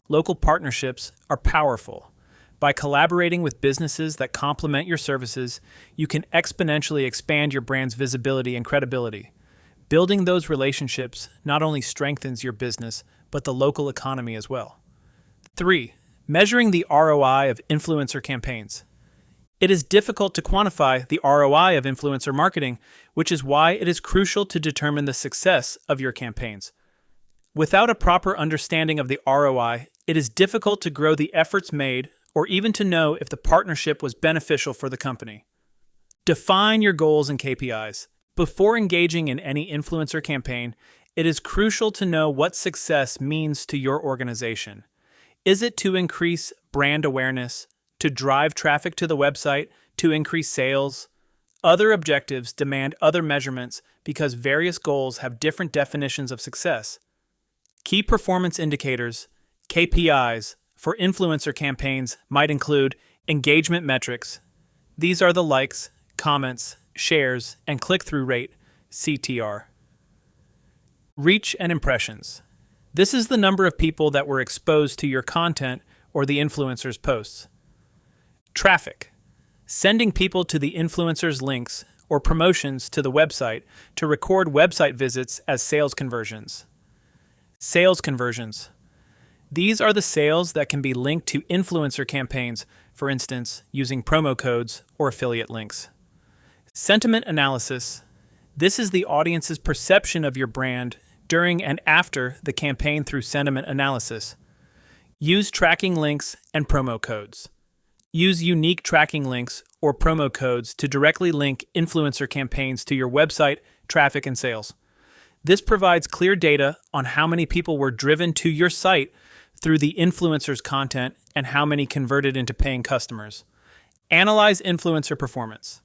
Local partnerships are powerful. By collaborating with businesses that complement your services, you can exponentially expand your brand's visibility and credibility. Building those relationships not only strengthens your business, but the local economy as well. 3. Measuring the ROI of influencer campaigns. It is difficult to quantify the ROI of influencer marketing, which is why it is crucial to determine the success of your campaigns. Without a proper understanding of the ROI, it is difficult to grow the efforts made or even to know if the partnership was beneficial for the company. Define your goals and KPIs. Before engaging in any influencer campaign, it is crucial to know what success means to your organization. Is it to increase brand awareness, to drive traffic to the website, to increase sales? Other objectives demand other measurements because various goals have different definitions of success. Key performance indicators, KPIs, for influencer campaigns might include engagement metrics. These are the likes, comments, shares, and click-through rate, CTR. Reach and impressions. This is the number of people that were exposed to your content or the influencer's posts. Traffic. Sending people to the influencer's links or promotions to the website to record website visits as sales conversions. Sales conversions. These are the sales that can be linked to influencer campaigns, for instance, using promo codes or affiliate links. Sentiment analysis. This is the audience's perception of your brand during and after the campaign through sentiment analysis. Use tracking links and promo codes. Use unique tracking links or promo codes to directly link influencer campaigns to your website, traffic, and sales. This provides clear data on how many people were driven to your site through the influencer's content and how many converted into paying customers. Analyze influencer performance.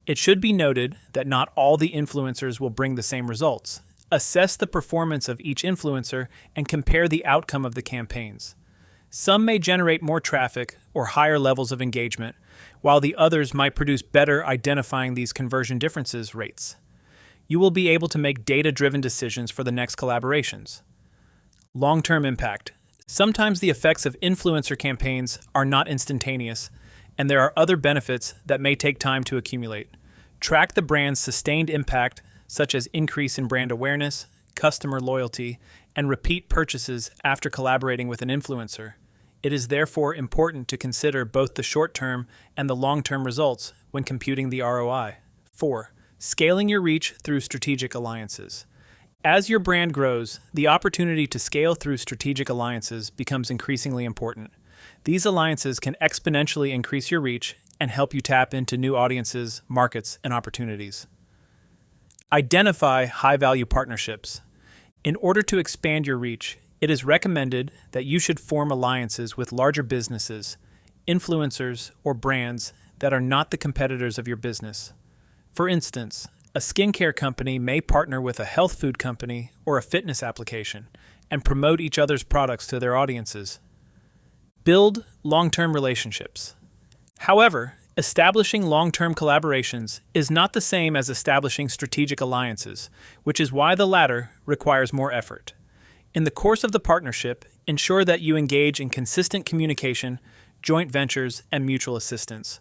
It should be noted that not all the influencers will bring the same results. Assess the performance of each influencer and compare the outcome of the campaigns. Some may generate more traffic or higher levels of engagement, while the others might produce better identifying these conversion differences rates. You will be able to make data-driven decisions for the next collaborations. Long-term impact. Sometimes the effects of influencer campaigns are not instantaneous, and there are other benefits that may take time to accumulate. Track the brand's sustained impact, such as increase in brand awareness, customer loyalty, and repeat purchases after collaborating with an influencer. It is therefore important to consider both the short-term and the long-term results when computing the ROI. 4. Scaling your reach through strategic alliances. As your brand grows, the opportunity to scale through strategic alliances becomes increasingly important. These alliances can exponentially increase your reach and help you tap into new audiences, markets, and opportunities. Identify high-value partnerships. In order to expand your reach, it is recommended that you should form alliances with larger businesses, influencers, or brands that are not the competitors of your business. For instance, a skincare company may partner with a health food company or a fitness application and promote each other's products to their audiences. Build long-term relationships. However, establishing long-term collaborations is not the same as establishing strategic alliances, which is why the latter requires more effort. In the course of the partnership, ensure that you engage in consistent communication, joint ventures, and mutual assistance.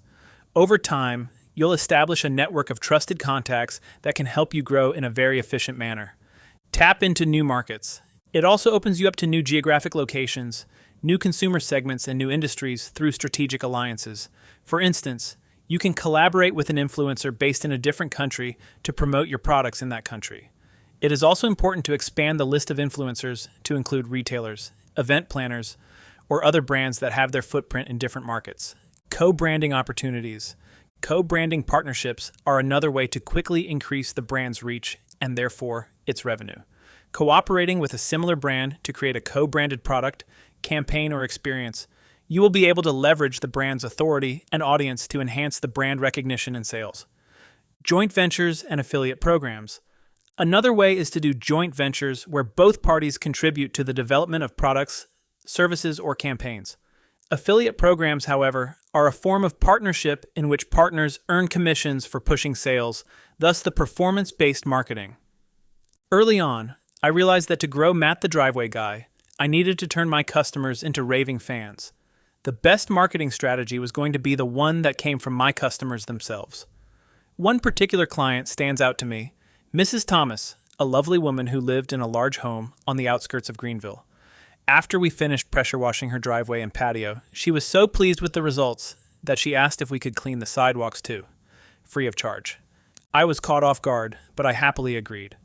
Over time, you'll establish a network of trusted contacts that can help you grow in a very efficient manner. Tap into new markets. It also opens you up to new geographic locations, new consumer segments, and new industries through strategic alliances. For instance, you can collaborate with an influencer based in a different country to promote your products in that country. It is also important to expand the list of influencers to include retailers, event planners, or other brands that have their footprint in different markets. Co-branding opportunities. Co-branding partnerships are another way to quickly increase the brand's reach and therefore its revenue. Cooperating with a similar brand to create a co-branded product, campaign, or experience, you will be able to leverage the brand's authority and audience to enhance the brand recognition and sales. Joint ventures and affiliate programs. Another way is to do joint ventures where both parties contribute to the development of products, services, or campaigns. Affiliate programs, however, are a form of partnership in which partners earn commissions for pushing sales, thus the performance-based marketing. Early on, I realized that to grow Matt the Driveway Guy, I needed to turn my customers into raving fans. The best marketing strategy was going to be the one that came from my customers themselves. One particular client stands out to me, Mrs. Thomas, a lovely woman who lived in a large home on the outskirts of Greenville. After we finished pressure washing her driveway and patio, she was so pleased with the results that she asked if we could clean the sidewalks too, free of charge. I was caught off guard, but I happily agreed.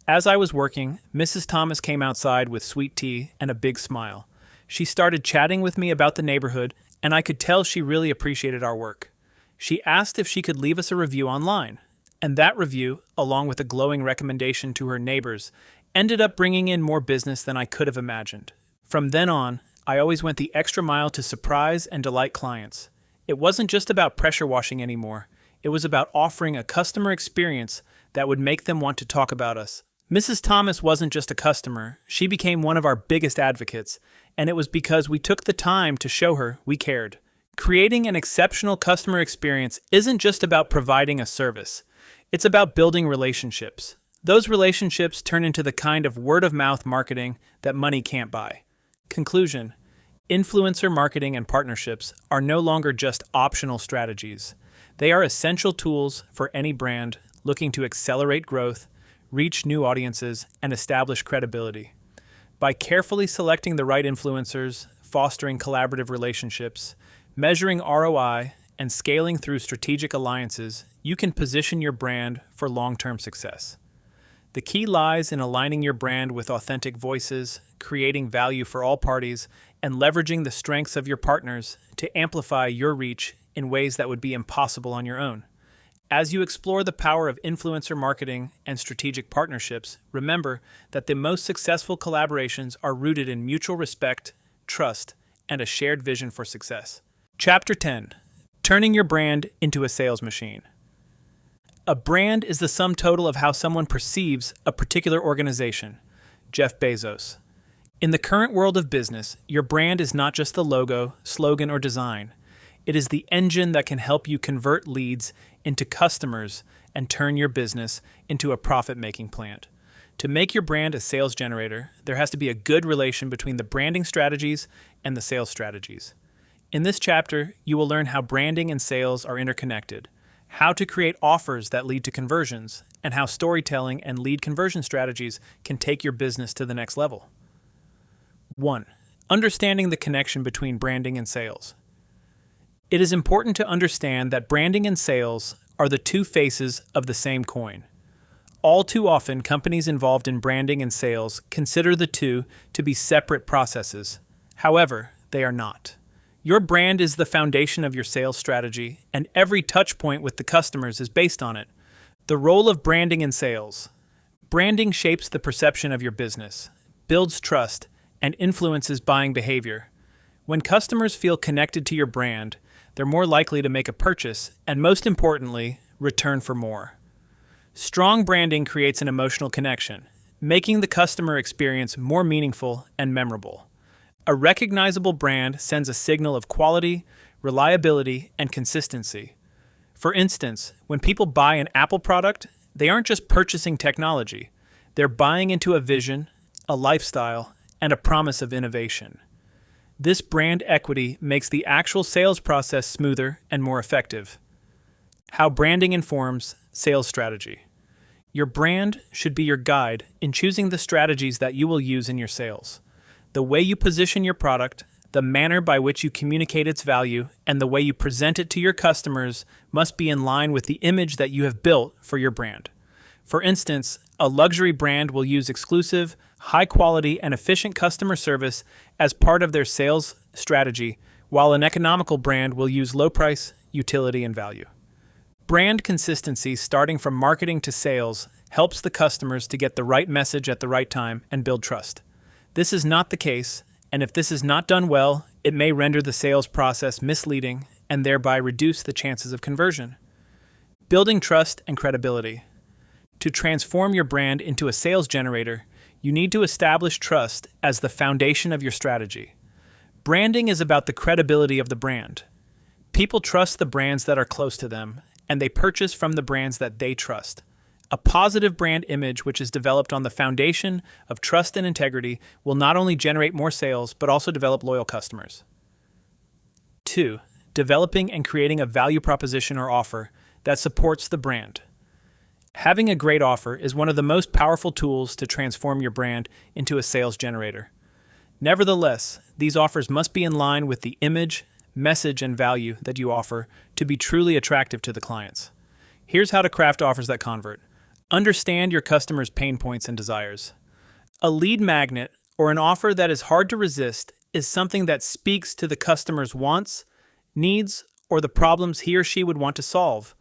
As I was working, Mrs. Thomas came outside with sweet tea and a big smile. She started chatting with me about the neighborhood, and I could tell she really appreciated our work. She asked if she could leave us a review online, and that review, along with a glowing recommendation to her neighbors, ended up bringing in more business than I could have imagined. From then on, I always went the extra mile to surprise and delight clients. It wasn't just about pressure washing anymore. It was about offering a customer experience that would make them want to talk about us. Mrs. Thomas wasn't just a customer, she became one of our biggest advocates, and it was because we took the time to show her we cared. Creating an exceptional customer experience isn't just about providing a service. It's about building relationships. Those relationships turn into the kind of word-of-mouth marketing that money can't buy. Conclusion: influencer marketing and partnerships are no longer just optional strategies. They are essential tools for any brand looking to accelerate growth, reach new audiences, and establish credibility. By carefully selecting the right influencers, fostering collaborative relationships, measuring ROI, and scaling through strategic alliances, you can position your brand for long-term success. The key lies in aligning your brand with authentic voices, creating value for all parties, and leveraging the strengths of your partners to amplify your reach in ways that would be impossible on your own. As you explore the power of influencer marketing and strategic partnerships, remember that the most successful collaborations are rooted in mutual respect, trust, and a shared vision for success. Chapter 10: Turning your brand into a sales machine. A brand is the sum total of how someone perceives a particular organization. Jeff Bezos. In the current world of business, your brand is not just the logo, slogan, or design. It is the engine that can help you convert leads into customers and turn your business into a profit-making plant. To make your brand a sales generator, there has to be a good relation between the branding strategies and the sales strategies. In this chapter, you will learn how branding and sales are interconnected, how to create offers that lead to conversions, and how storytelling and lead conversion strategies can take your business to the next level. 1. Understanding the connection between branding and sales. It is important to understand that branding and sales are the two faces of the same coin. All too often, companies involved in branding and sales consider the two to be separate processes. However, they are not. Your brand is the foundation of your sales strategy, and every touch point with the customers is based on it. The role of branding in sales. Branding shapes the perception of your business, builds trust, and influences buying behavior. When customers feel connected to your brand, they're more likely to make a purchase and, most importantly, return for more. Strong branding creates an emotional connection, making the customer experience more meaningful and memorable. A recognizable brand sends a signal of quality, reliability, and consistency. For instance, when people buy an Apple product, they aren't just purchasing technology. They're buying into a vision, a lifestyle, and a promise of innovation. This brand equity makes the actual sales process smoother and more effective. How branding informs sales strategy. Your brand should be your guide in choosing the strategies that you will use in your sales. The way you position your product, the manner by which you communicate its value, and the way you present it to your customers must be in line with the image that you have built for your brand. For instance, a luxury brand will use exclusive, high-quality, and efficient customer service as part of their sales strategy, while an economical brand will use low price, utility, and value. Brand consistency, starting from marketing to sales, helps the customers to get the right message at the right time and build trust. This is not the case, and if this is not done well, it may render the sales process misleading and thereby reduce the chances of conversion. Building trust and credibility. To transform your brand into a sales generator, you need to establish trust as the foundation of your strategy. Branding is about the credibility of the brand. People trust the brands that are close to them, and they purchase from the brands that they trust. A positive brand image which is developed on the foundation of trust and integrity will not only generate more sales, but also develop loyal customers. 2. Developing and creating a value proposition or offer that supports the brand. Having a great offer is one of the most powerful tools to transform your brand into a sales generator. Nevertheless, these offers must be in line with the image, message, and value that you offer to be truly attractive to the clients. Here's how to craft offers that convert. Understand your customers' pain points and desires. A lead magnet, or an offer that is hard to resist, is something that speaks to the customer's wants, needs, or the problems he or she would want to solve.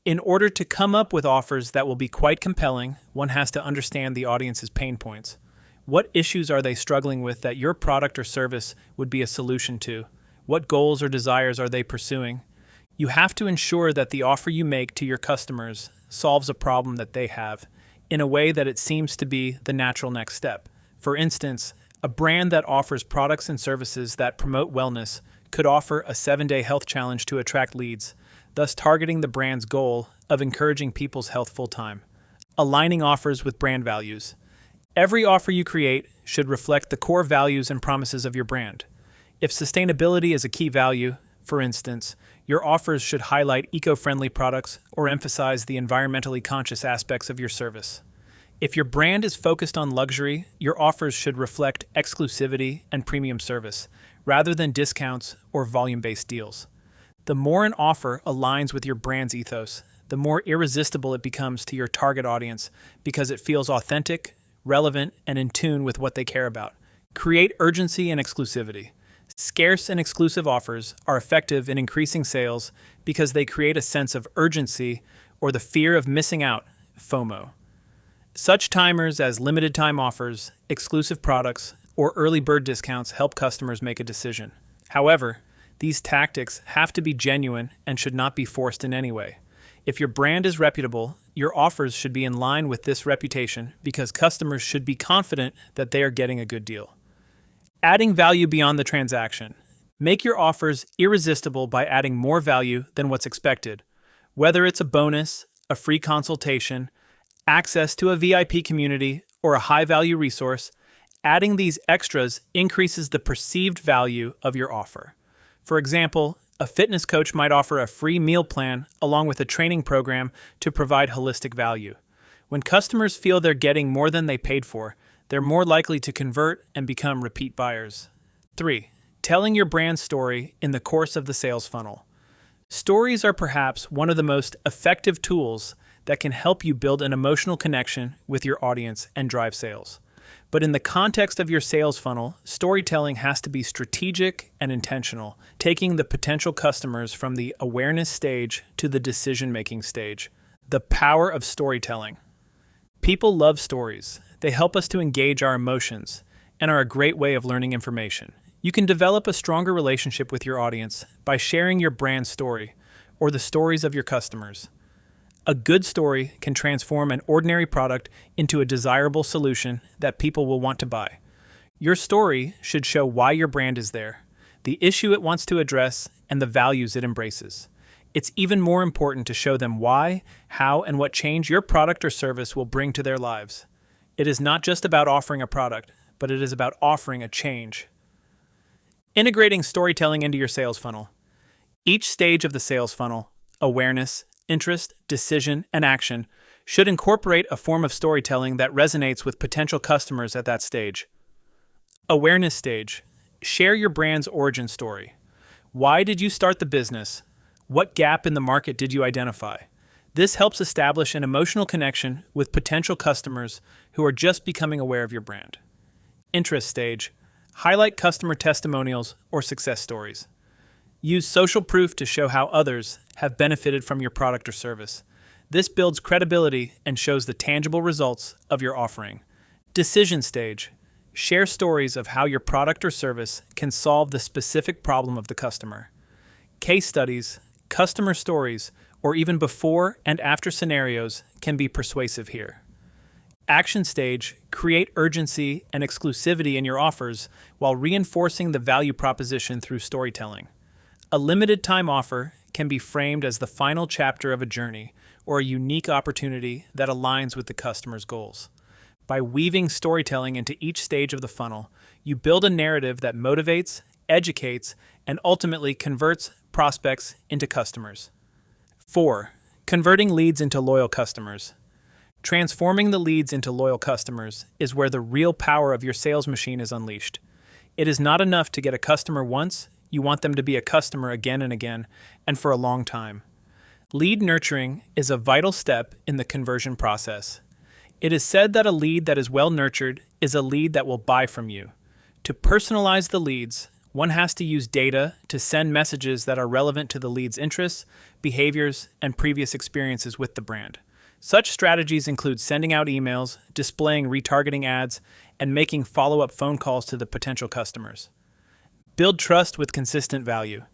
In order to come up with offers that will be quite compelling, one has to understand the audience's pain points. What issues are they struggling with that your product or service would be a solution to? What goals or desires are they pursuing? You have to ensure that the offer you make to your customers solves a problem that they have in a way that it seems to be the natural next step. For instance, a brand that offers products and services that promote wellness could offer a 7-day health challenge to attract leads, thus targeting the brand's goal of encouraging people's health full-time. Aligning offers with brand values. Every offer you create should reflect the core values and promises of your brand. If sustainability is a key value, for instance, your offers should highlight eco-friendly products or emphasize the environmentally conscious aspects of your service. If your brand is focused on luxury, your offers should reflect exclusivity and premium service, rather than discounts or volume-based deals. The more an offer aligns with your brand's ethos, the more irresistible it becomes to your target audience because it feels authentic, relevant, and in tune with what they care about. Create urgency and exclusivity. Scarce and exclusive offers are effective in increasing sales because they create a sense of urgency or the fear of missing out, FOMO. Such timers as limited time offers, exclusive products, or early bird discounts help customers make a decision. However, these tactics have to be genuine and should not be forced in any way. If your brand is reputable, your offers should be in line with this reputation because customers should be confident that they are getting a good deal. Adding value beyond the transaction. Make your offers irresistible by adding more value than what's expected. Whether it's a bonus, a free consultation, access to a VIP community, or a high-value resource, adding these extras increases the perceived value of your offer. For example, a fitness coach might offer a free meal plan along with a training program to provide holistic value. When customers feel they're getting more than they paid for, they're more likely to convert and become repeat buyers. 3. Telling your brand story in the course of the sales funnel. Stories are perhaps one of the most effective tools that can help you build an emotional connection with your audience and drive sales. But in the context of your sales funnel, storytelling has to be strategic and intentional, taking the potential customers from the awareness stage to the decision-making stage. The power of storytelling. People love stories. They help us to engage our emotions and are a great way of learning information. You can develop a stronger relationship with your audience by sharing your brand story or the stories of your customers. A good story can transform an ordinary product into a desirable solution that people will want to buy. Your story should show why your brand is there, the issue it wants to address, and the values it embraces. It's even more important to show them why, how, and what change your product or service will bring to their lives. It is not just about offering a product, but it is about offering a change. Integrating storytelling into your sales funnel. Each stage of the sales funnel, awareness, interest, decision, and action, should incorporate a form of storytelling that resonates with potential customers at that stage. Awareness stage. Share your brand's origin story. Why did you start the business? What gap in the market did you identify? This helps establish an emotional connection with potential customers who are just becoming aware of your brand. Interest stage. Highlight customer testimonials or success stories. Use social proof to show how others have benefited from your product or service. This builds credibility and shows the tangible results of your offering. Decision stage. Share stories of how your product or service can solve the specific problem of the customer. Case studies, customer stories, or even before and after scenarios can be persuasive here. Action stage. Create urgency and exclusivity in your offers while reinforcing the value proposition through storytelling. A limited time offer can be framed as the final chapter of a journey or a unique opportunity that aligns with the customer's goals. By weaving storytelling into each stage of the funnel, you build a narrative that motivates, educates, and ultimately converts prospects into customers. 4. Converting leads into loyal customers. Transforming the leads into loyal customers is where the real power of your sales machine is unleashed. It is not enough to get a customer once. You want them to be a customer again and again, and for a long time. Lead nurturing is a vital step in the conversion process. It is said that a lead that is well nurtured is a lead that will buy from you. To personalize the leads, one has to use data to send messages that are relevant to the lead's interests, behaviors, and previous experiences with the brand. Such strategies include sending out emails, displaying retargeting ads, and making follow-up phone calls to the potential customers. Build trust with consistent value.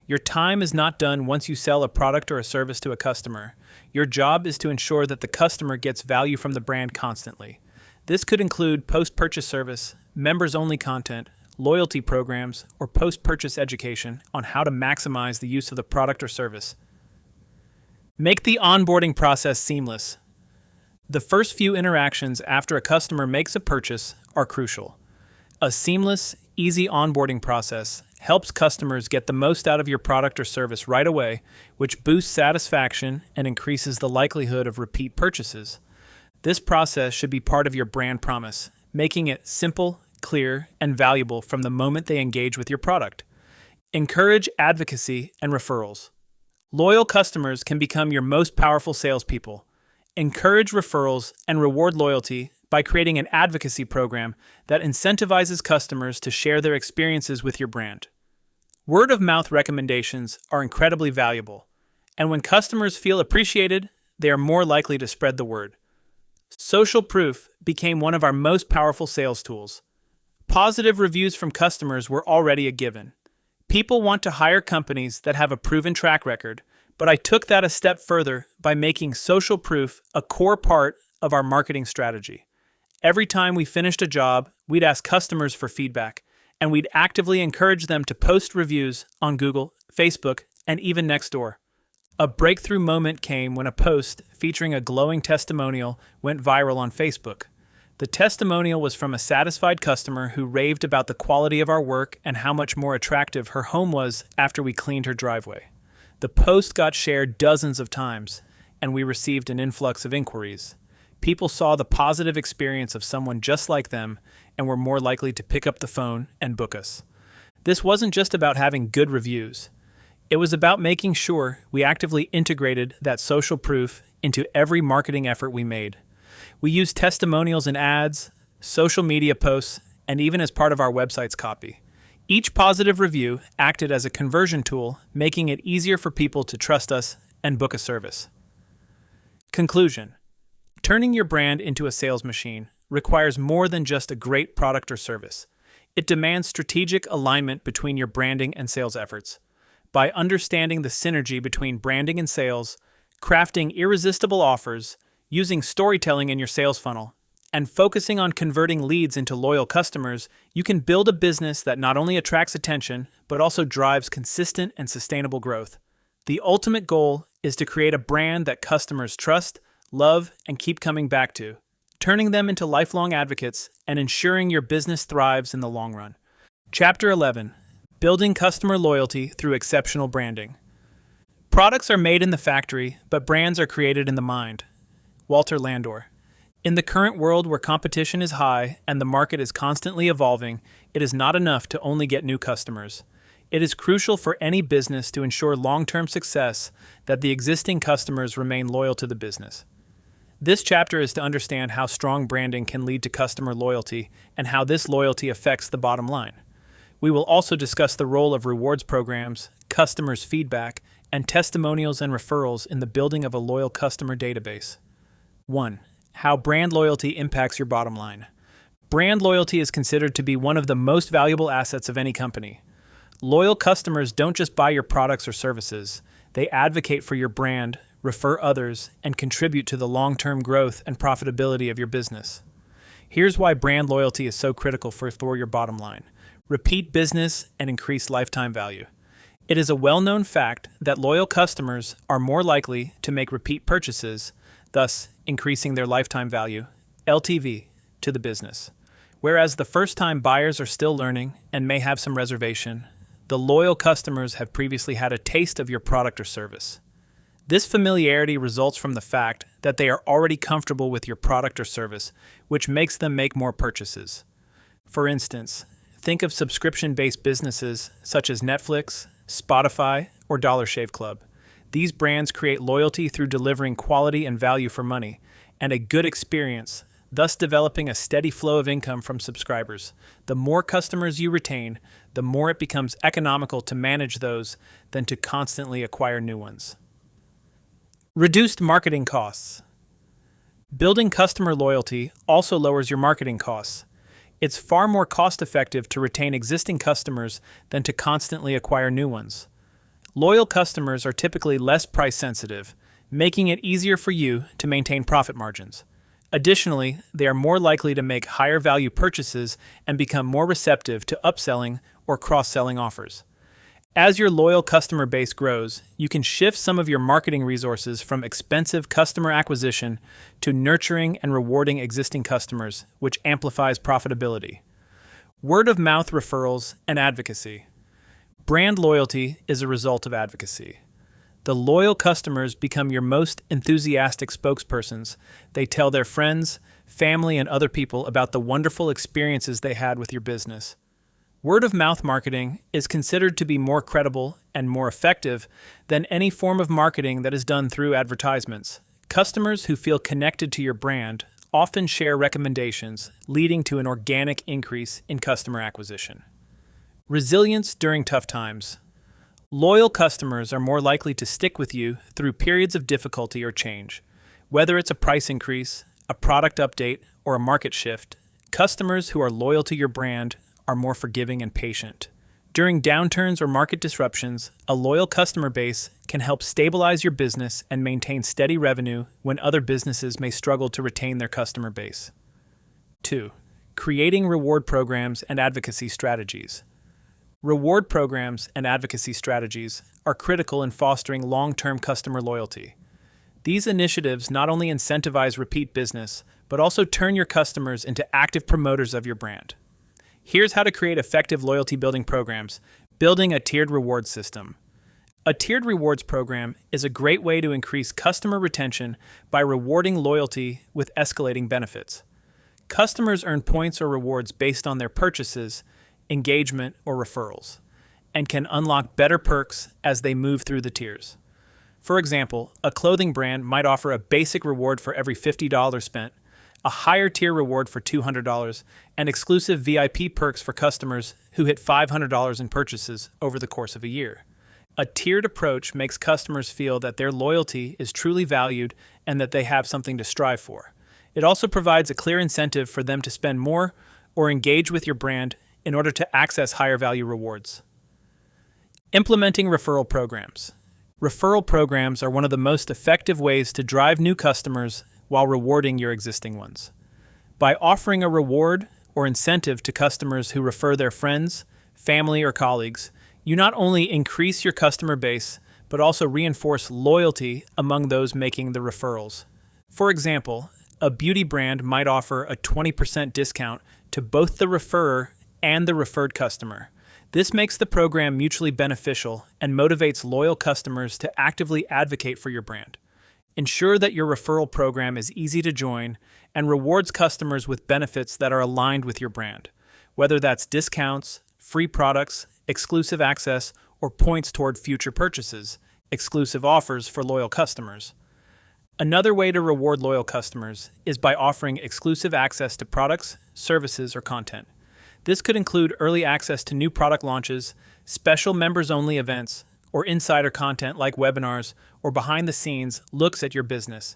Your time is not done once you sell a product or a service to a customer. Your job is to ensure that the customer gets value from the brand constantly. This could include post-purchase service, members-only content, loyalty programs, or post-purchase education on how to maximize the use of the product or service. Make the onboarding process seamless. The first few interactions after a customer makes a purchase are crucial. A seamless, easy onboarding process helps customers get the most out of your product or service right away, which boosts satisfaction and increases the likelihood of repeat purchases. This process should be part of your brand promise, making it simple, clear, and valuable from the moment they engage with your product. Encourage advocacy and referrals. Loyal customers can become your most powerful salespeople. Encourage referrals and reward loyalty by creating an advocacy program that incentivizes customers to share their experiences with your brand. Word-of-mouth recommendations are incredibly valuable, and when customers feel appreciated, they are more likely to spread the word. Social proof became one of our most powerful sales tools. Positive reviews from customers were already a given. People want to hire companies that have a proven track record, but I took that a step further by making social proof a core part of our marketing strategy. Every time we finished a job, we'd ask customers for feedback, and we'd actively encourage them to post reviews on Google, Facebook, and even Nextdoor. A breakthrough moment came when a post featuring a glowing testimonial went viral on Facebook. The testimonial was from a satisfied customer who raved about the quality of our work and how much more attractive her home was after we cleaned her driveway. The post got shared dozens of times, and we received an influx of inquiries. People saw the positive experience of someone just like them and were more likely to pick up the phone and book us. This wasn't just about having good reviews. It was about making sure we actively integrated that social proof into every marketing effort we made. We used testimonials in ads, social media posts, and even as part of our website's copy. Each positive review acted as a conversion tool, making it easier for people to trust us and book a service. Conclusion: turning your brand into a sales machine requires more than just a great product or service. It demands strategic alignment between your branding and sales efforts. By understanding the synergy between branding and sales, crafting irresistible offers, using storytelling in your sales funnel, and focusing on converting leads into loyal customers, you can build a business that not only attracts attention, but also drives consistent and sustainable growth. The ultimate goal is to create a brand that customers trust, love, and keep coming back to, turning them into lifelong advocates and ensuring your business thrives in the long run. Chapter 11: Building Customer Loyalty Through Exceptional Branding. Products are made in the factory, but brands are created in the mind. Walter Landor. In the current world where competition is high and the market is constantly evolving, it is not enough to only get new customers. It is crucial for any business to ensure long-term success that the existing customers remain loyal to the business. This chapter is to understand how strong branding can lead to customer loyalty and how this loyalty affects the bottom line. We will also discuss the role of rewards programs, customers' feedback, and testimonials and referrals in the building of a loyal customer database. 1. How brand loyalty impacts your bottom line. Brand loyalty is considered to be one of the most valuable assets of any company. Loyal customers don't just buy your products or services, they advocate for your brand, refer others, and contribute to the long-term growth and profitability of your business. Here's why brand loyalty is so critical for your bottom line: repeat business and increased lifetime value. It is a well-known fact that loyal customers are more likely to make repeat purchases, thus increasing their lifetime value, LTV, to the business. Whereas the first-time buyers are still learning and may have some reservation, the loyal customers have previously had a taste of your product or service. This familiarity results from the fact that they are already comfortable with your product or service, which makes them make more purchases. For instance, think of subscription-based businesses such as Netflix, Spotify, or Dollar Shave Club. These brands create loyalty through delivering quality and value for money, and a good experience, thus developing a steady flow of income from subscribers. The more customers you retain, the more it becomes economical to manage those than to constantly acquire new ones. Reduced marketing costs. Building customer loyalty also lowers your marketing costs. It's far more cost-effective to retain existing customers than to constantly acquire new ones. Loyal customers are typically less price-sensitive, making it easier for you to maintain profit margins. Additionally, they are more likely to make higher-value purchases and become more receptive to upselling or cross-selling offers. As your loyal customer base grows, you can shift some of your marketing resources from expensive customer acquisition to nurturing and rewarding existing customers, which amplifies profitability. Word-of-mouth referrals and advocacy. Brand loyalty is a result of advocacy. The loyal customers become your most enthusiastic spokespersons. They tell their friends, family, and other people about the wonderful experiences they had with your business. Word-of-mouth marketing is considered to be more credible and more effective than any form of marketing that is done through advertisements. Customers who feel connected to your brand often share recommendations, leading to an organic increase in customer acquisition. Resilience during tough times. Loyal customers are more likely to stick with you through periods of difficulty or change. Whether it's a price increase, a product update, or a market shift, customers who are loyal to your brand are more forgiving and patient. During downturns or market disruptions, a loyal customer base can help stabilize your business and maintain steady revenue when other businesses may struggle to retain their customer base. 2. Creating reward programs and advocacy strategies. Reward programs and advocacy strategies are critical in fostering long-term customer loyalty. These initiatives not only incentivize repeat business, but also turn your customers into active promoters of your brand. Here's how to create effective loyalty-building programs: building a tiered rewards system. A tiered rewards program is a great way to increase customer retention by rewarding loyalty with escalating benefits. Customers earn points or rewards based on their purchases, engagement, or referrals. and can unlock better perks as they move through the tiers. For example, a clothing brand might offer a basic reward for every $50 spent, a higher tier reward for $200, and exclusive VIP perks for customers who hit $500 in purchases over the course of a year. A tiered approach makes customers feel that their loyalty is truly valued and that they have something to strive for. It also provides a clear incentive for them to spend more or engage with your brand in order to access higher value rewards. Implementing referral programs. Referral programs are one of the most effective ways to drive new customers while rewarding your existing ones. By offering a reward or incentive to customers who refer their friends, family, or colleagues, you not only increase your customer base, but also reinforce loyalty among those making the referrals. For example, a beauty brand might offer a 20% discount to both the referrer and the referred customer. This makes the program mutually beneficial and motivates loyal customers to actively advocate for your brand. Ensure that your referral program is easy to join and rewards customers with benefits that are aligned with your brand, whether that's discounts, free products, exclusive access, or points toward future purchases, exclusive offers for loyal customers. Another way to reward loyal customers is by offering exclusive access to products, services, or content. This could include early access to new product launches, special members-only events, or insider content like webinars or behind-the-scenes looks at your business.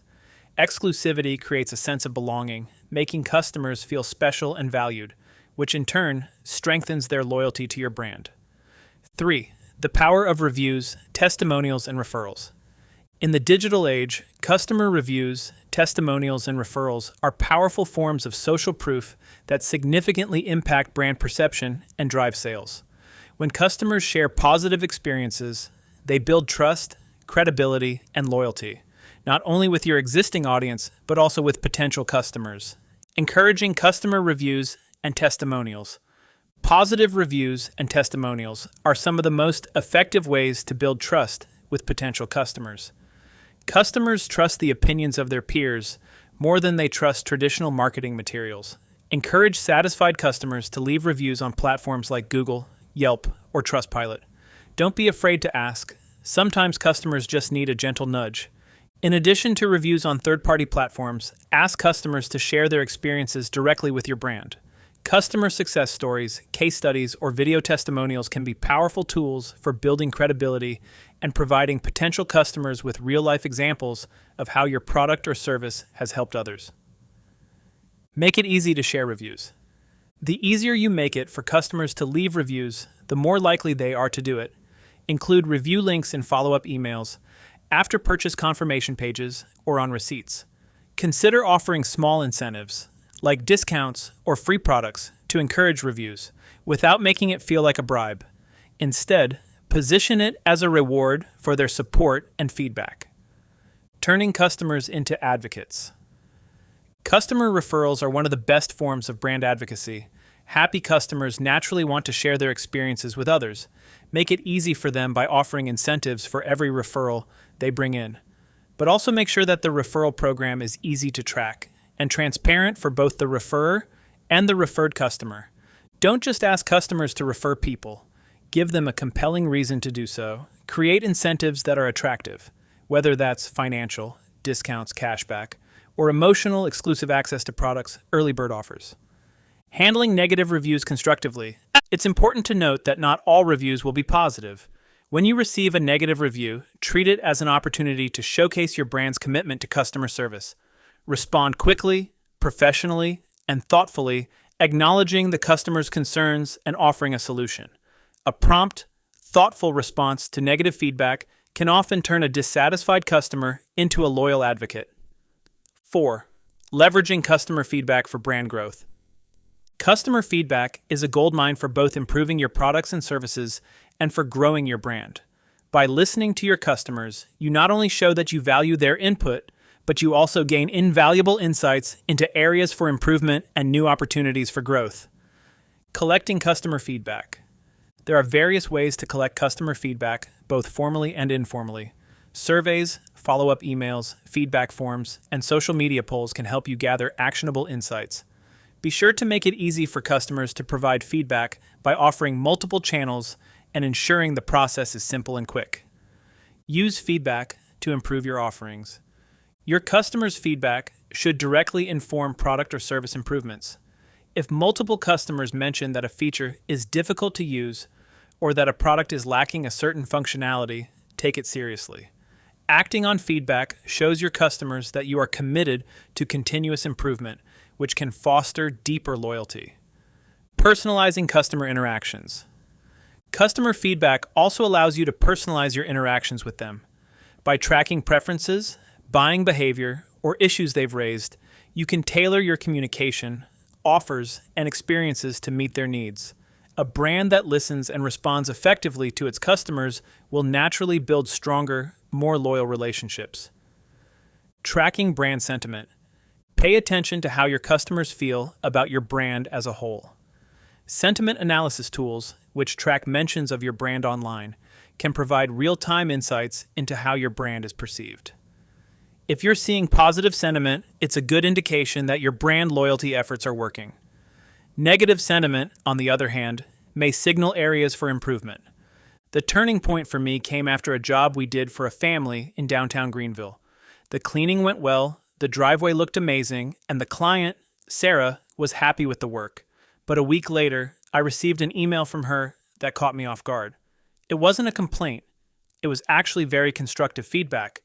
Exclusivity creates a sense of belonging, making customers feel special and valued, which in turn strengthens their loyalty to your brand. 3. The power of reviews, testimonials, and referrals. In the digital age, customer reviews, testimonials, and referrals are powerful forms of social proof that significantly impact brand perception and drive sales. When customers share positive experiences, they build trust, credibility, and loyalty, not only with your existing audience, but also with potential customers. Encouraging customer reviews and testimonials. Positive reviews and testimonials are some of the most effective ways to build trust with potential customers. Customers trust the opinions of their peers more than they trust traditional marketing materials. Encourage satisfied customers to leave reviews on platforms like Google, Yelp, or Trustpilot. Don't be afraid to ask. Sometimes customers just need a gentle nudge. In addition to reviews on third-party platforms, ask customers to share their experiences directly with your brand. Customer success stories, case studies, or video testimonials can be powerful tools for building credibility and providing potential customers with real-life examples of how your product or service has helped others. Make it easy to share reviews. The easier you make it for customers to leave reviews, the more likely they are to do it. Include review links in follow-up emails, after purchase confirmation pages, or on receipts. Consider offering small incentives, like discounts or free products, to encourage reviews, without making it feel like a bribe. Instead, position it as a reward for their support and feedback. Turning customers into advocates. Customer referrals are one of the best forms of brand advocacy. Happy customers naturally want to share their experiences with others. Make it easy for them by offering incentives for every referral they bring in. But also make sure that the referral program is easy to track and transparent for both the referrer and the referred customer. Don't just ask customers to refer people. Give them a compelling reason to do so. Create incentives that are attractive, whether that's financial, discounts, cashback, or emotional exclusive access to products, early bird offers. Handling negative reviews constructively. It's important to note that not all reviews will be positive. When you receive a negative review, treat it as an opportunity to showcase your brand's commitment to customer service. Respond quickly, professionally, and thoughtfully, acknowledging the customer's concerns and offering a solution. A prompt, thoughtful response to negative feedback can often turn a dissatisfied customer into a loyal advocate. 4. Leveraging customer feedback for brand growth. Customer feedback is a goldmine for both improving your products and services and for growing your brand. By listening to your customers, you not only show that you value their input, but you also gain invaluable insights into areas for improvement and new opportunities for growth. Collecting customer feedback. There are various ways to collect customer feedback, both formally and informally. Surveys, follow-up emails, feedback forms, and social media polls can help you gather actionable insights. Be sure to make it easy for customers to provide feedback by offering multiple channels and ensuring the process is simple and quick. Use feedback to improve your offerings. Your customers' feedback should directly inform product or service improvements. If multiple customers mention that a feature is difficult to use or that a product is lacking a certain functionality, take it seriously. Acting on feedback shows your customers that you are committed to continuous improvement, which can foster deeper loyalty. Personalizing customer interactions. Customer feedback also allows you to personalize your interactions with them. By tracking preferences, buying behavior, or issues they've raised, you can tailor your communication, offers, and experiences to meet their needs. A brand that listens and responds effectively to its customers will naturally build stronger, more loyal relationships. Tracking brand sentiment. Pay attention to how your customers feel about your brand as a whole. Sentiment analysis tools, which track mentions of your brand online, can provide real-time insights into how your brand is perceived. If you're seeing positive sentiment, it's a good indication that your brand loyalty efforts are working. Negative sentiment, on the other hand, may signal areas for improvement. The turning point for me came after a job we did for a family in downtown Greenville. The cleaning went well, the driveway looked amazing, and the client, Sarah, was happy with the work. But a week later, I received an email from her that caught me off guard. It wasn't a complaint. It was actually very constructive feedback.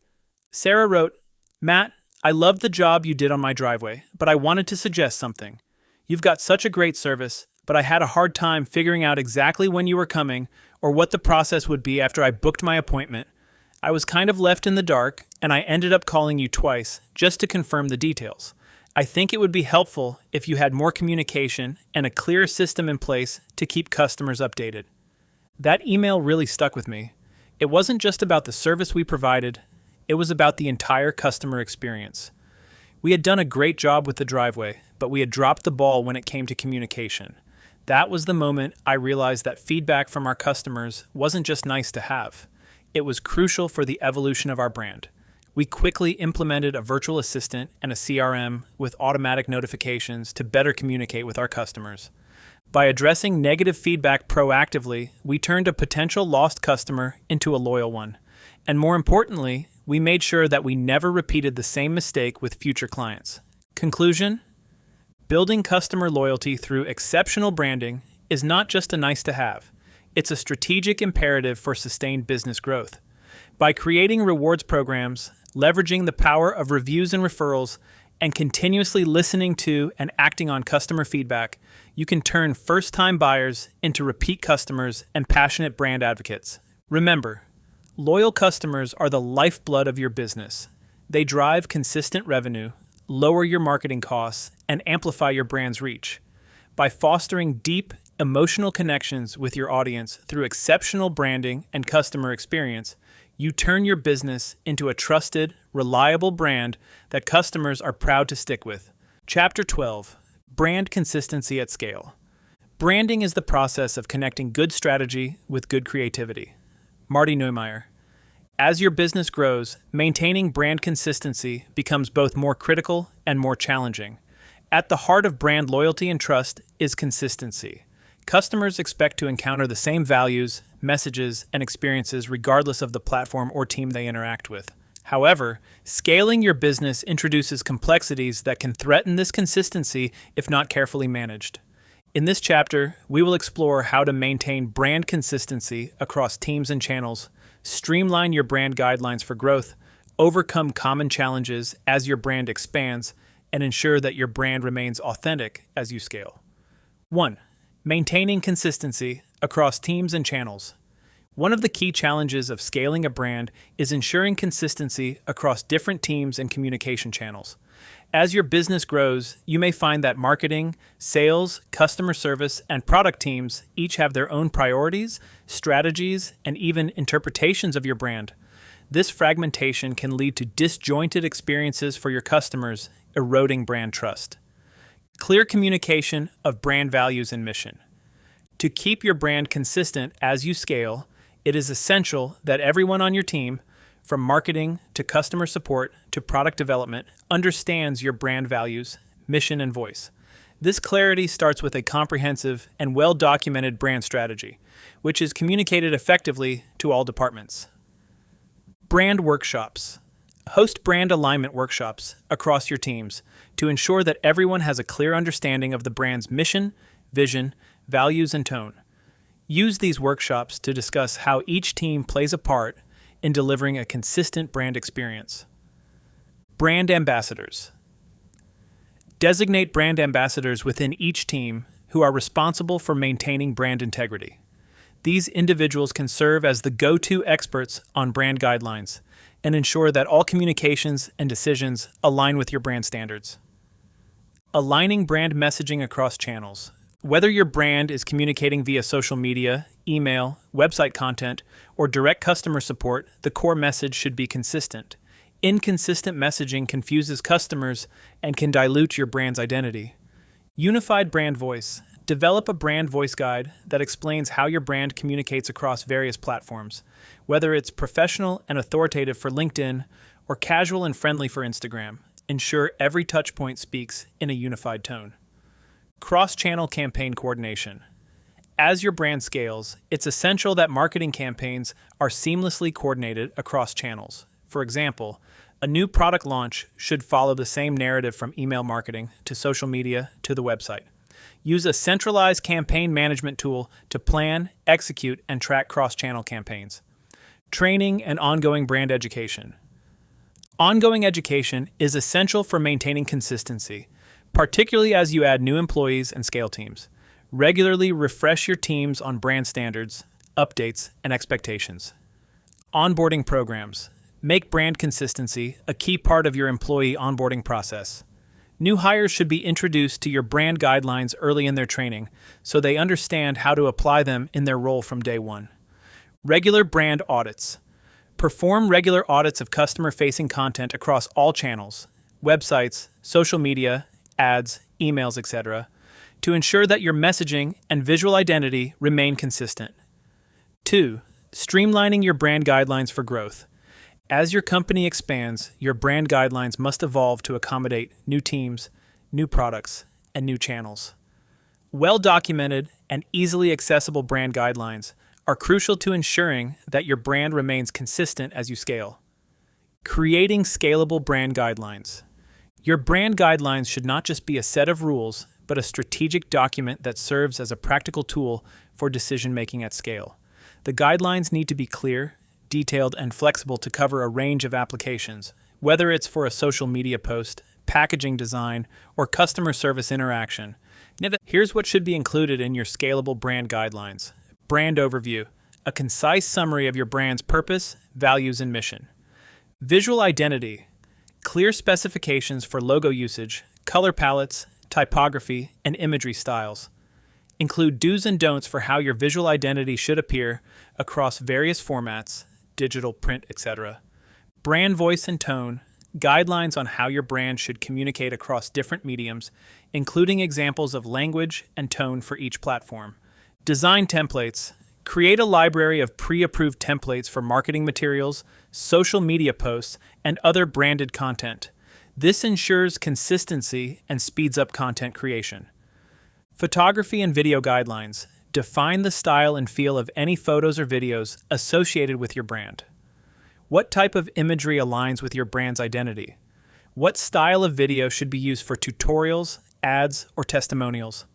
Sarah wrote, "Matt, I loved the job you did on my driveway, but I wanted to suggest something. You've got such a great service, but I had a hard time figuring out exactly when you were coming or what the process would be after I booked my appointment. I was kind of left in the dark, and I ended up calling you twice just to confirm the details. I think it would be helpful if you had more communication and a clear system in place to keep customers updated." That email really stuck with me. It wasn't just about the service we provided, it was about the entire customer experience. We had done a great job with the driveway, but we had dropped the ball when it came to communication. That was the moment I realized that feedback from our customers wasn't just nice to have. It was crucial for the evolution of our brand. We quickly implemented a virtual assistant and a CRM with automatic notifications to better communicate with our customers. By addressing negative feedback proactively, we turned a potential lost customer into a loyal one. And more importantly, we made sure that we never repeated the same mistake with future clients. Conclusion: building customer loyalty through exceptional branding is not just a nice to have. It's a strategic imperative for sustained business growth. By creating rewards programs, leveraging the power of reviews and referrals, and continuously listening to and acting on customer feedback, you can turn first-time buyers into repeat customers and passionate brand advocates. Remember, loyal customers are the lifeblood of your business. They drive consistent revenue, lower your marketing costs, and amplify your brand's reach. By fostering deep, emotional connections with your audience through exceptional branding and customer experience, you turn your business into a trusted, reliable brand that customers are proud to stick with. Chapter 12. Brand Consistency at Scale. Branding is the process of connecting good strategy with good creativity. Marty Neumeier. As your business grows, maintaining brand consistency becomes both more critical and more challenging. At the heart of brand loyalty and trust is consistency. Customers expect to encounter the same values, messages, and experiences regardless of the platform or team they interact with. However, scaling your business introduces complexities that can threaten this consistency if not carefully managed. In this chapter, we will explore how to maintain brand consistency across teams and channels, streamline your brand guidelines for growth, overcome common challenges as your brand expands, and ensure that your brand remains authentic as you scale. 1. Maintaining consistency across teams and channels. One of the key challenges of scaling a brand is ensuring consistency across different teams and communication channels. As your business grows, you may find that marketing, sales, customer service, and product teams each have their own priorities, strategies, and even interpretations of your brand. This fragmentation can lead to disjointed experiences for your customers, eroding brand trust. Clear communication of brand values and mission. To keep your brand consistent as you scale, it is essential that everyone on your team, from marketing to customer support to product development, understands your brand values, mission, and voice. This clarity starts with a comprehensive and well-documented brand strategy, which is communicated effectively to all departments. Brand workshops. Host brand alignment workshops across your teams to ensure that everyone has a clear understanding of the brand's mission, vision, values, and tone. Use these workshops to discuss how each team plays a part in delivering a consistent brand experience. Brand ambassadors. Designate brand ambassadors within each team who are responsible for maintaining brand integrity. These individuals can serve as the go-to experts on brand guidelines and ensure that all communications and decisions align with your brand standards. Aligning brand messaging across channels. Whether your brand is communicating via social media, email, website content, or direct customer support, the core message should be consistent. Inconsistent messaging confuses customers and can dilute your brand's identity. Unified brand voice. Develop a brand voice guide that explains how your brand communicates across various platforms, whether it's professional and authoritative for LinkedIn or casual and friendly for Instagram. Ensure every touchpoint speaks in a unified tone. Cross-channel campaign coordination. As your brand scales, it's essential that marketing campaigns are seamlessly coordinated across channels. For example, a new product launch should follow the same narrative from email marketing to social media to the website. Use a centralized campaign management tool to plan, execute, and track cross-channel campaigns. Training and ongoing brand education. Ongoing education is essential for maintaining consistency, particularly as you add new employees and scale teams. Regularly refresh your teams on brand standards, updates, and expectations. Onboarding programs. Make brand consistency a key part of your employee onboarding process. New hires should be introduced to your brand guidelines early in their training so they understand how to apply them in their role from day one. Regular brand audits. Perform regular audits of customer-facing content across all channels, websites, social media, ads, emails, etc., to ensure that your messaging and visual identity remain consistent. 2. Streamlining your brand guidelines for growth. As your company expands, your brand guidelines must evolve to accommodate new teams, new products, and new channels. Well-documented and easily accessible brand guidelines are crucial to ensuring that your brand remains consistent as you scale. Creating scalable brand guidelines. Your brand guidelines should not just be a set of rules, but a strategic document that serves as a practical tool for decision-making at scale. The guidelines need to be clear, detailed, and flexible to cover a range of applications, whether it's for a social media post, packaging design, or customer service interaction. Here's what should be included in your scalable brand guidelines. Brand overview, a concise summary of your brand's purpose, values, and mission. Visual identity, clear specifications for logo usage, color palettes, typography, and imagery styles. Include do's and don'ts for how your visual identity should appear across various formats, digital, print, etc. Brand voice and tone, guidelines on how your brand should communicate across different mediums, including examples of language and tone for each platform. Design templates. Create a library of pre-approved templates for marketing materials, social media posts, and other branded content. This ensures consistency and speeds up content creation. Photography and video guidelines. Define the style and feel of any photos or videos associated with your brand. What type of imagery aligns with your brand's identity? What style of video should be used for tutorials, ads, or testimonials?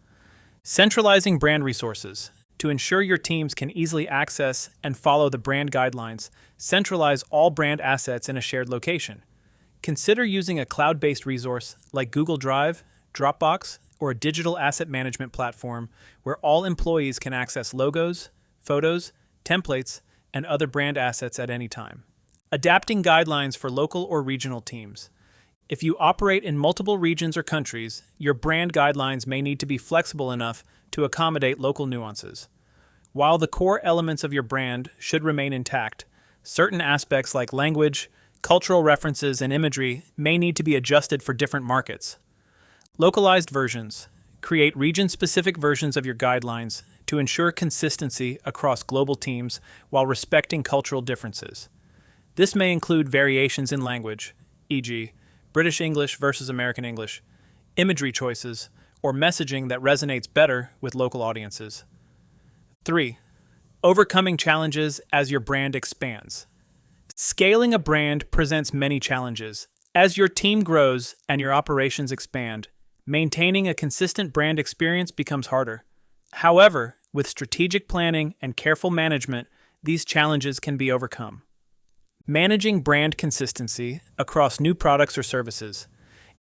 Centralizing brand resources. To ensure your teams can easily access and follow the brand guidelines, centralize all brand assets in a shared location. Consider using a cloud-based resource like Google Drive, Dropbox, or a digital asset management platform where all employees can access logos, photos, templates, and other brand assets at any time. Adapting guidelines for local or regional teams. If you operate in multiple regions or countries, your brand guidelines may need to be flexible enough to accommodate local nuances. While the core elements of your brand should remain intact, certain aspects like language, cultural references, and imagery may need to be adjusted for different markets. Localized versions. Create region-specific versions of your guidelines to ensure consistency across global teams while respecting cultural differences. This may include variations in language, e.g., British English versus American English, imagery choices, or messaging that resonates better with local audiences. 3. Overcoming challenges as your brand expands. Scaling a brand presents many challenges. As your team grows and your operations expand, maintaining a consistent brand experience becomes harder. However, with strategic planning and careful management, these challenges can be overcome. Managing brand consistency across new products or services.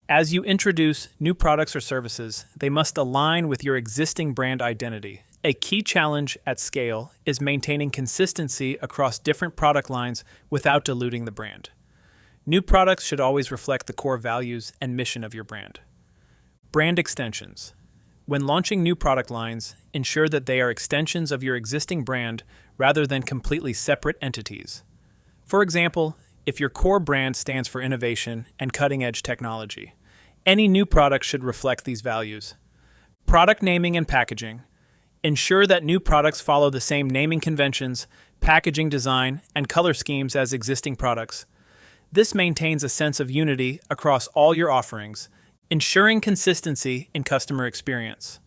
As you introduce new products or services, they must align with your existing brand identity. A key challenge at scale is maintaining consistency across different product lines without diluting the brand. New products should always reflect the core values and mission of your brand. Brand extensions. When launching new product lines, ensure that they are extensions of your existing brand rather than completely separate entities. For example, if your core brand stands for innovation and cutting-edge technology, any new product should reflect these values. Product naming and packaging. Ensure that new products follow the same naming conventions, packaging design, and color schemes as existing products. This maintains a sense of unity across all your offerings, ensuring consistency in customer experience.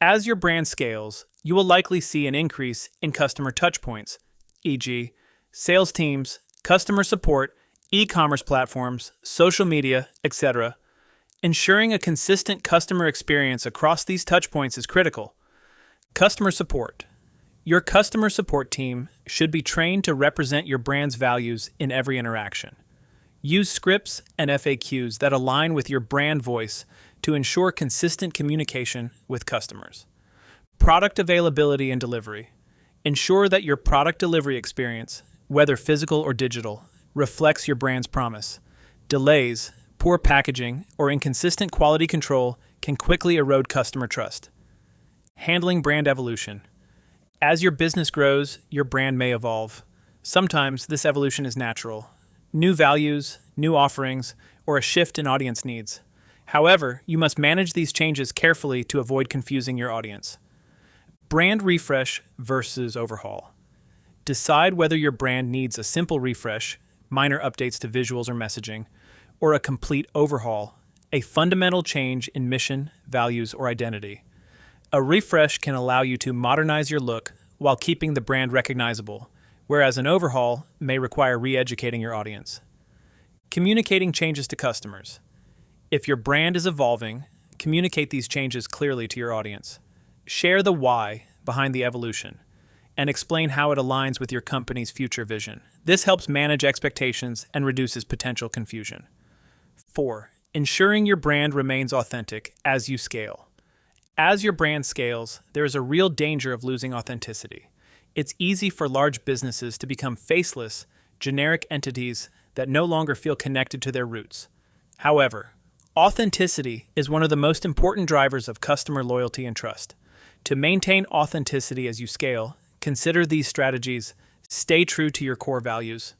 As your brand scales, you will likely see an increase in customer touchpoints, e.g., sales teams, customer support, e-commerce platforms, social media, etc. Ensuring a consistent customer experience across these touchpoints is critical. Customer support. Your customer support team should be trained to represent your brand's values in every interaction. Use scripts and FAQs that align with your brand voice to ensure consistent communication with customers. Product availability and delivery. Ensure that your product delivery experience, whether physical or digital, reflects your brand's promise. Delays, poor packaging, or inconsistent quality control can quickly erode customer trust. Handling brand evolution. As your business grows, your brand may evolve. Sometimes this evolution is natural. New values, new offerings, or a shift in audience needs. However, you must manage these changes carefully to avoid confusing your audience. Brand refresh versus overhaul. Decide whether your brand needs a simple refresh, minor updates to visuals or messaging, or a complete overhaul, a fundamental change in mission, values, or identity. A refresh can allow you to modernize your look while keeping the brand recognizable, whereas an overhaul may require re-educating your audience. Communicating changes to customers. If your brand is evolving, communicate these changes clearly to your audience. Share the why behind the evolution and explain how it aligns with your company's future vision. This helps manage expectations and reduces potential confusion. 4. Ensuring your brand remains authentic as you scale. As your brand scales, there is a real danger of losing authenticity. It's easy for large businesses to become faceless, generic entities that no longer feel connected to their roots. However, authenticity is one of the most important drivers of customer loyalty and trust. To maintain authenticity as you scale, consider these strategies. Stay true to your core values.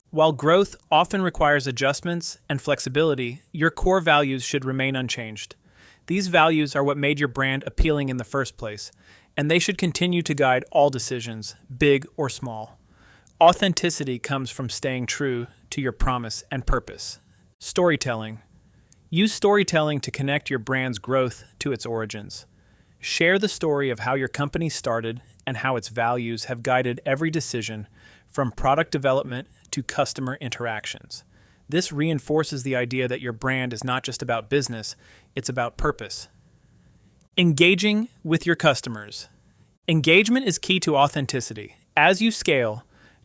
While growth often requires adjustments and flexibility, your core values should remain unchanged. These values are what made your brand appealing in the first place, and they should continue to guide all decisions, big or small. Authenticity comes from staying true to your promise and purpose. Storytelling. Use storytelling to connect your brand's growth to its origins. Share the story of how your company started and how its values have guided every decision, from product development to customer interactions. This reinforces the idea that your brand is not just about business, it's about purpose. Engaging with your customers. Engagement is key to authenticity. As you scale,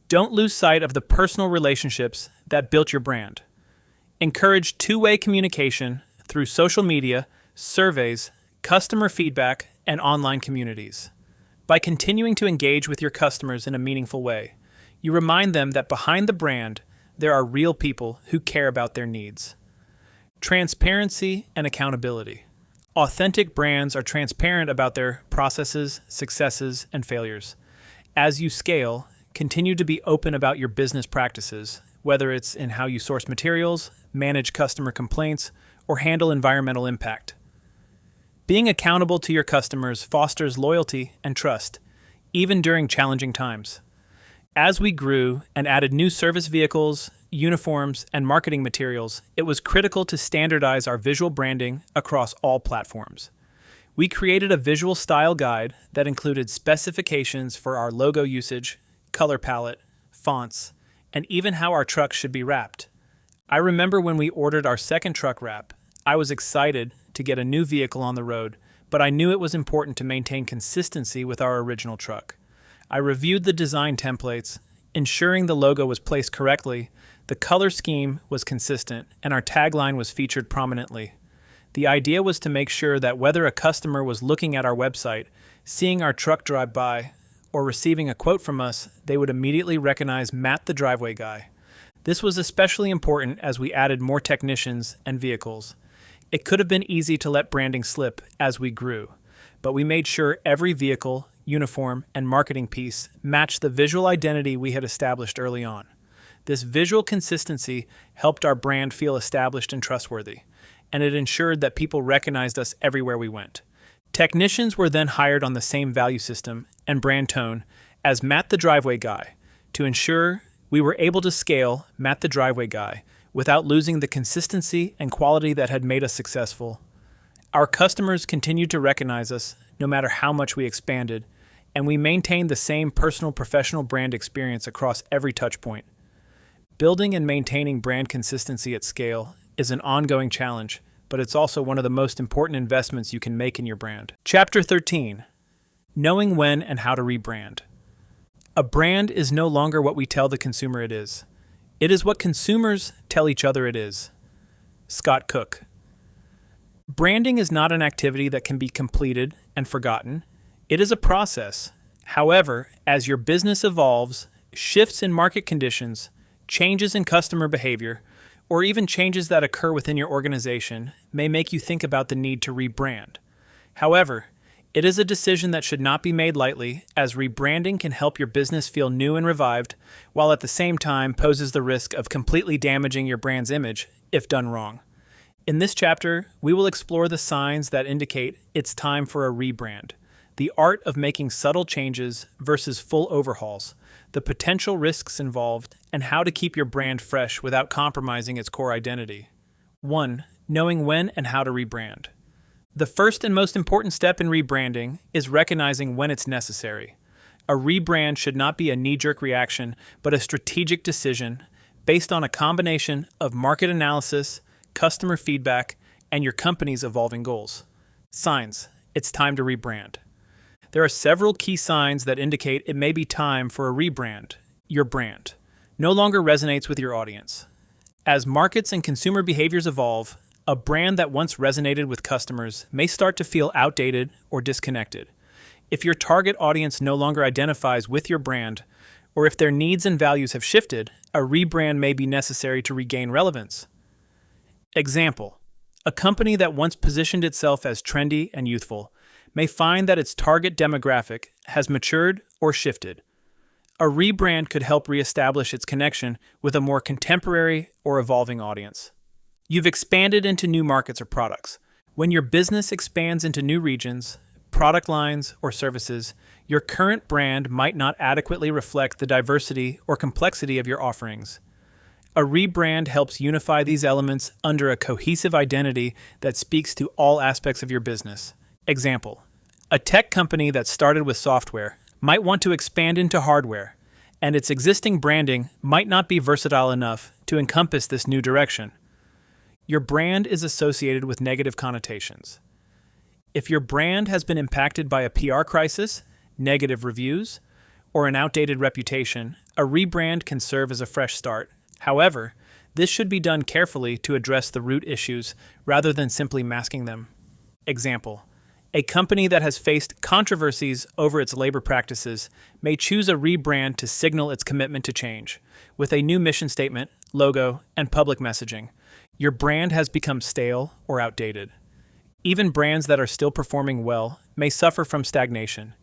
don't lose sight of the personal relationships that built your brand. Encourage two-way communication through social media, surveys, customer feedback, and online communities. By continuing to engage with your customers in a meaningful way, you remind them that behind the brand, there are real people who care about their needs. Transparency and accountability. Authentic brands are transparent about their processes, successes, and failures. As you scale, continue to be open about your business practices, whether it's in how you source materials, manage customer complaints, or handle environmental impact. Being accountable to your customers fosters loyalty and trust, even during challenging times. As we grew and added new service vehicles, uniforms, and marketing materials, it was critical to standardize our visual branding across all platforms. We created a visual style guide that included specifications for our logo usage, color palette, fonts, and even how our trucks should be wrapped. I remember when we ordered our second truck wrap, I was excited to get a new vehicle on the road, but I knew it was important to maintain consistency with our original truck. I reviewed the design templates, ensuring the logo was placed correctly, the color scheme was consistent, and our tagline was featured prominently. The idea was to make sure that whether a customer was looking at our website, seeing our truck drive by, or receiving a quote from us, they would immediately recognize Matt the driveway guy. This was especially important as we added more technicians and vehicles. It could have been easy to let branding slip as we grew, but we made sure every vehicle, uniform, and marketing piece matched the visual identity we had established early on. This visual consistency helped our brand feel established and trustworthy, and it ensured that people recognized us everywhere we went. Technicians were then hired on the same value system and brand tone as Matt the driveway guy to ensure we were able to scale Matt the driveway guy without losing the consistency and quality that had made us successful. Our customers continued to recognize us no matter how much we expanded, and we maintained the same personal professional brand experience across every touchpoint. Building and maintaining brand consistency at scale is an ongoing challenge, but it's also one of the most important investments you can make in your brand. Chapter 13: Knowing when and how to rebrand. A brand is no longer what we tell the consumer it is. It is what consumers tell each other it is. Scott Cook. Branding is not an activity that can be completed and forgotten. It is a process. However, as your business evolves, shifts in market conditions, changes in customer behavior, or even changes that occur within your organization may make you think about the need to rebrand. However, it is a decision that should not be made lightly, as rebranding can help your business feel new and revived, while at the same time poses the risk of completely damaging your brand's image if done wrong. In this chapter, we will explore the signs that indicate it's time for a rebrand, the art of making subtle changes versus full overhauls, the potential risks involved, and how to keep your brand fresh without compromising its core identity. 1. Knowing when and how to rebrand. The first and most important step in rebranding is recognizing when it's necessary. A rebrand should not be a knee-jerk reaction, but a strategic decision based on a combination of market analysis, customer feedback, and your company's evolving goals. Signs: it's time to rebrand. There are several key signs that indicate it may be time for a rebrand. Your brand no longer resonates with your audience. As markets and consumer behaviors evolve, a brand that once resonated with customers may start to feel outdated or disconnected. If your target audience no longer identifies with your brand, or if their needs and values have shifted, a rebrand may be necessary to regain relevance. Example: a company that once positioned itself as trendy and youthful may find that its target demographic has matured or shifted. A rebrand could help reestablish its connection with a more contemporary or evolving audience. You've expanded into new markets or products. When your business expands into new regions, product lines, or services, your current brand might not adequately reflect the diversity or complexity of your offerings. A rebrand helps unify these elements under a cohesive identity that speaks to all aspects of your business. Example: a tech company that started with software might want to expand into hardware, and its existing branding might not be versatile enough to encompass this new direction. Your brand is associated with negative connotations. If your brand has been impacted by a PR crisis, negative reviews, or an outdated reputation, a rebrand can serve as a fresh start. However, this should be done carefully to address the root issues rather than simply masking them. Example: a company that has faced controversies over its labor practices may choose a rebrand to signal its commitment to change. With a new mission statement, logo, and public messaging, your brand has become stale or outdated. Even brands that are still performing well may suffer from stagnation.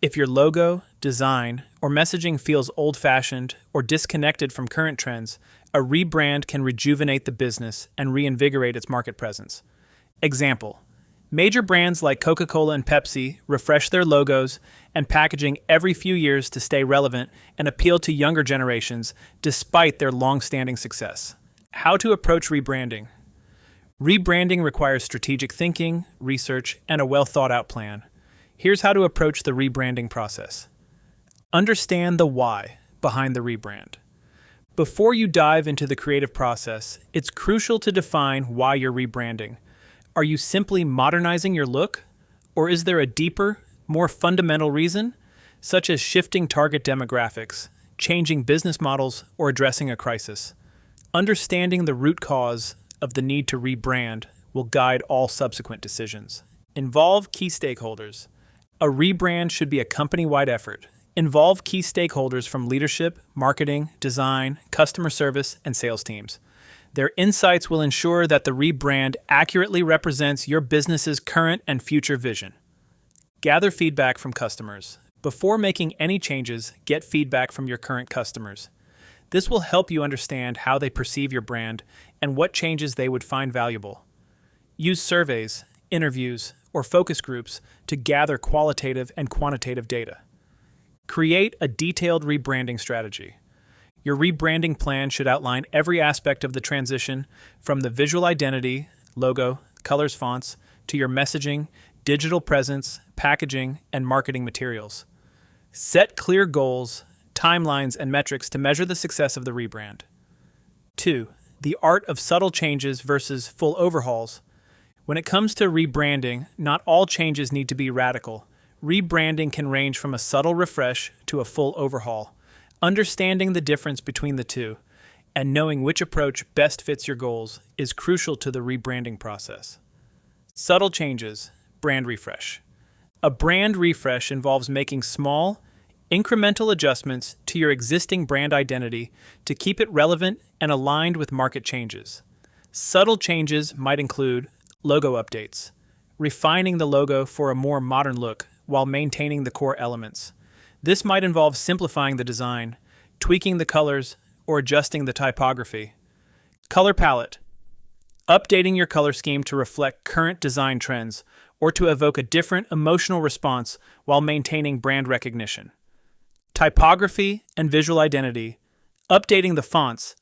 If your logo, design, or messaging feels old-fashioned or disconnected from current trends, a rebrand can rejuvenate the business and reinvigorate its market presence. Example: Major brands like Coca-Cola and Pepsi refresh their logos and packaging every few years to stay relevant and appeal to younger generations despite their long-standing success. How to approach rebranding. Rebranding requires strategic thinking, research, and a well-thought-out plan. Here's how to approach the rebranding process. Understand the why behind the rebrand. Before you dive into the creative process, it's crucial to define why you're rebranding. Are you simply modernizing your look? Or is there a deeper, more fundamental reason, such as shifting target demographics, changing business models, or addressing a crisis? Understanding the root cause of the need to rebrand will guide all subsequent decisions. Involve key stakeholders. A rebrand should be a company-wide effort. Involve key stakeholders from leadership, marketing, design, customer service, and sales teams. Their insights will ensure that the rebrand accurately represents your business's current and future vision. Gather feedback from customers. Before making any changes, get feedback from your current customers. This will help you understand how they perceive your brand and what changes they would find valuable. Use surveys, interviews, or focus groups to gather qualitative and quantitative data. Create a detailed rebranding strategy. Your rebranding plan should outline every aspect of the transition, from the visual identity, logo, colors, fonts, to your messaging, digital presence, packaging, and marketing materials. Set clear goals, timelines, and metrics to measure the success of the rebrand. 2. The art of subtle changes versus full overhauls. When it comes to rebranding, not all changes need to be radical. Rebranding can range from a subtle refresh to a full overhaul. Understanding the difference between the two and knowing which approach best fits your goals is crucial to the rebranding process. Subtle changes, brand refresh. A brand refresh involves making small, incremental adjustments to your existing brand identity to keep it relevant and aligned with market changes. Subtle changes might include logo updates, refining the logo for a more modern look while maintaining the core elements. This might involve simplifying the design, tweaking the colors, or adjusting the typography. Color palette. Updating your color scheme to reflect current design trends or to evoke a different emotional response while maintaining brand recognition. Typography and visual identity. Updating the fonts,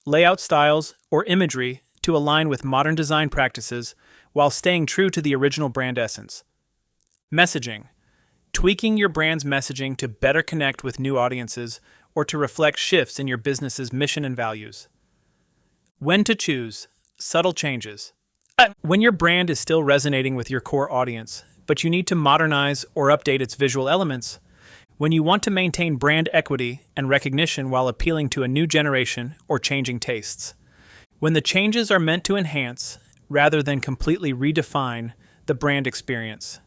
layout styles, or imagery to align with modern design practices while staying true to the original brand essence. Messaging. Tweaking your brand's messaging to better connect with new audiences or to reflect shifts in your business's mission and values. When to choose. Subtle changes. When your brand is still resonating with your core audience, but you need to modernize or update its visual elements. When you want to maintain brand equity and recognition while appealing to a new generation or changing tastes. When the changes are meant to enhance, rather than completely redefine, the brand experience.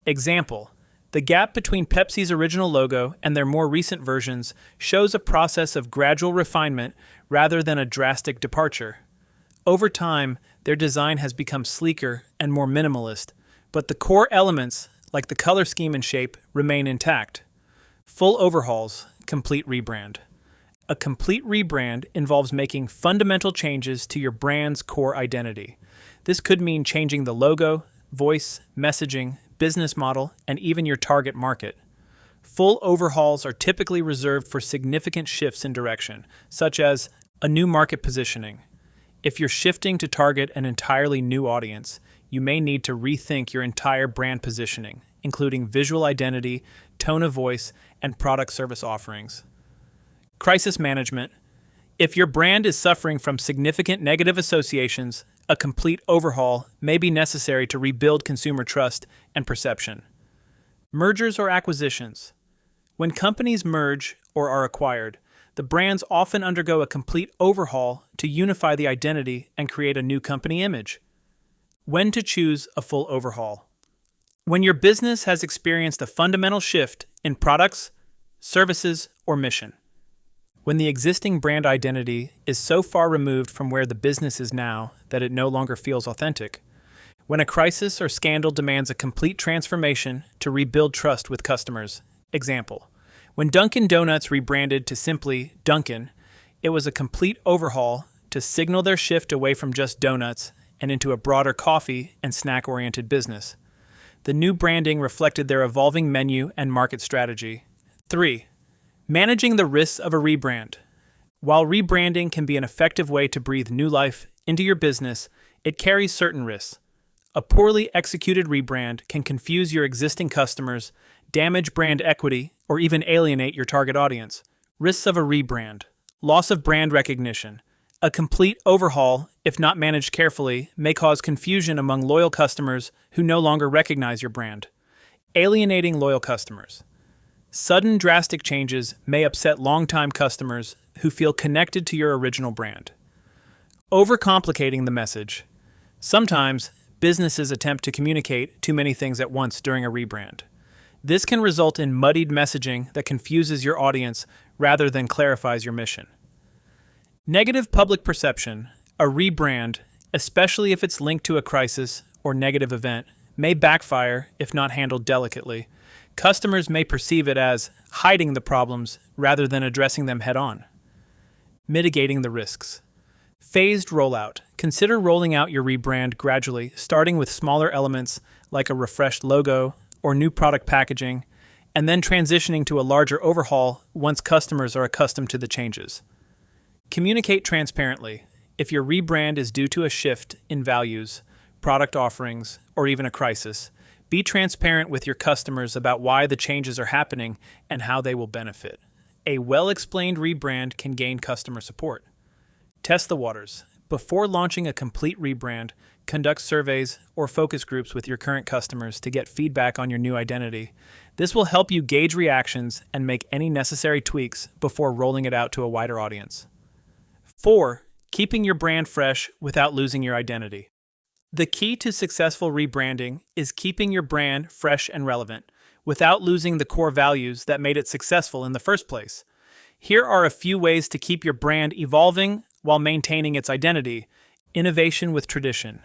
Example. The gap between Pepsi's original logo and their more recent versions shows a process of gradual refinement rather than a drastic departure. Over time, their design has become sleeker and more minimalist, but the core elements, like the color scheme and shape, remain intact. Full overhauls, complete rebrand. A complete rebrand involves making fundamental changes to your brand's core identity. This could mean changing the logo, voice, messaging, business model, and even your target market. Full overhauls are typically reserved for significant shifts in direction, such as a new market positioning. If you're shifting to target an entirely new audience, you may need to rethink your entire brand positioning, including visual identity, tone of voice, and product service offerings. Crisis management. If your brand is suffering from significant negative associations, a complete overhaul may be necessary to rebuild consumer trust and perception. Mergers or acquisitions. When companies merge or are acquired, the brands often undergo a complete overhaul to unify the identity and create a new company image. When to choose a full overhaul. When your business has experienced a fundamental shift in products, services, or mission. When the existing brand identity is so far removed from where the business is now that it no longer feels authentic. When a crisis or scandal demands a complete transformation to rebuild trust with customers. Example. When Dunkin' Donuts rebranded to simply Dunkin', it was a complete overhaul to signal their shift away from just donuts and into a broader coffee and snack-oriented business. The new branding reflected their evolving menu and market strategy. 3. Managing the risks of a rebrand. While rebranding can be an effective way to breathe new life into your business, it carries certain risks. A poorly executed rebrand can confuse your existing customers, damage brand equity, or even alienate your target audience. Risks of a rebrand. Loss of brand recognition. A complete overhaul, if not managed carefully, may cause confusion among loyal customers who no longer recognize your brand. Alienating loyal customers. Sudden drastic changes may upset longtime customers who feel connected to your original brand. Overcomplicating the message. Sometimes, businesses attempt to communicate too many things at once during a rebrand. This can result in muddied messaging that confuses your audience rather than clarifies your mission. Negative public perception. A rebrand, especially if it's linked to a crisis or negative event, may backfire if not handled delicately. Customers may perceive it as hiding the problems rather than addressing them head-on. Mitigating the risks. Phased rollout. Consider rolling out your rebrand gradually, starting with smaller elements like a refreshed logo or new product packaging, and then transitioning to a larger overhaul once customers are accustomed to the changes. Communicate transparently. If your rebrand is due to a shift in values, product offerings, or even a crisis, be transparent with your customers about why the changes are happening and how they will benefit. A well-explained rebrand can gain customer support. Test the waters. Before launching a complete rebrand, conduct surveys or focus groups with your current customers to get feedback on your new identity. This will help you gauge reactions and make any necessary tweaks before rolling it out to a wider audience. 4. Keeping your brand fresh without losing your identity. The key to successful rebranding is keeping your brand fresh and relevant without losing the core values that made it successful in the first place. Here are a few ways to keep your brand evolving while maintaining its identity. Innovation with tradition.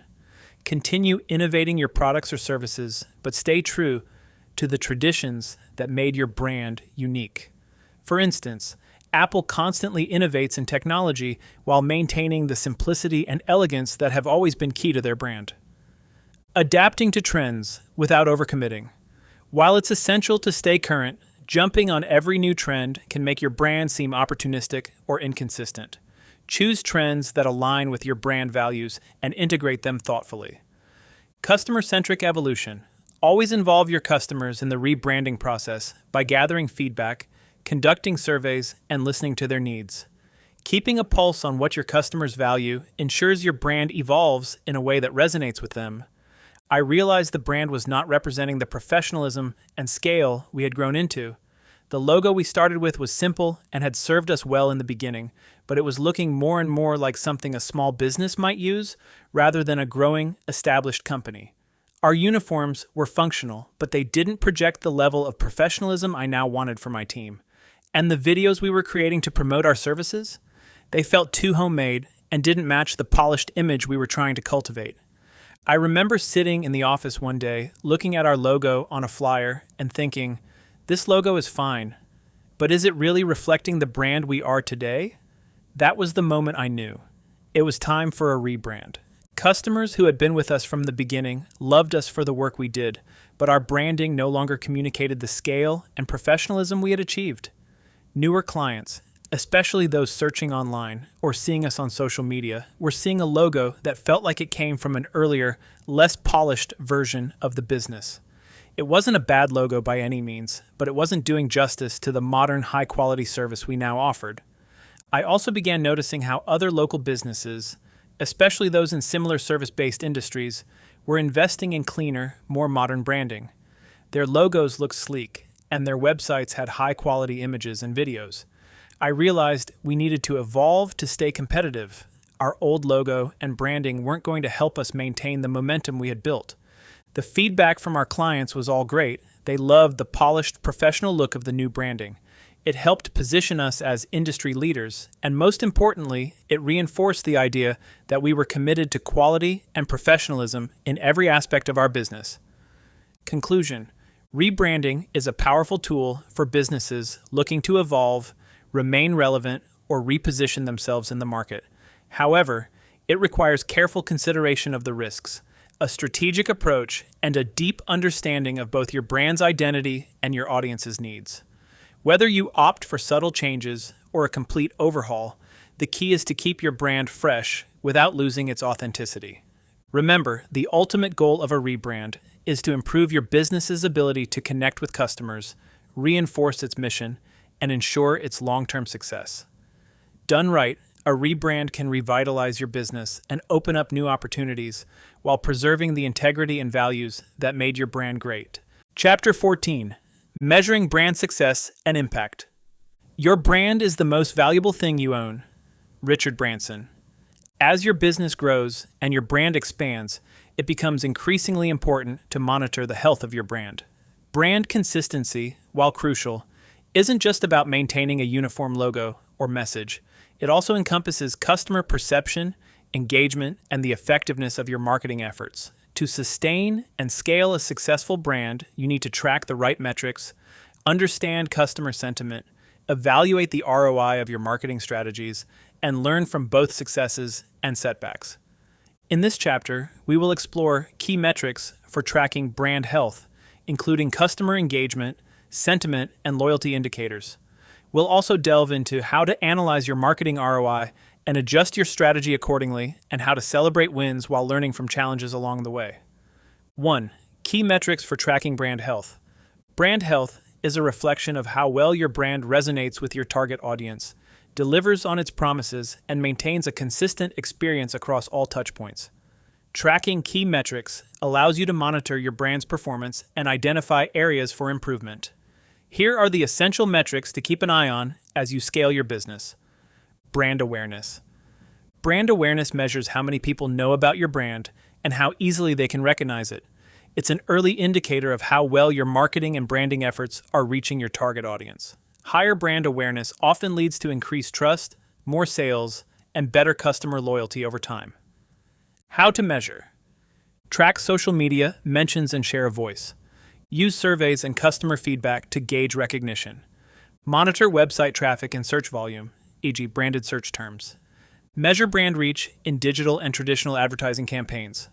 Continue innovating your products or services, but stay true to the traditions that made your brand unique. For instance, Apple constantly innovates in technology while maintaining the simplicity and elegance that have always been key to their brand. Adapting to trends without overcommitting. While it's essential to stay current, jumping on every new trend can make your brand seem opportunistic or inconsistent. Choose trends that align with your brand values and integrate them thoughtfully. Customer-centric evolution. Always involve your customers in the rebranding process by gathering feedback, conducting surveys, and listening to their needs. Keeping a pulse on what your customers value ensures your brand evolves in a way that resonates with them. I realized the brand was not representing the professionalism and scale we had grown into. The logo we started with was simple and had served us well in the beginning, but it was looking more and more like something a small business might use rather than a growing, established company. Our uniforms were functional, but they didn't project the level of professionalism I now wanted for my team. And the videos we were creating to promote our services? They felt too homemade and didn't match the polished image we were trying to cultivate. I remember sitting in the office one day, looking at our logo on a flyer and thinking, this logo is fine, but is it really reflecting the brand we are today? That was the moment I knew. It was time for a rebrand. Customers who had been with us from the beginning loved us for the work we did, but our branding no longer communicated the scale and professionalism we had achieved. Newer clients, especially those searching online or seeing us on social media, were seeing a logo that felt like it came from an earlier, less polished version of the business. It wasn't a bad logo by any means, but it wasn't doing justice to the modern, high-quality service we now offered. I also began noticing how other local businesses, especially those in similar service-based industries, were investing in cleaner, more modern branding. Their logos looked sleek, and their websites had high-quality images and videos. I realized we needed to evolve to stay competitive. Our old logo and branding weren't going to help us maintain the momentum we had built. The feedback from our clients was all great. They loved the polished, professional look of the new branding. It helped position us as industry leaders, and most importantly, it reinforced the idea that we were committed to quality and professionalism in every aspect of our business. Conclusion: rebranding is a powerful tool for businesses looking to evolve, remain relevant, or reposition themselves in the market. However, It requires careful consideration of the risks, a strategic approach, and a deep understanding of both your brand's identity and your audience's needs. Whether you opt for subtle changes or a complete overhaul, the key is to keep your brand fresh without losing its authenticity. Remember, the ultimate goal of a rebrand is to improve your business's ability to connect with customers, reinforce its mission, and ensure its long-term success. Done right, a rebrand can revitalize your business and open up new opportunities while preserving the integrity and values that made your brand great. Chapter 14: Measuring Brand Success and Impact. Your brand is the most valuable thing you own. Richard Branson. As your business grows and your brand expands, it becomes increasingly important to monitor the health of your brand. Brand consistency, while crucial, isn't just about maintaining a uniform logo or message. It also encompasses customer perception, engagement, and the effectiveness of your marketing efforts. To sustain and scale a successful brand, you need to track the right metrics, understand customer sentiment, evaluate the ROI of your marketing strategies, and learn from both successes and setbacks. In this chapter, we will explore key metrics for tracking brand health, including customer engagement, sentiment, and loyalty indicators. We'll also delve into how to analyze your marketing ROI and adjust your strategy accordingly, and how to celebrate wins while learning from challenges along the way. 1. Key metrics for tracking brand health. Brand health is a reflection of how well your brand resonates with your target audience, delivers on its promises, and maintains a consistent experience across all touchpoints. Tracking key metrics allows you to monitor your brand's performance and identify areas for improvement. Here are the essential metrics to keep an eye on as you scale your business. Brand awareness. Brand awareness measures how many people know about your brand and how easily they can recognize it. It's an early indicator of how well your marketing and branding efforts are reaching your target audience. Higher brand awareness often leads to increased trust, more sales, and better customer loyalty over time. How to measure. Track social media, mentions, and share a voice. Use surveys and customer feedback to gauge recognition. Monitor website traffic and search volume, e.g. branded search terms. Measure brand reach in digital and traditional advertising campaigns.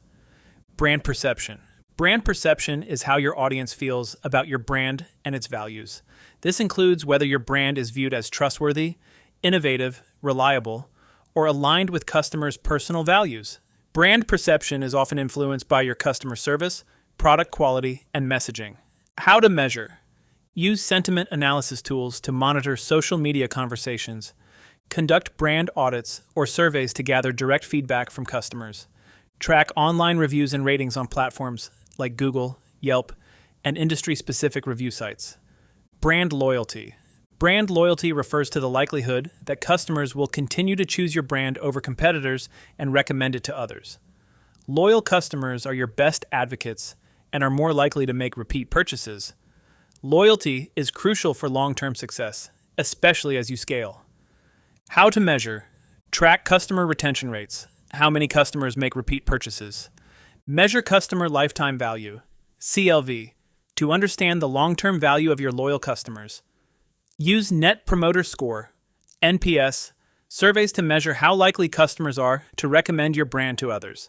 Brand perception. Brand perception is how your audience feels about your brand and its values. This includes whether your brand is viewed as trustworthy, innovative, reliable, or aligned with customers' personal values. Brand perception is often influenced by your customer service, product quality, and messaging. How to measure. Use sentiment analysis tools to monitor social media conversations. Conduct brand audits or surveys to gather direct feedback from customers. Track online reviews and ratings on platforms like Google, Yelp, and industry-specific review sites. Brand loyalty. Brand loyalty refers to the likelihood that customers will continue to choose your brand over competitors and recommend it to others. Loyal customers are your best advocates and are more likely to make repeat purchases. Loyalty is crucial for long-term success, especially as you scale. How to measure. Track customer retention rates. How many customers make repeat purchases? Measure customer lifetime value, CLV, to understand the long-term value of your loyal customers. Use Net Promoter Score, NPS, surveys to measure how likely customers are to recommend your brand to others.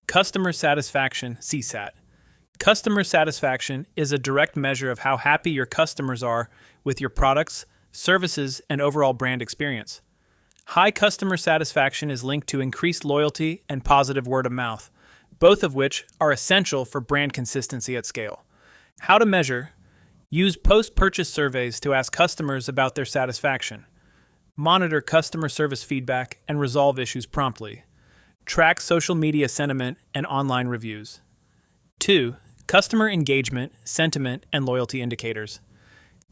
Customer satisfaction, CSAT. Customer satisfaction is a direct measure of how happy your customers are with your products, services, and overall brand experience. High customer satisfaction is linked to increased loyalty and positive word of mouth, both of which are essential for brand consistency at scale. How to measure. Use post-purchase surveys to ask customers about their satisfaction. Monitor customer service feedback and resolve issues promptly. Track social media sentiment and online reviews. 2. Customer engagement, sentiment, and loyalty indicators.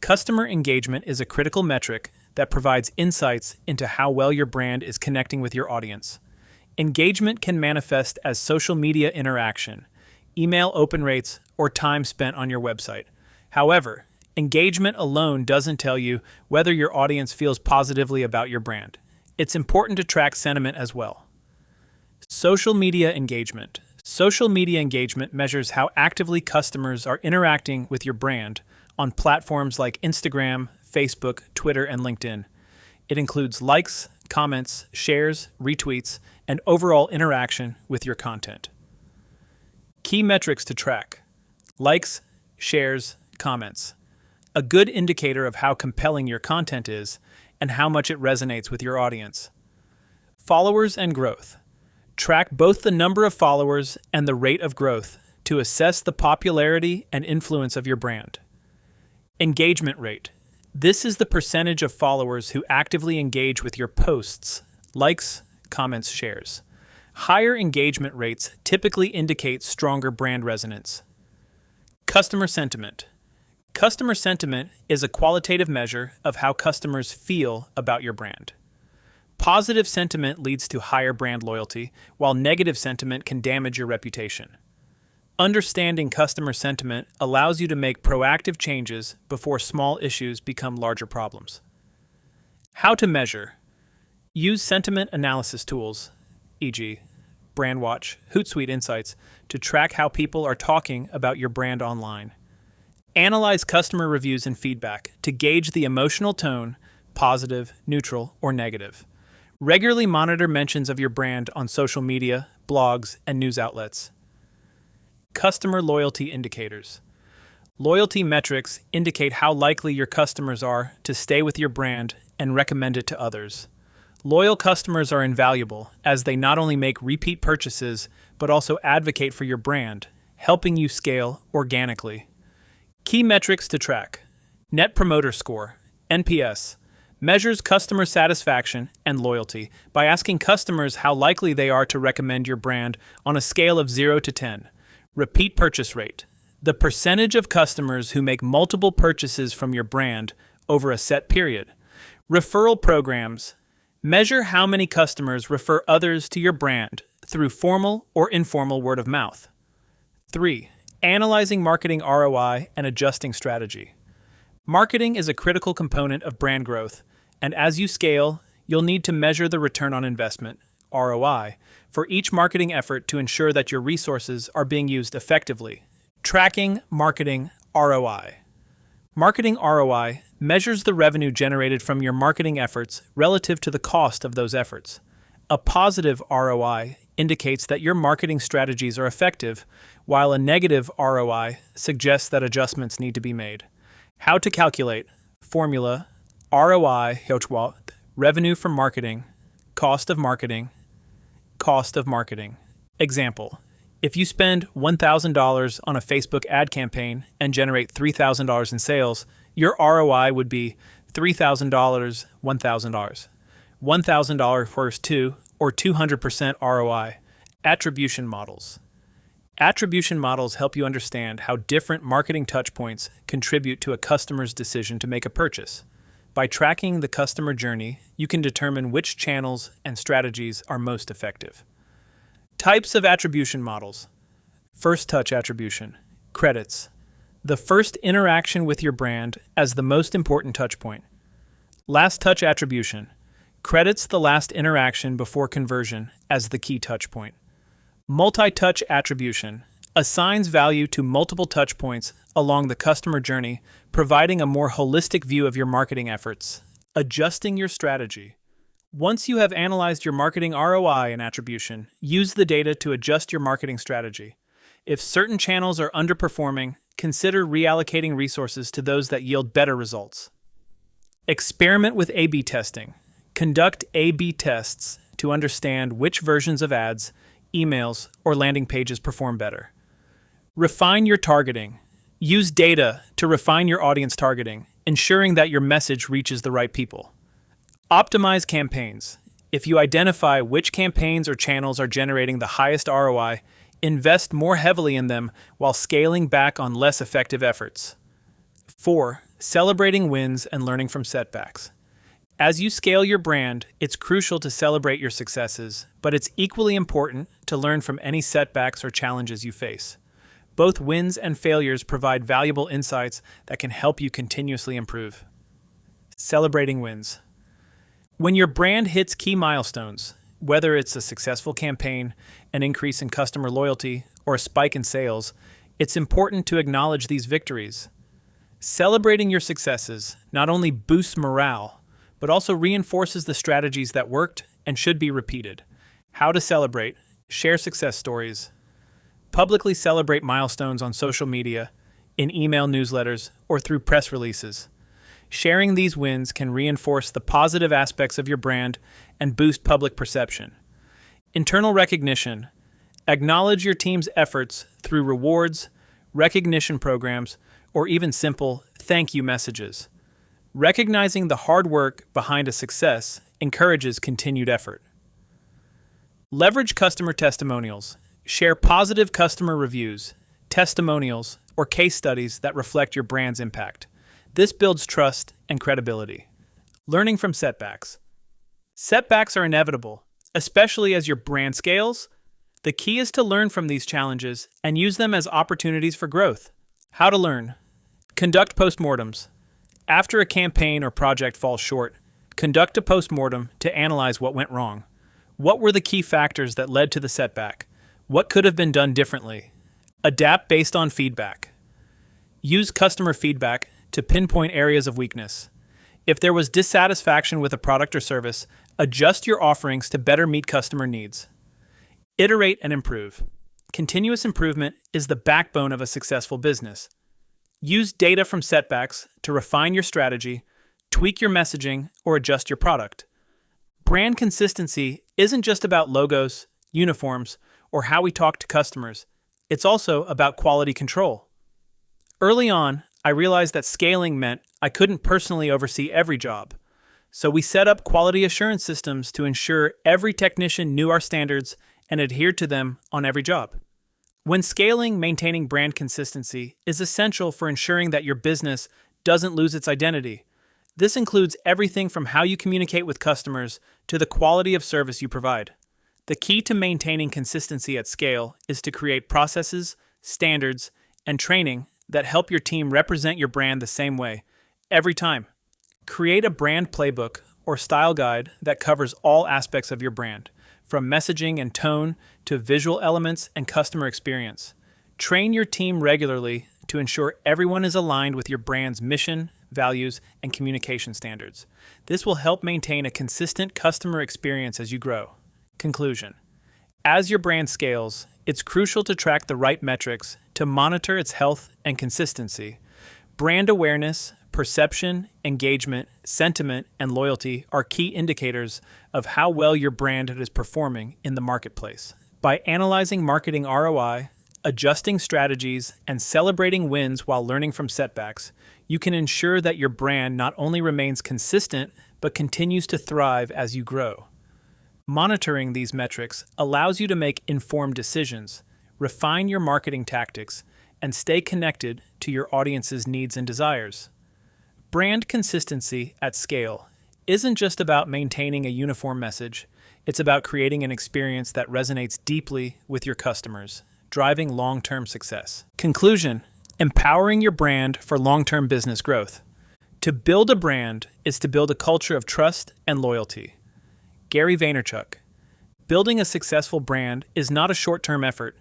Customer engagement is a critical metric that provides insights into how well your brand is connecting with your audience. Engagement can manifest as social media interaction, email open rates, or time spent on your website. However, engagement alone doesn't tell you whether your audience feels positively about your brand. It's important to track sentiment as well. Social media engagement. Social media engagement measures how actively customers are interacting with your brand on platforms like Instagram, Facebook, Twitter, and LinkedIn. It includes likes, comments, shares, retweets, and overall interaction with your content. Key metrics to track: likes, shares, comments. A good indicator of how compelling your content is and how much it resonates with your audience. Followers and growth. Track both the number of followers and the rate of growth to assess the popularity and influence of your brand. Engagement rate. This is the percentage of followers who actively engage with your posts, likes, comments, shares. Higher engagement rates typically indicate stronger brand resonance. Customer sentiment. Customer sentiment is a qualitative measure of how customers feel about your brand. Positive sentiment leads to higher brand loyalty, while negative sentiment can damage your reputation. Understanding customer sentiment allows you to make proactive changes before small issues become larger problems. How to measure. Use sentiment analysis tools, e.g., BrandWatch, Hootsuite Insights, to track how people are talking about your brand online. Analyze customer reviews and feedback to gauge the emotional tone, positive, neutral, or negative. Regularly monitor mentions of your brand on social media, blogs, and news outlets. Customer loyalty indicators. Loyalty metrics indicate how likely your customers are to stay with your brand and recommend it to others. Loyal customers are invaluable as they not only make repeat purchases but also advocate for your brand, helping you scale organically. Key metrics to track. Net Promoter Score, NPS, measures customer satisfaction and loyalty by asking customers how likely they are to recommend your brand on a scale of 0 to 10. Repeat purchase rate, the percentage of customers who make multiple purchases from your brand over a set period. Referral programs, measure how many customers refer others to your brand through formal or informal word of mouth. 3. Analyzing marketing ROI and adjusting strategy. Marketing is a critical component of brand growth, and as you scale, you'll need to measure the return on investment, ROI, for each marketing effort to ensure that your resources are being used effectively. Tracking marketing ROI. Marketing ROI measures the revenue generated from your marketing efforts relative to the cost of those efforts. A positive ROI indicates that your marketing strategies are effective, while a negative ROI suggests that adjustments need to be made. How to calculate. Formula: ROI, revenue from marketing, cost of marketing, cost of marketing. Example: if you spend $1,000 on a Facebook ad campaign and generate $3,000 in sales, your ROI would be $3,000, $1,000. $1,000 first 2 or 200% ROI. Attribution models. Attribution models help you understand how different marketing touchpoints contribute to a customer's decision to make a purchase. By tracking the customer journey, you can determine which channels and strategies are most effective. Types of attribution models. First touch attribution. Credits. The first interaction with your brand as the most important touchpoint. Last touch attribution. Credits the last interaction before conversion as the key touchpoint. Multi-touch attribution assigns value to multiple touchpoints along the customer journey, providing a more holistic view of your marketing efforts. Adjusting your strategy. Once you have analyzed your marketing ROI and attribution, use the data to adjust your marketing strategy. If certain channels are underperforming, consider reallocating resources to those that yield better results. Experiment with A/B testing. Conduct A/B tests to understand which versions of ads, emails, or landing pages perform better. Refine your targeting. Use data to refine your audience targeting, ensuring that your message reaches the right people. Optimize campaigns. If you identify which campaigns or channels are generating the highest ROI, invest more heavily in them while scaling back on less effective efforts. 4. Celebrating wins and learning from setbacks. As you scale your brand, it's crucial to celebrate your successes, but it's equally important to learn from any setbacks or challenges you face. Both wins and failures provide valuable insights that can help you continuously improve. Celebrating wins. When your brand hits key milestones, whether it's a successful campaign, an increase in customer loyalty, or a spike in sales, it's important to acknowledge these victories. Celebrating your successes not only boosts morale, but also reinforces the strategies that worked and should be repeated. How to celebrate, share success stories, publicly celebrate milestones on social media, in email newsletters, or through press releases. Sharing these wins can reinforce the positive aspects of your brand and boost public perception. Internal recognition. Acknowledge your team's efforts through rewards, recognition programs, or even simple thank you messages. Recognizing the hard work behind a success encourages continued effort. Leverage customer testimonials. Share positive customer reviews, testimonials, or case studies that reflect your brand's impact. This builds trust and credibility. Learning from setbacks. Setbacks are inevitable, especially as your brand scales. The key is to learn from these challenges and use them as opportunities for growth. How to learn. Conduct postmortems. After a campaign or project falls short, conduct a postmortem to analyze what went wrong. What were the key factors that led to the setback? What could have been done differently? Adapt based on feedback. Use customer feedback to pinpoint areas of weakness. If there was dissatisfaction with a product or service, adjust your offerings to better meet customer needs. Iterate and improve. Continuous improvement is the backbone of a successful business. Use data from setbacks to refine your strategy, tweak your messaging, or adjust your product. Brand consistency isn't just about logos, uniforms, or how we talk to customers. It's also about quality control. Early on, I realized that scaling meant I couldn't personally oversee every job. So we set up quality assurance systems to ensure every technician knew our standards and adhered to them on every job. When scaling, maintaining brand consistency is essential for ensuring that your business doesn't lose its identity. This includes everything from how you communicate with customers to the quality of service you provide. The key to maintaining consistency at scale is to create processes, standards, and training that help your team represent your brand the same way, every time. Create a brand playbook or style guide that covers all aspects of your brand, from messaging and tone to visual elements and customer experience. Train your team regularly to ensure everyone is aligned with your brand's mission, values, and communication standards. This will help maintain a consistent customer experience as you grow. Conclusion. As your brand scales, it's crucial to track the right metrics to monitor its health and consistency. Brand awareness, perception, engagement, sentiment, and loyalty are key indicators of how well your brand is performing in the marketplace. By analyzing marketing ROI, adjusting strategies, and celebrating wins while learning from setbacks, you can ensure that your brand not only remains consistent, but continues to thrive as you grow. Monitoring these metrics allows you to make informed decisions, refine your marketing tactics, and stay connected to your audience's needs and desires. Brand consistency at scale isn't just about maintaining a uniform message, it's about creating an experience that resonates deeply with your customers, driving long-term success. Conclusion: empowering your brand for long-term business growth. To build a brand is to build a culture of trust and loyalty. Gary Vaynerchuk. Building a successful brand is not a short-term effort.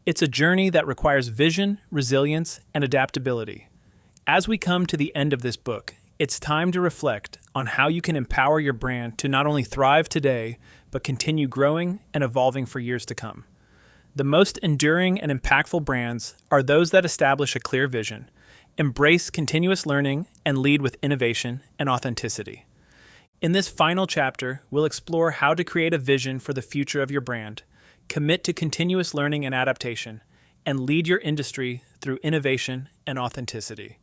It's a journey that requires vision, resilience, and adaptability. As we come to the end of this book, it's time to reflect on how you can empower your brand to not only thrive today, but continue growing and evolving for years to come. The most enduring and impactful brands are those that establish a clear vision, embrace continuous learning, and lead with innovation and authenticity. In this final chapter, we'll explore how to create a vision for the future of your brand, commit to continuous learning and adaptation, and lead your industry through innovation and authenticity.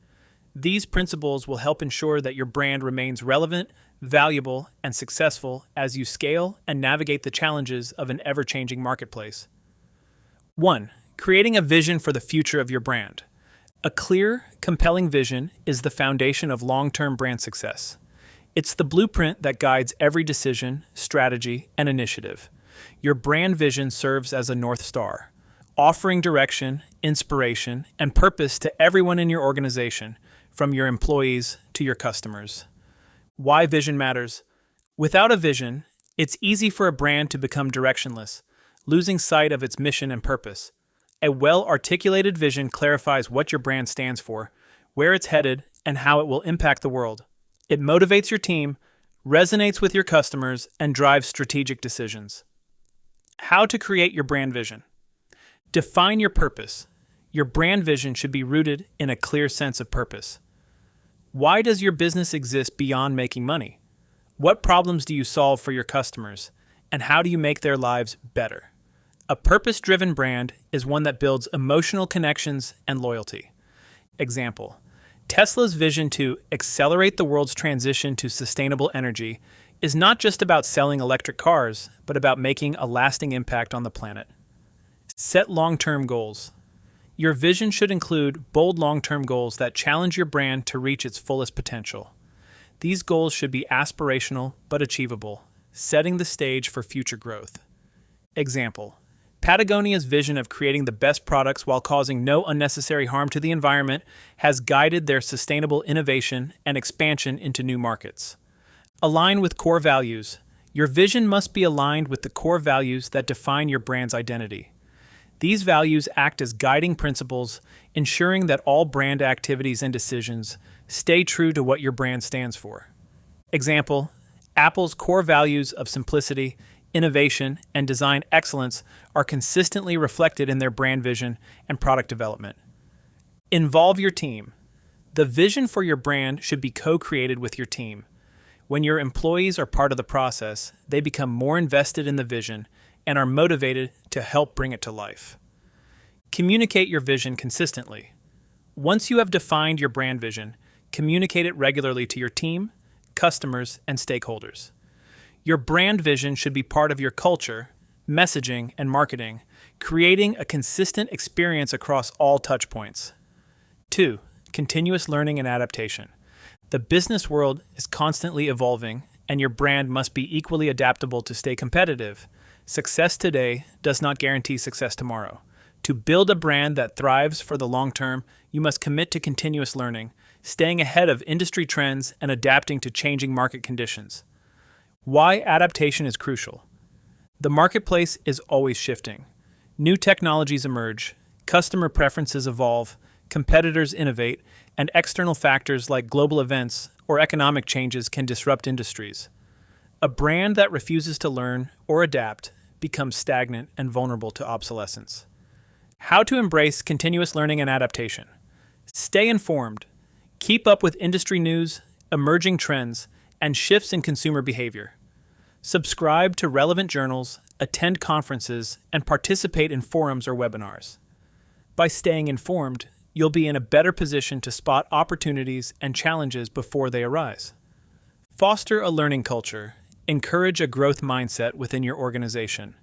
These principles will help ensure that your brand remains relevant, valuable, and successful as you scale and navigate the challenges of an ever-changing marketplace. 1. Creating a vision for the future of your brand. A clear, compelling vision is the foundation of long-term brand success. It's the blueprint that guides every decision, strategy, and initiative. Your brand vision serves as a North Star, offering direction, inspiration, and purpose to everyone in your organization, from your employees to your customers. Why vision matters. Without a vision, it's easy for a brand to become directionless, losing sight of its mission and purpose. A well-articulated vision clarifies what your brand stands for, where it's headed, and how it will impact the world. It motivates your team, resonates with your customers, and drives strategic decisions. How to create your brand vision. Define your purpose. Your brand vision should be rooted in a clear sense of purpose. Why does your business exist beyond making money? What problems do you solve for your customers, and how do you make their lives better? A purpose-driven brand is one that builds emotional connections and loyalty. Example: Tesla's vision to accelerate the world's transition to sustainable energy is not just about selling electric cars, but about making a lasting impact on the planet. Set long-term goals. Your vision should include bold long-term goals that challenge your brand to reach its fullest potential. These goals should be aspirational but achievable, setting the stage for future growth. Example: Patagonia's vision of creating the best products while causing no unnecessary harm to the environment has guided their sustainable innovation and expansion into new markets. Align with core values. Your vision must be aligned with the core values that define your brand's identity. These values act as guiding principles, ensuring that all brand activities and decisions stay true to what your brand stands for. Example: Apple's core values of simplicity, innovation, and design excellence are consistently reflected in their brand vision and product development. Involve your team. The vision for your brand should be co-created with your team. When your employees are part of the process, they become more invested in the vision and are motivated to help bring it to life. Communicate your vision consistently. Once you have defined your brand vision, communicate it regularly to your team, customers, and stakeholders. Your brand vision should be part of your culture, messaging, and marketing, creating a consistent experience across all touchpoints. 2. Continuous learning and adaptation. The business world is constantly evolving, and your brand must be equally adaptable to stay competitive. Success today does not guarantee success tomorrow. To build a brand that thrives for the long term, you must commit to continuous learning, staying ahead of industry trends and adapting to changing market conditions. Why adaptation is crucial. The marketplace is always shifting. New technologies emerge, customer preferences evolve, competitors innovate, and external factors like global events or economic changes can disrupt industries. A brand that refuses to learn or adapt becomes stagnant and vulnerable to obsolescence. How to embrace continuous learning and adaptation. Stay informed. Keep up with industry news, emerging trends, and shifts in consumer behavior. Subscribe to relevant journals, attend conferences, and participate in forums or webinars. By staying informed, you'll be in a better position to spot opportunities and challenges before they arise. Foster a learning culture. Encourage a growth mindset within your organization.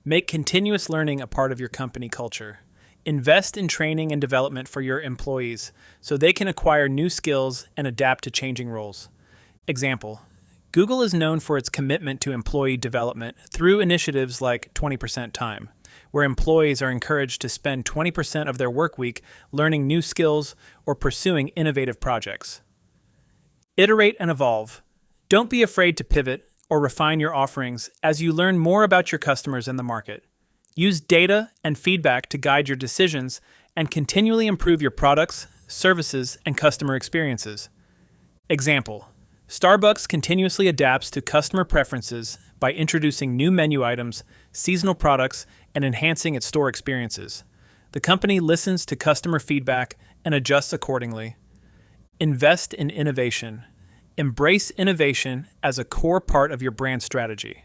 Make continuous learning a part of your company culture. Invest in training and development for your employees so they can acquire new skills and adapt to changing roles. Example: Google is known for its commitment to employee development through initiatives like 20% Time, where employees are encouraged to spend 20% of their work week learning new skills or pursuing innovative projects. Iterate and evolve. Don't be afraid to pivot or refine your offerings as you learn more about your customers and the market. Use data and feedback to guide your decisions and continually improve your products, services, and customer experiences. Example: Starbucks continuously adapts to customer preferences by introducing new menu items, seasonal products, and enhancing its store experiences. The company listens to customer feedback and adjusts accordingly. Invest in innovation. Embrace innovation as a core part of your brand strategy.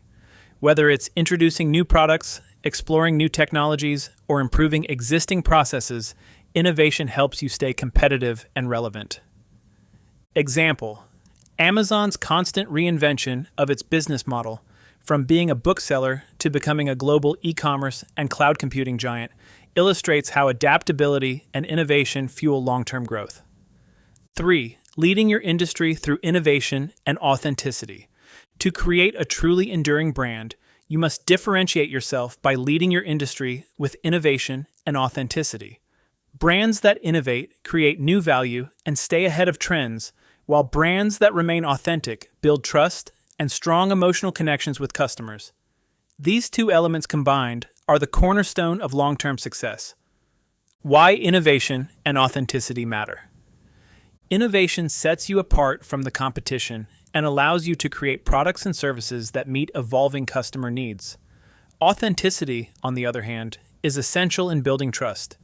Whether it's introducing new products, exploring new technologies, or improving existing processes, innovation helps you stay competitive and relevant. Example: Amazon's constant reinvention of its business model, from being a bookseller to becoming a global e-commerce and cloud computing giant, illustrates how adaptability and innovation fuel long-term growth. 3. Leading your industry through innovation and authenticity. To create a truly enduring brand, you must differentiate yourself by leading your industry with innovation and authenticity. Brands that innovate create new value and stay ahead of trends, while brands that remain authentic build trust and strong emotional connections with customers. These two elements combined are the cornerstone of long-term success. Why innovation and authenticity matter. Innovation sets you apart from the competition and allows you to create products and services that meet evolving customer needs. Authenticity, on the other hand, is essential in building trust.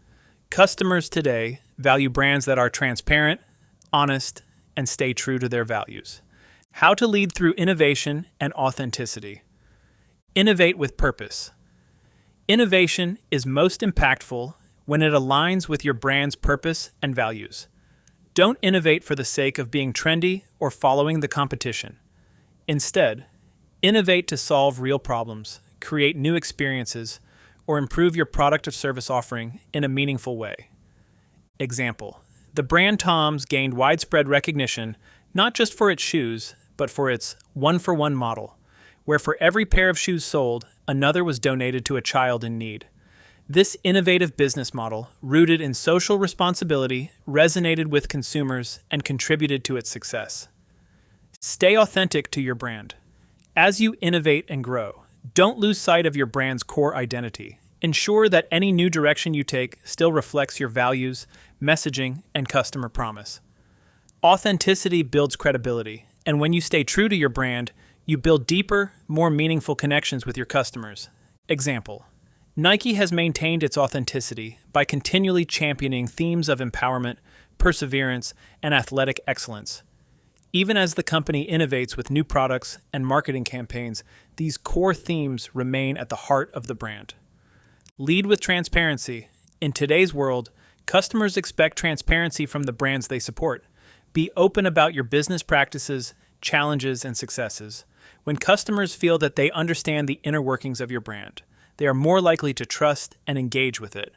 Customers today value brands that are transparent, honest, and stay true to their values. How to lead through innovation and authenticity. Innovate with purpose. Innovation is most impactful when it aligns with your brand's purpose and values. Don't innovate for the sake of being trendy or following the competition. Instead, innovate to solve real problems, create new experiences, or improve your product or service offering in a meaningful way. Example: the brand Tom's gained widespread recognition not just for its shoes, but for its one-for-one model, where for every pair of shoes sold, another was donated to a child in need. This innovative business model, rooted in social responsibility, resonated with consumers and contributed to its success. Stay authentic to your brand. As you innovate and grow, don't lose sight of your brand's core identity. Ensure that any new direction you take still reflects your values, messaging, and customer promise. Authenticity builds credibility, and when you stay true to your brand, you build deeper, more meaningful connections with your customers. Example: Nike has maintained its authenticity by continually championing themes of empowerment, perseverance, and athletic excellence. Even as the company innovates with new products and marketing campaigns, these core themes remain at the heart of the brand. Lead with transparency. In today's world, customers expect transparency from the brands they support. Be open about your business practices, challenges, and successes. When customers feel that they understand the inner workings of your brand, they are more likely to trust and engage with it.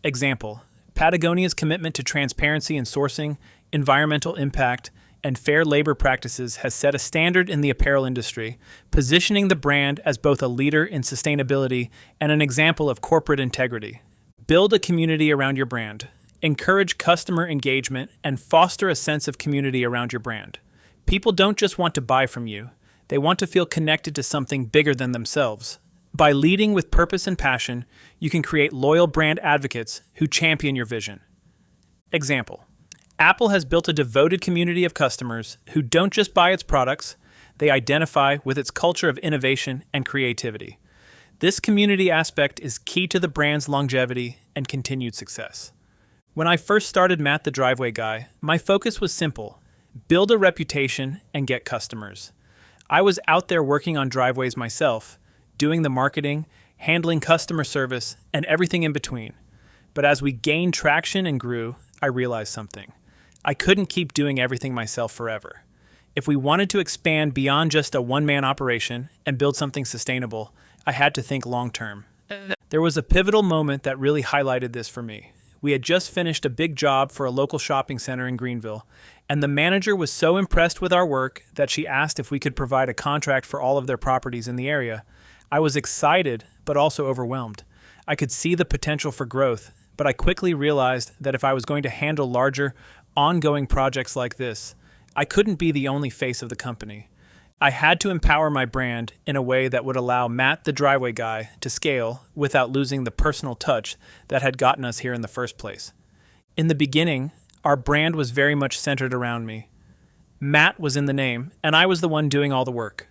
Example: Patagonia's commitment to transparency in sourcing, environmental impact, and fair labor practices has set a standard in the apparel industry, positioning the brand as both a leader in sustainability and an example of corporate integrity. Build a community around your brand. Encourage customer engagement and foster a sense of community around your brand. People don't just want to buy from you, they want to feel connected to something bigger than themselves. By leading with purpose and passion, you can create loyal brand advocates who champion your vision. Example: Apple has built a devoted community of customers who don't just buy its products, they identify with its culture of innovation and creativity. This community aspect is key to the brand's longevity and continued success. When I first started Matt the Driveway Guy, my focus was simple: build a reputation and get customers. I was out there working on driveways myself, doing the marketing, handling customer service, and everything in between. But as we gained traction and grew, I realized something. I couldn't keep doing everything myself forever. If we wanted to expand beyond just a one-man operation and build something sustainable, I had to think long-term. There was a pivotal moment that really highlighted this for me. We had just finished a big job for a local shopping center in Greenville, and the manager was so impressed with our work that she asked if we could provide a contract for all of their properties in the area. I was excited, but also overwhelmed. I could see the potential for growth, but I quickly realized that if I was going to handle larger, ongoing projects like this, I couldn't be the only face of the company. I had to empower my brand in a way that would allow Matt the Driveway Guy to scale without losing the personal touch that had gotten us here in the first place. In the beginning, our brand was very much centered around me. Matt was in the name, and I was the one doing all the work.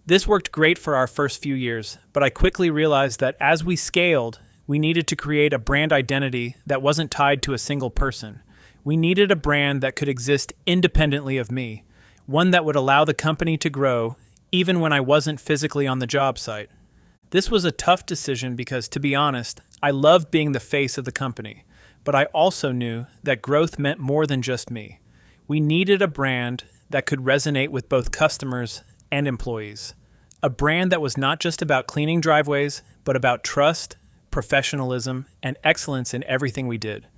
This worked great for our first few years, but I quickly realized that as we scaled, we needed to create a brand identity that wasn't tied to a single person. We needed a brand that could exist independently of me, one that would allow the company to grow even when I wasn't physically on the job site. This was a tough decision because, to be honest, I loved being the face of the company, but I also knew that growth meant more than just me. We needed a brand that could resonate with both customers and employees. A brand that was not just about cleaning driveways, but about trust, professionalism, and excellence in everything we did.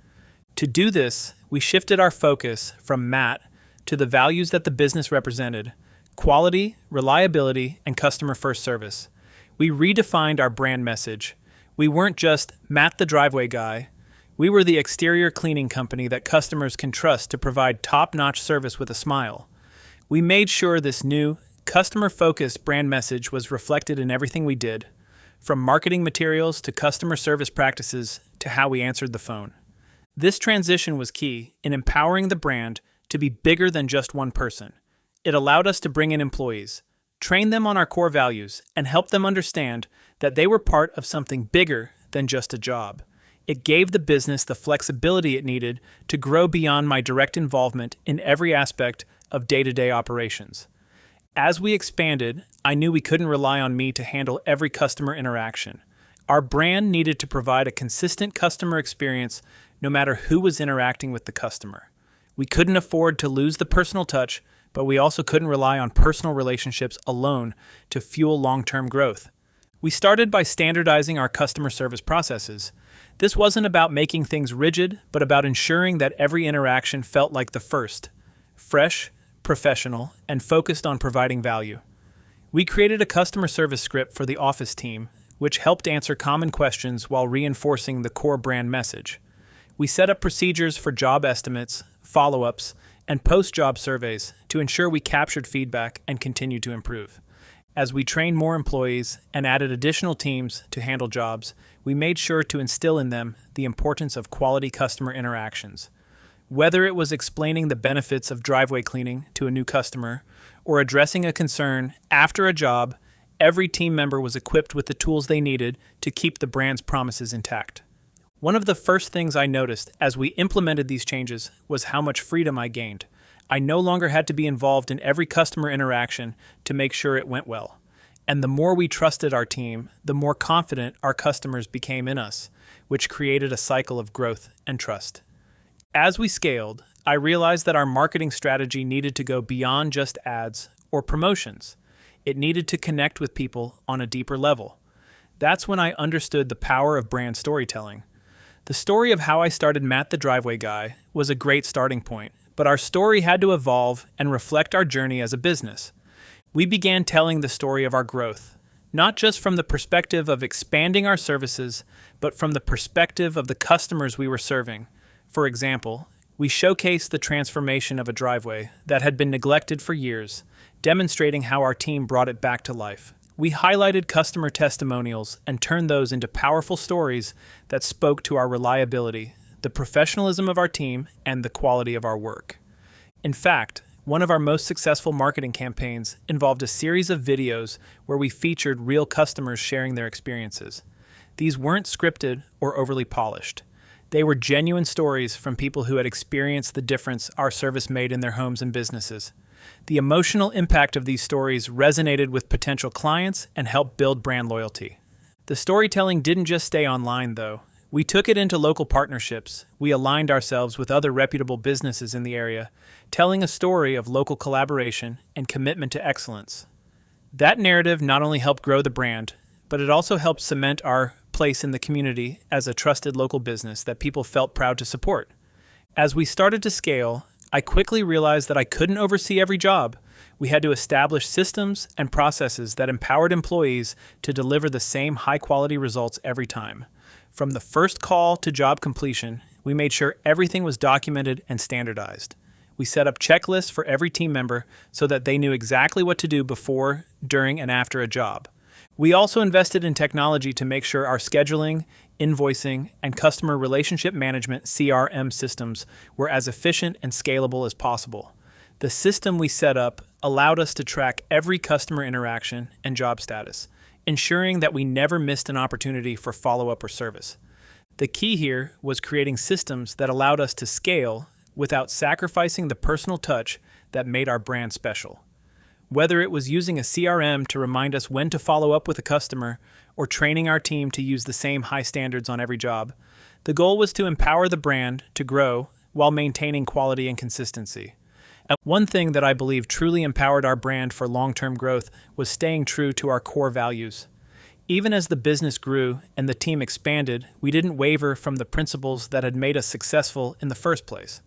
To do this, we shifted our focus from Matt to the values that the business represented: quality, reliability, and customer-first service. We redefined our brand message. We weren't just Matt the Driveway Guy. We were the exterior cleaning company that customers can trust to provide top-notch service with a smile. We made sure this new, customer-focused brand message was reflected in everything we did, from marketing materials to customer service practices to how we answered the phone. This transition was key in empowering the brand to be bigger than just one person. It allowed us to bring in employees, train them on our core values, and help them understand that they were part of something bigger than just a job. It gave the business the flexibility it needed to grow beyond my direct involvement in every aspect of day-to-day operations. As we expanded, I knew we couldn't rely on me to handle every customer interaction. Our brand needed to provide a consistent customer experience no matter who was interacting with the customer. We couldn't afford to lose the personal touch, but we also couldn't rely on personal relationships alone to fuel long-term growth. We started by standardizing our customer service processes. This wasn't about making things rigid, but about ensuring that every interaction felt like the first, fresh, professional, and focused on providing value. We created a customer service script for the office team, which helped answer common questions while reinforcing the core brand message. We set up procedures for job estimates, follow-ups, and post-job surveys to ensure we captured feedback and continued to improve. As we trained more employees and added additional teams to handle jobs, we made sure to instill in them the importance of quality customer interactions. Whether it was explaining the benefits of driveway cleaning to a new customer or addressing a concern after a job, every team member was equipped with the tools they needed to keep the brand's promises intact. One of the first things I noticed as we implemented these changes was how much freedom I gained. I no longer had to be involved in every customer interaction to make sure it went well. And the more we trusted our team, the more confident our customers became in us, which created a cycle of growth and trust. As we scaled, I realized that our marketing strategy needed to go beyond just ads or promotions. It needed to connect with people on a deeper level. That's when I understood the power of brand storytelling. The story of how I started Matt the Driveway Guy was a great starting point, but our story had to evolve and reflect our journey as a business. We began telling the story of our growth, not just from the perspective of expanding our services, but from the perspective of the customers we were serving. For example, we showcased the transformation of a driveway that had been neglected for years, demonstrating how our team brought it back to life. We highlighted customer testimonials and turned those into powerful stories that spoke to our reliability, the professionalism of our team, and the quality of our work. In fact, one of our most successful marketing campaigns involved a series of videos where we featured real customers sharing their experiences. These weren't scripted or overly polished. They were genuine stories from people who had experienced the difference our service made in their homes and businesses. The emotional impact of these stories resonated with potential clients and helped build brand loyalty. The storytelling didn't just stay online, though. We took it into local partnerships. We aligned ourselves with other reputable businesses in the area, telling a story of local collaboration and commitment to excellence. That narrative not only helped grow the brand, but it also helped cement our place in the community as a trusted local business that people felt proud to support. As we started to scale, I quickly realized that I couldn't oversee every job. We had to establish systems and processes that empowered employees to deliver the same high-quality results every time. From the first call to job completion, we made sure everything was documented and standardized. We set up checklists for every team member so that they knew exactly what to do before, during, and after a job. We also invested in technology to make sure our scheduling, invoicing, and customer relationship management (CRM) systems were as efficient and scalable as possible. The system we set up allowed us to track every customer interaction and job status, ensuring that we never missed an opportunity for follow-up or service. The key here was creating systems that allowed us to scale without sacrificing the personal touch that made our brand special. Whether it was using a CRM to remind us when to follow up with a customer or training our team to use the same high standards on every job, the goal was to empower the brand to grow while maintaining quality and consistency. And one thing that I believe truly empowered our brand for long-term growth was staying true to our core values. Even as the business grew and the team expanded, we didn't waver from the principles that had made us successful in the first place.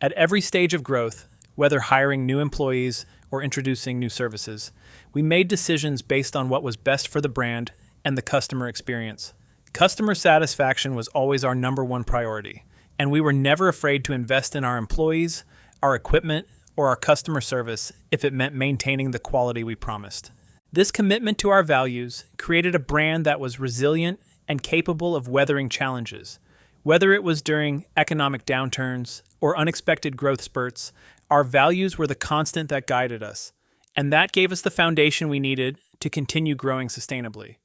At every stage of growth, whether hiring new employees or introducing new services, we made decisions based on what was best for the brand and the customer experience. Customer satisfaction was always our number one priority, and we were never afraid to invest in our employees, our equipment, or our customer service if it meant maintaining the quality we promised. This commitment to our values created a brand that was resilient and capable of weathering challenges. Whether it was during economic downturns or unexpected growth spurts, Our values were the constant that guided us, and that gave us the foundation we needed to continue growing sustainably.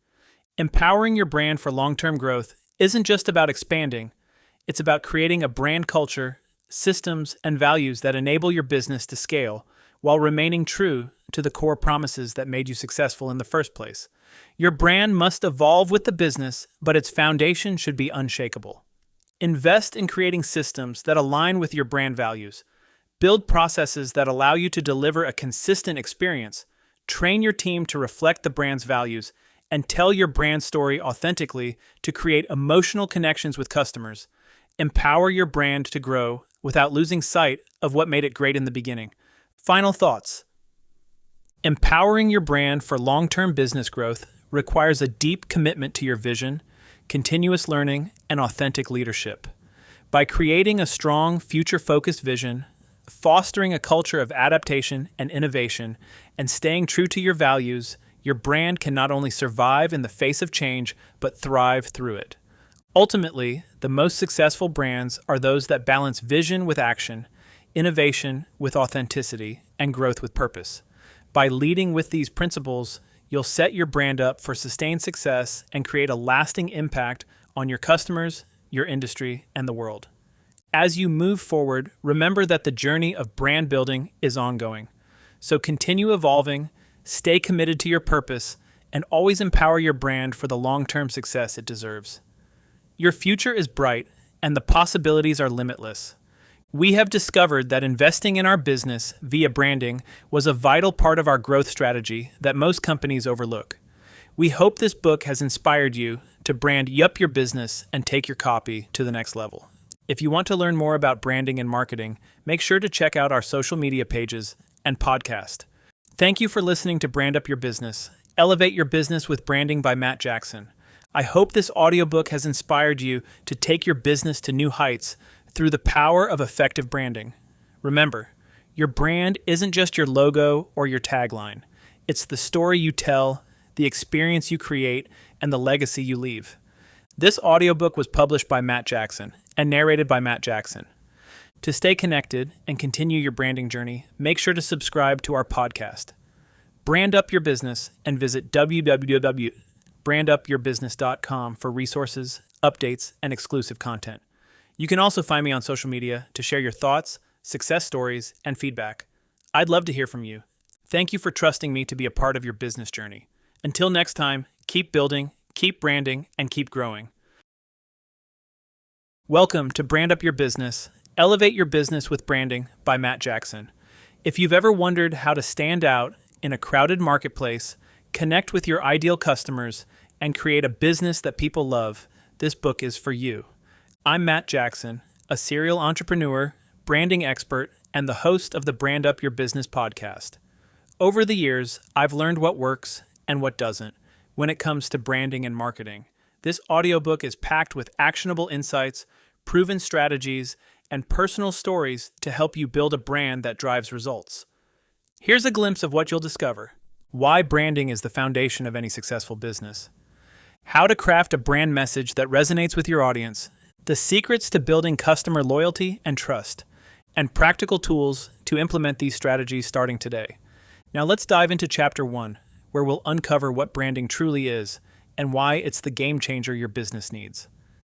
Empowering your brand for long-term growth isn't just about expanding, it's about creating a brand culture, systems, and values that enable your business to scale while remaining true to the core promises that made you successful in the first place. Your brand must evolve with the business, but its foundation should be unshakable. Invest in creating systems that align with your brand values. Build processes that allow you to deliver a consistent experience. Train your team to reflect the brand's values, and tell your brand story authentically to create emotional connections with customers. Empower your brand to grow without losing sight of what made it great in the beginning. Final thoughts. Empowering your brand for long-term business growth requires a deep commitment to your vision, continuous learning, and authentic leadership. By creating a strong, future-focused vision, fostering a culture of adaptation and innovation, and staying true to your values, your brand can not only survive in the face of change, but thrive through it. Ultimately, the most successful brands are those that balance vision with action, innovation with authenticity, and growth with purpose. By leading with these principles, you'll set your brand up for sustained success and create a lasting impact on your customers, your industry, and the world. As you move forward, remember that the journey of brand building is ongoing. So continue evolving, stay committed to your purpose, and always empower your brand for the long-term success it deserves. Your future is bright, and the possibilities are limitless. We have discovered that investing in our business via branding was a vital part of our growth strategy that most companies overlook. We hope this book has inspired you to brand-UP your business and take your copy to the next level. If you want to learn more about branding and marketing, make sure to check out our social media pages and podcast. Thank you for listening to brandUP Your Business. Elevate your business with branding by Matt Jackson. I hope this audiobook has inspired you to take your business to new heights through the power of effective branding. Remember, your brand isn't just your logo or your tagline. It's the story you tell, the experience you create, and the legacy you leave. This audiobook was published by Matt Jackson and narrated by Matt Jackson. To stay connected and continue your branding journey, make sure to subscribe to our podcast. brandUP your business and visit www.brandupyourbusiness.com for resources, updates, and exclusive content. You can also find me on social media to share your thoughts, success stories, and feedback. I'd love to hear from you. Thank you for trusting me to be a part of your business journey. Until next time, keep building, keep branding, and keep growing. Welcome to brandUP Your Business. Elevate your business with branding by Matt Jackson. If you've ever wondered how to stand out in a crowded marketplace, connect with your ideal customers, and create a business that people love, this book is for you. I'm Matt Jackson, a serial entrepreneur, branding expert, and the host of the brandUP Your Business podcast. Over the years, I've learned what works and what doesn't when it comes to branding and marketing. This audiobook is packed with actionable insights, proven strategies, and personal stories to help you build a brand that drives results. Here's a glimpse of what you'll discover. Why branding is the foundation of any successful business. How to craft a brand message that resonates with your audience. The secrets to building customer loyalty and trust. And practical tools to implement these strategies starting today. Now let's dive into Chapter 1, where we'll uncover what branding truly is and why it's the game changer your business needs.